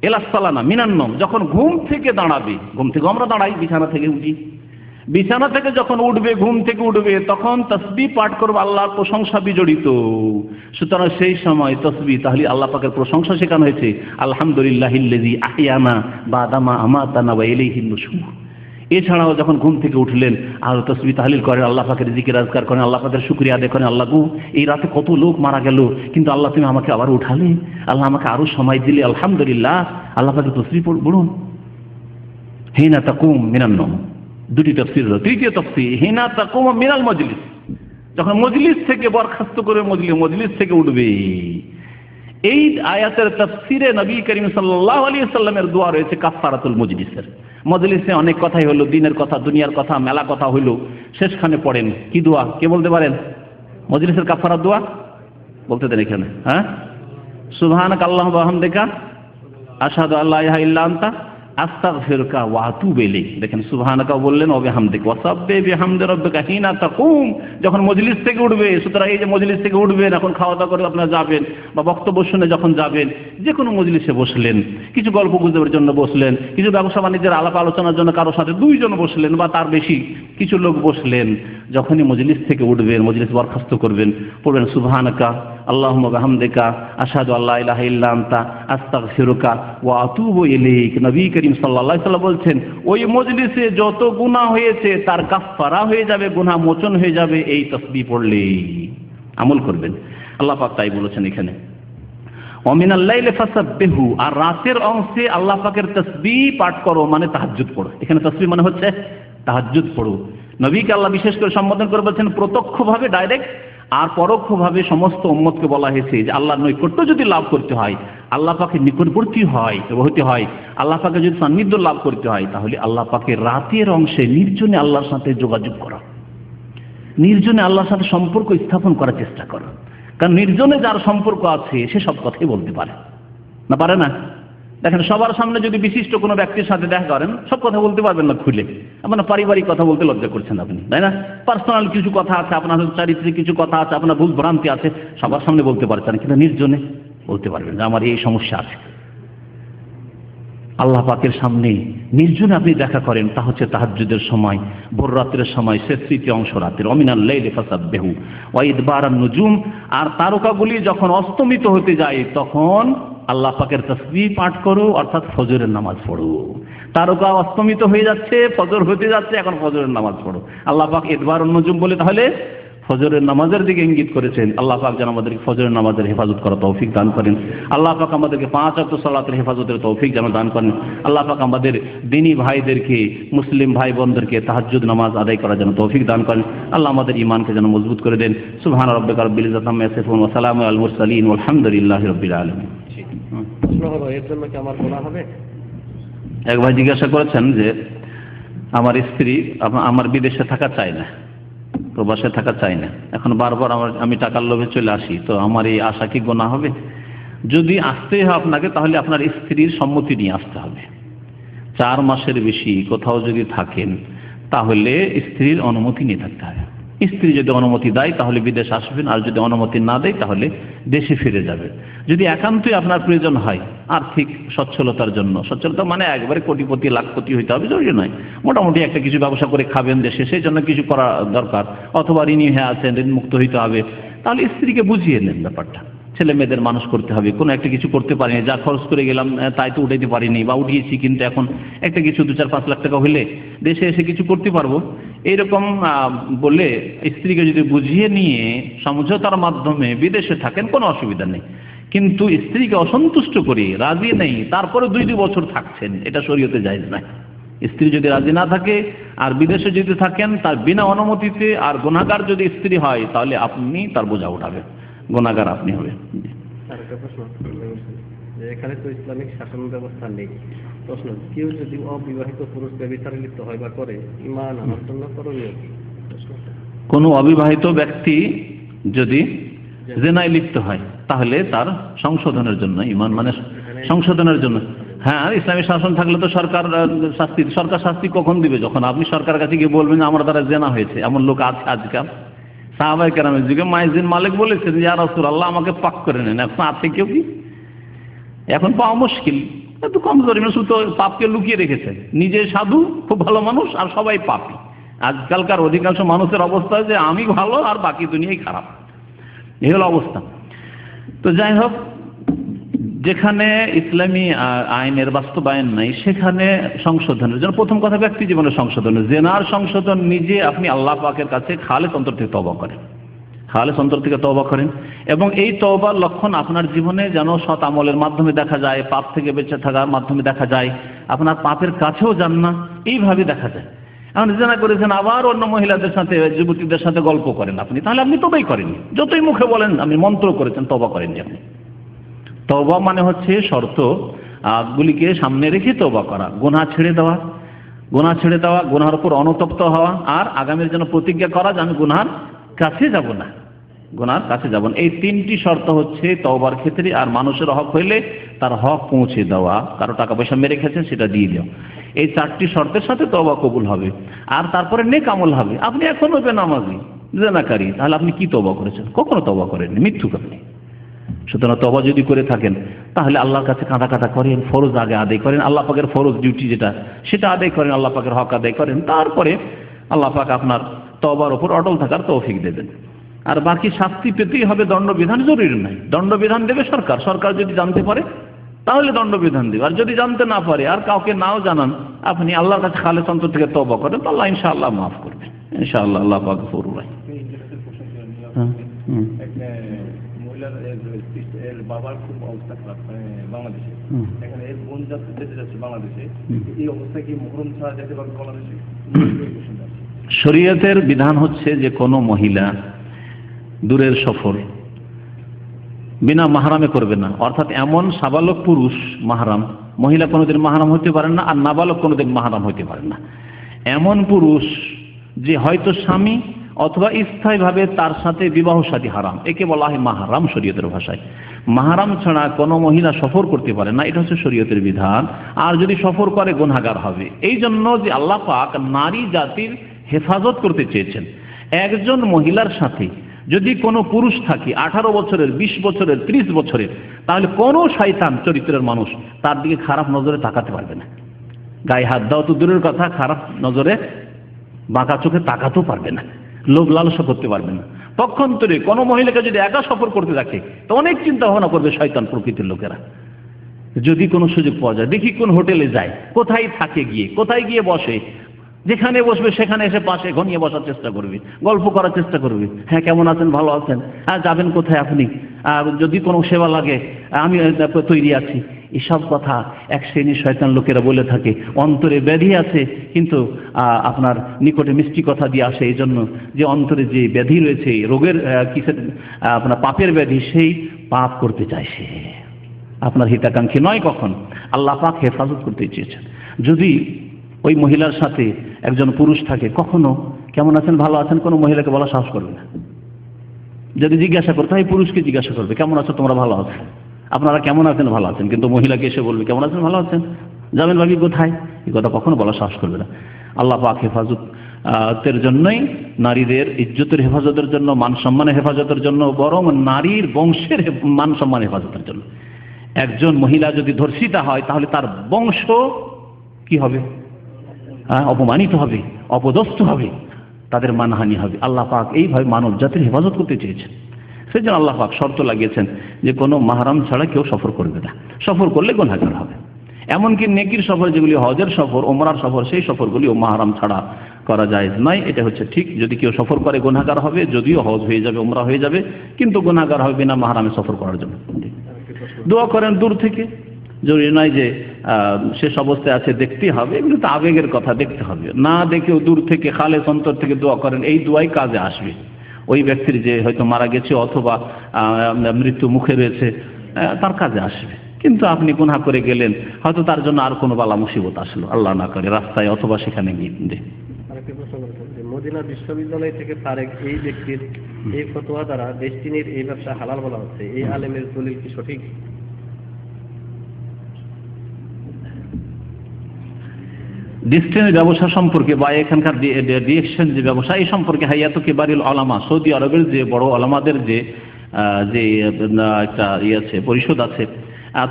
ইলা সালাহ, না মিনান নওম, যখন ঘুম থেকে দাঁড়াবে। ঘুম থেকে আমরা দাঁড়াই, বিছানা থেকে উঠি, বিছানা থেকে যখন উঠবে, ঘুম থেকে উঠবে, তখন তাসবিহ পাঠ করবে, আল্লাহর প্রশংসা বিজড়িত। সুতরাং সেই সময় তাসবিহ, তাহলে আল্লাহ পাকের প্রশংসা শেখানো হয়েছে, আলহামদুলিল্লাহিল্লাযী আহইয়ানা বা'দা মা আমাতানা ওয়া ইলাইহিন নুশুর। এছাড়াও যখন ঘুম থেকে উঠলেন আর তাসবিহ তাহলিল করেন, আল্লাহ পাকের জিকির আজকার করেন, আল্লাহ পাকের শুকরিয়া আদায় করেন, আল্লাহ গো এই রাতে কত লোক মারা গেল, কিন্তু আল্লাহ তুমি আমাকে আবার উঠালে, আল্লাহ আমাকে আরো সময় দিলে, আলহামদুলিল্লাহ। আল্লাহ পাকের তাসবিহ পড়ুন। হিনা তাকুম মিনান নওম, দুটি তাফসীর হলো। তৃতীয় তাফসীর হিনা তাকুম মিনাল মজলিস, যখন মজলিস থেকে বরখাস্ত করে মজলিস থেকে উঠবে। এই আয়াতের তাফসীরে নবী করিম সাল্লাল্লাহু আলাইহি ওয়াসাল্লামের দোয়া রয়েছে কাফারাতুল মজলিসের। মজলিসে অনেক কথাই হলো, দিনের কথা, দুনিয়ার কথা, মেলা কথা হইলো, শেষখানে পড়েন কি দোয়া? কে বলতে পারেন? মজলিসের কাফারাত দোয়া বলতে দেন এখানে। হ্যাঁ, সুবহানাকা আল্লাহুম্মা ওয়া বিহামদিকা আশহাদু আল্লা ইলাহা ইল্লা আনতা আস্তাগফিরুকা ওয়া আতুবু ইলাইক। দেখেন, সুবহানাকা বললেন, ওয়া বিহামদিকা, ওয়াসাব্বিহ বিহামদি রাব্বিকা হিনা তাকুম, যখন মজলিস থেকে উঠবে। সুতরাং এই যে মজলিস থেকে উঠবেন, এখন খাওয়া দাওয়া করে আপনারা যাবেন, বা বক্তব্য শুনে যখন যাবেন, যে কোনো মজলিসে বসলেন, কিছু গল্প গুজবের জন্য বসলেন, কিছু ব্যবসা বাণিজ্যের আলাপ আলোচনার জন্য কারোর সাথে 2 জন বসলেন বা তার বেশি কিছু লোক বসলেন, যখনই মজলিস থেকে উঠবেন, মজলিস বরখাস্ত করবেন, পড়বেন সুবহানাকা আল্লাহুম্মা বিহামদিকা আশহাদু আল্লা ইলাহা ইল্লা আনতা আস্তাগফিরুকা ওয়া আতুবু ইলাইক। নবী করিম সাল্লাল্লাহু আলাইহি ওয়াসাল্লাম বলছেন, ওই মজলিসে যত গুনাহ হয়েছে তার কাফফারা হয়ে যাবে, গুনাহ মোচন হয়ে যাবে এই তাসবিহ পড়লে। আমল করবেন। আল্লাহ পাক তাই বলেছেন এখানে, ওয়ামিনাল লাইলি ফাসাব্বিহু, আর রাতের অংশে আল্লাহ পাকের তাসবিহ পাঠ করো, মানে তাহাজ্জুদ পড়ো। এখানে তাসবিহ মানে হচ্ছে তাহাজ্জুদ পড়ো। নবীকে আল্লাহ বিশেষ করে সম্বোধন করে বলছেন প্রত্যক্ষভাবে ডাইরেক্ট, আর পরোক্ষভাবে সমস্ত উম্মতকে বলা হয়েছে যে আল্লাহর নৈকট্য যদি লাভ করতে হয়, আল্লাহ পাকের নিকটবর্তী হতে হয়, আল্লাহ পাকে যদি সান্নিধ্য লাভ করতে হয়, তাহলে আল্লাহ পাকের রাতের অংশে নির্জনে আল্লাহর সাথে যোগাযোগ করা, নির্জনে আল্লাহর সাথে সম্পর্ক স্থাপন করার চেষ্টা করা। কারণ নির্জনে যার সম্পর্ক আছে সে সব কথাই বলতে পারে, না পারে না? দেখেন, সবার সামনে যদি বিশিষ্ট কোনো ব্যক্তির সাথে দেখা করেন, সব কথা বলতে পারবেন না খুলে। আপনার পারিবারিক কথা বলতে লজ্জা করছেন আপনি, তাই না? পার্সোনাল কিছু কথা আছে, আপনার চারিত্রিক কিছু কথা আছে, আপনার ভুল ভ্রান্তি আছে, সবার সামনে বলতে পারছেন, কিন্তু নির্জনে বলতে পারবেন যে আমার এই সমস্যা আছে। আল্লাহ পাকের সামনে নির্জনে আপনি দেখা করেন, তা হচ্ছে তাহাজ্জুদের সময়, ভোর রাত্রের সময়, শেষ তৃতীয় অংশ রাতের। ওয়ামিনাল লাইলি ফাসাব্বিহু ওয়া ইদবারান নুজুম, আর তারকাগুলি যখন অস্তমিত হতে যায় তখন আল্লাহ পাকের তাসবিহ পাঠ করো, অর্থাৎ ফজরের নামাজ পড়ো। তারকা অস্তমিত হয়ে যাচ্ছে, ফজর হতে যাচ্ছে, এখন ফজরের নামাজ পড়ো। আল্লাহ পাক ইদবারান নুজুম বলে তাহলে ফজরের নামাজের দিকে ইঙ্গিত করেছেন। আল্লাহ পাক যেন আমাদেরকে ফজরের নামাজের হেফাজত করার তৌফিক দান করেন। আল্লাহ পাক আমাদেরকে 5 ওয়াক্ত সালাতের হেফাজতের তৌফিক যেন দান করেন। আল্লাহ পাক আমাদের দ্বীনী ভাইদেরকে, মুসলিম ভাই বোনদেরকে তাহাজ্জুদ নামাজ আদায় করার যেন তৌফিক দান করেন। আল্লাহ আমাদের ঈমানকে যেন মজবুত করে দেন। সুবহান রাব্বিকা রাব্বিল ইজ্জাতি আম্মা ইয়াসিফুন ওয়া সালামুন আলাল মুরসালিন ওয়ালহামদুলিল্লাহি রাব্বিল আলামিন। প্রশ্ন হলো, এর জন্য কি আমার গুনাহ হবে? এক ভাই জিজ্ঞাসা করেছেন যে আমার স্ত্রী আমার বিদেশে থাকা চায় না, প্রবাসে থাকা চাই না, এখন বারবার আমি টাকার লোভে চলে আসি, তো আমার এই আশা কি গুনাহ হবে? যদি আসতেই হয় আপনাকে, তাহলে আপনার স্ত্রীর সম্মতি নিয়ে আসতে হবে। 4 মাসের বেশি কোথাও যদি থাকেন, তাহলে স্ত্রীর অনুমতি নিয়ে থাকতে হবে। স্ত্রী যদি অনুমতি দেয় তাহলে বিদেশ আসবেন, আর যদি অনুমতি না দেয় তাহলে দেশে ফিরে যাবে। যদি একান্তই আপনার প্রয়োজন হয় আর্থিক সচ্ছলতার জন্য, সচ্ছলতা মানে একবারে কোটিপতি লাখপতি হইতে হবে জরুরি নয়, মোটামুটি একটা কিছু ব্যবসা করে খাবেন দেশে, সেই জন্য কিছু করা দরকার, অথবা ঋণী হয়ে আছেন, ঋণ মুক্ত হইতে হবে, তাহলে স্ত্রীকে বুঝিয়ে নেন ব্যাপারটা। ছেলে মেয়েদের মানুষ করতে হবে, কোনো একটা কিছু করতে পারিনি, যা খরচ করে গেলাম তাই তো উঠাইতে পারিনি, বা উঠিয়েছি কিন্তু এখন একটা কিছু 2-4-5 লাখ টাকা হলে দেশে এসে কিছু করতে পারবো, এইরকম বলে স্ত্রীকে যদি বুঝিয়ে নিয়ে সমঝোতার মাধ্যমে বিদেশে থাকেন, কোনো অসুবিধা নেই। কিন্তু স্ত্রীকে অসন্তুষ্ট করে রাজি নেই, তারপরে 2 বছর থাকছেন, এটা শরীয়তে জায়েজ নয়। স্ত্রী যদি রাজি না থাকে আর বিদেশে যদি থাকেন তার বিনা অনুমতিতে, আর গুনাহগার যদি স্ত্রী হয়, তাহলে আপনি তার বোঝা উঠাবেন, গুনাহগার আপনি হবেন। আরেকটা প্রশ্ন, যে এখানে তো ইসলামিক শাসন ব্যবস্থা নেই, প্রশ্ন, কেউ যদি অবিবাহিত পুরুষ ব্যভিচারে লিপ্ত হয় বা করে, ঈমান আনার জন্য করণীয় কি? কোনো অবিবাহিত ব্যক্তি যদি জিনায় লিপ্ত হয়, তাহলে তার সংশোধনের জন্য, ঈমান মানে সংশোধনের জন্য, হ্যাঁ, ইসলামী শাসন থাকলে তো সরকার শাস্তি কখন দিবে? যখন আপনি সরকারের কাছে গিয়ে বলবেন আমার দ্বারা জেনা হয়েছে। এমন লোক আছে আজকাল, সাহাবায়ে কেরামের যুগে মাইজিন মালিক বলেছেন, ইয়া রাসূলুল্লাহ আমাকে পাক করে নেন। এখন আছে কেউ কি? এখন পাওয়া মুশকিল, একটু কমজোরি মানুষ তো পাপকে লুকিয়ে রেখেছে, নিজে সাধু খুব ভালো মানুষ আর সবাই পাপী। আজকালকার অধিকাংশ মানুষের অবস্থা যে আমি ভালো আর বাকি দুনিয়াই খারাপ, এই হলো অবস্থা। তো যাই হোক, যেখানে ইসলামী আইনের বাস্তবায়ন নাই সেখানে সংশোধনের জন্য প্রথম কথা ব্যক্তি জীবনের সংশোধন, জেনার সংশোধন নিজে আপনি আল্লাহ পাকের কাছে খালেস অন্তর থেকে তওবা করেন, খালেস অন্তর থেকে তওবা করেন, এবং এই তওবার লক্ষণ আপনার জীবনে যেন সৎ আমলের মাধ্যমে দেখা যায়, পাপ থেকে বেঁচে থাকার মাধ্যমে দেখা যায়, আপনার পাপের কাছেও যান না, এইভাবে দেখা যায়। এখন জেনা করেছেন, আবার অন্য মহিলাদের সাথে, যুবতীদের সাথে গল্প করেন আপনি, তাহলে আপনি তওবাই করেননি। যতই মুখে বলেন আমি মন্ত্র করেছেন, তওবা করেননি আপনি। তওবা মানে হচ্ছে শর্ত গুলিকে সামনে রেখে তওবা করা, গুনাহ ছেড়ে দেওয়া, গুনাহের উপর অনুতপ্ত হওয়া, আর আগামীর জন্য প্রতিজ্ঞা করা যে আমি গুনাহের কাছে যাব না, গুনাহের কাছে যাব না। এই 3টি শর্ত হচ্ছে তওবার ক্ষেত্রে। আর মানুষের হক হইলে তার হক পৌঁছে দেওয়া, কারো টাকা পয়সা মেরে খেয়েছেন সেটা দিয়ে দেওয়া, এই 4টি শর্তের সাথে তওবা কবুল হবে। আর তারপরে নেক আমল হবে। আপনি এখনো বেনামাজি, জেনাকারী, তাহলে আপনি কি তওবা করেছেন? কখনো তওবা করেননি, মিথ্যুক আপনি। সুতরাং তওবা যদি করে থাকেন তাহলে আল্লাহর কাছে কাঁদা করেন, ফরজ আগে আদায় করেন, আল্লাহ পাকের ফরজ ডিউটি যেটা সেটা আদায় করেন, আল্লাহ পাকের হক আদায় করেন, তারপরে আল্লাহ পাক আপনার তওবার উপর অটল থাকার তৌফিক দেবেন। আর বাকি শাস্তি পেতেই হবে, দণ্ডবিধান জরুরি নাই। দণ্ডবিধান দেবে সরকার যদি জানতে পারে তাহলে দণ্ডবিধান দেবে, আর যদি জানতে না পারে আর কাউকে নাও জানান, আপনি আল্লাহর কাছে খালেস অন্তর থেকে তওবা করেন, তো আল্লাহ ইনশাআল্লাহ মাফ করবেন, ইনশাআল্লাহ। আল্লাহ পাক গফুরুর রহিম। একটা মহিলার এর বাবার খুব অবস্থা খারাপ বাংলাদেশে, এখানে এর বোন যেতে যাচ্ছে বাংলাদেশে, এই অবস্থায় কি মুহরম ছাড়া যেতে পারবে বাংলাদেশে? শরীয়তের বিধান হচ্ছে যে কোনো মহিলা দূরের সফর বিনা মাহরামে করবে না, অর্থাৎ এমন সাবালক পুরুষ মাহরাম, মহিলা কোনোদিন মাহরাম হতে পারেন না, আর নাবালক কোনোদিন মাহরাম হতে পারেন না। এমন পুরুষ যে হয়তো স্বামী অথবা স্থায়ীভাবে তার সাথে বিবাহ শাদী হারাম, একে বলা হয় মাহরাম শরীয়তের ভাষায়। মাহরাম ছাড়া কোনো মহিলা সফর করতে পারে না, এটা হচ্ছে শরীয়তের বিধান। আর যদি সফর করে গুনাহগার হবে। এই জন্য যে আল্লাহ পাক নারী জাতির হেফাজত করতে চেয়েছেন। একজন মহিলার সাথে যদি কোনো পুরুষ থাকে 18 বছরের, 20 বছরের, 30 বছরের, তাহলে কোনো শয়তান চরিত্রের মানুষ তার দিকে খারাপ নজরে তাকাতে পারবে না। গায়ে হাত দাও তো দূরের কথা, খারাপ নজরে বাঁকা চোখে তাকাতেও পারবে না, লোভ লালসা করতে পারবে না। পক্ষান্তরে কোনো মহিলাকে যদি একা সফর করতে থাকে তো অনেক চিন্তা ভাবনা করবে শয়তান প্রকৃতির লোকেরা। যদি কোনো সুযোগ পাওয়া যায়, দেখি কোন হোটেলে যায়, কোথায় থাকে গিয়ে, কোথায় গিয়ে বসে, যেখানে বসবে সেখানে এসে পাশে ঘনিয়ে বসার চেষ্টা করবে, গল্প করার চেষ্টা করবে। হ্যাঁ, কেমন আছেন, ভালো আছেন, যাবেন কোথায় আপনি, আর যদি কোনো সেবা লাগে আমি তৈরি আছি। এসব কথা এক শ্রেণীর শয়তান লোকেরা বলে থাকে। অন্তরে ব্যাধি আছে, কিন্তু আপনার নিকটে মিষ্টি কথা দিয়ে আসে, এই জন্য যে অন্তরে যে ব্যাধি রয়েছে, রোগের কিসের আপনার পাপের ব্যাধি, সেই পাপ করতে চায় সে, আপনার হিতাকাঙ্ক্ষী নয়। কখন আল্লাহ পাক হেফাজত করতে চেয়েছেন। যদি ওই মহিলার সাথে একজন পুরুষ থাকে, কখনো কেমন আছেন, ভালো আছেন, কোনো মহিলাকে বলা সাহস করবে না। যদি জিজ্ঞাসা করতে হয়, পুরুষকে জিজ্ঞাসা করবে কেমন আছো, তোমরা ভালো আছো, আপনারা কেমন আছেন, ভালো আছেন। কিন্তু মহিলাকে এসে বলবে কেমন আছেন, ভালো আছেন, যাবেন বাকি কোথায়, এই কথা কখনো বলা সাহস করবে না। আল্লাহ পাক হেফাজতের জন্যই, নারীদের ইজ্জতের হেফাজতের জন্য, মান সম্মানের হেফাজতের জন্য, বরং নারীর বংশের মান সম্মান হেফাজতের জন্য। একজন মহিলা যদি ধর্ষিতা হয় তাহলে তার বংশ কি হবে, অপমানিত হবে, অপদস্থ হবে, তাদের মানহানি হবে। আল্লাহ পাক এইভাবে মানব জাতির হেফাজত করতে চেয়েছেন। সেই জন্য আল্লাহ পাক শর্ত লাগিয়েছেন যে কোনো মাহরাম ছাড়া কেউ সফর করবে না, সফর করলে গুনাহগার হবে। এমনকি নেকির সফর, যেগুলি হজের সফর, ওমরার সফর, সেই সফরগুলিও মাহরাম ছাড়া করা যায় নয়। এটা হচ্ছে ঠিক। যদি কেউ সফর করে গুনাহগার হবে, যদিও হজ হয়ে যাবে, ওমরা হয়ে যাবে, কিন্তু গুনাহগার হবে না মাহরামে সফর করার জন্য। দোয়া করেন দূর থেকে, জরুরি নয় যে শেষ অবস্থায় আছে দেখতেই হবে, এগুলো তো আবেগের কথা, দেখতে হবে। না দেখেও দূর থেকে খালেস অন্তর থেকে দোয়া করেন, এই দোয়াই কাজে আসবে। ওই ব্যক্তির যে হয়তো মারা গেছে অথবা মৃত্যু মুখে রয়েছে, তার কাজে আসবে। কিন্তু আপনি গুনাহ করে গেলেন, হয়তো তার জন্য আর কোনো বালা মুসিবত আসলো, আল্লাহ না করে, রাস্তায় অথবা সেখানে গিয়ে। মদিনা বিশ্ববিদ্যালয় থেকে তারেক এই ব্যক্তির এই ফতোয়া দ্বারা ডেস্টিনির এই ব্যবসা হালাল বলা হচ্ছে, এই আলেমের দলিল কি সঠিক? ডেস্টিনির ব্যবসা সম্পর্কে বা এখানকার ডিরেকশন যে ব্যবসা, এই সম্পর্কে হাইয়াত কিবারিল উলামা, সৌদি আরবের যে বড় ওলামাদের যে একটা আছে, পরিষদ আছে,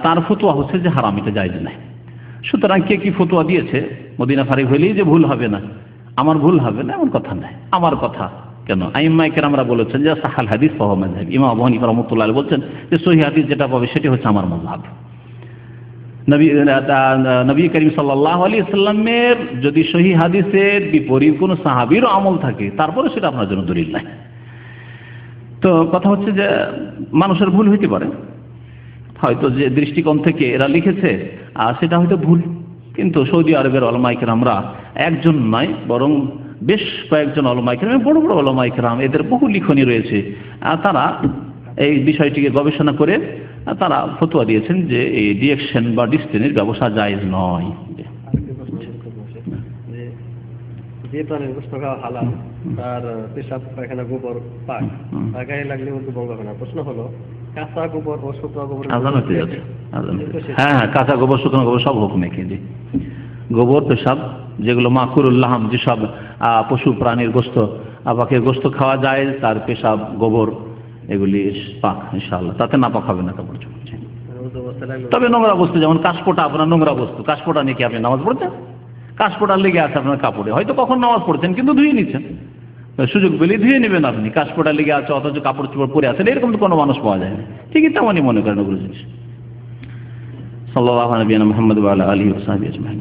তার ফতোয়া হচ্ছে যে হারাম, এটা জায়েজ নাই। সুতরাং কে কি ফতোয়া দিয়েছে, মদিনা ফারিক হইলেই যে ভুল হবে না, আমার ভুল হবে না এমন কথা নাই। আমার কথা কেন, আইম্মায়ে কেরামরা বলেছেন যে সাহাল হাদিস ফাহুয়া মাযহাব। ইমাম আবু হানিফা রাহমাতুল্লাহ আলাইহি বলছেন যে সহিহ হাদিস যেটা পাবে সেটা হচ্ছে আমার মাযহাব। নবী করিম সাল্লাল্লাহু আলাইহি ওয়াসাল্লামের যদি সহিহ হাদিসের বিপরীত কোনো সাহাবীর আমল থাকে, তারপরে সেটা আপনার জন্য দলিল নাই। তো কথা হচ্ছে যে মানুষের ভুল হইতে পারে, হয়তো যে দৃষ্টিকোণ থেকে এরা লিখেছে আর সেটা হয়তো ভুল, কিন্তু সৌদি আরবের উলামায়ে কেরামরা একজন নয় বরং বেশ কয়েকজন উলামায়ে কেরাম, বড় বড় উলামায়ে কেরাম, এদের বহু লিখনী রয়েছে, তারা এই বিষয়টিকে গবেষণা করে তারা ফতোয়া দিয়েছেন যে এই ডিরেকশন বা ডিস্টেন্সের ব্যবসা জায়েজ নয়। যে প্রাণীর গোশত খাওয়া হালাল, তার পেশাব পায়খানা গোবর পাক, তার গায়ে লাগলে কিন্তু বলবো না। প্রশ্ন হলো কাঁচা গোবর ও শুকনো গোবর, হ্যাঁ কাঁচা গোবর শুকনো গোবর সব হুকুমে খেয়ে গোবর পেশাব, যেগুলো মাকুরুল্লাহাম, যেসব পশু প্রাণীর গোশত, পাখির গোশত খাওয়া যায়, তার পেশাব গোবর এগুলি পাক ইনশাআল্লাহ, তাতে না পাক হবে না কাপড় চোপড়। তবে নোংরা বস্তু, যেমন কাশপোটা, আপনার নোংরা বস্তু, কাশপোটা নিয়ে কি আপনি নামাজ পড়ছেন? কাশপোটা লেগে আছে আপনার কাপড়ে, হয়তো কখন নামাজ পড়ছেন কিন্তু ধুয়ে নিচ্ছেন, সুযোগ পেলে ধুয়ে নেবেন আপনি। কাশপোটা লেগে আছে অথচ কাপড় চোপড় পরে আছেন, এরকম তো কোনো মানুষ পাওয়া যায় না। ঠিকই তেমনই মনে করেন ওগুলো জিনিস। সাল্লাল্লাহু আলাইহি ওয়া সাল্লাম মুহাম্মদ ওয়া আলা আলিহি ওয়া সাহবিহি আজমাইন।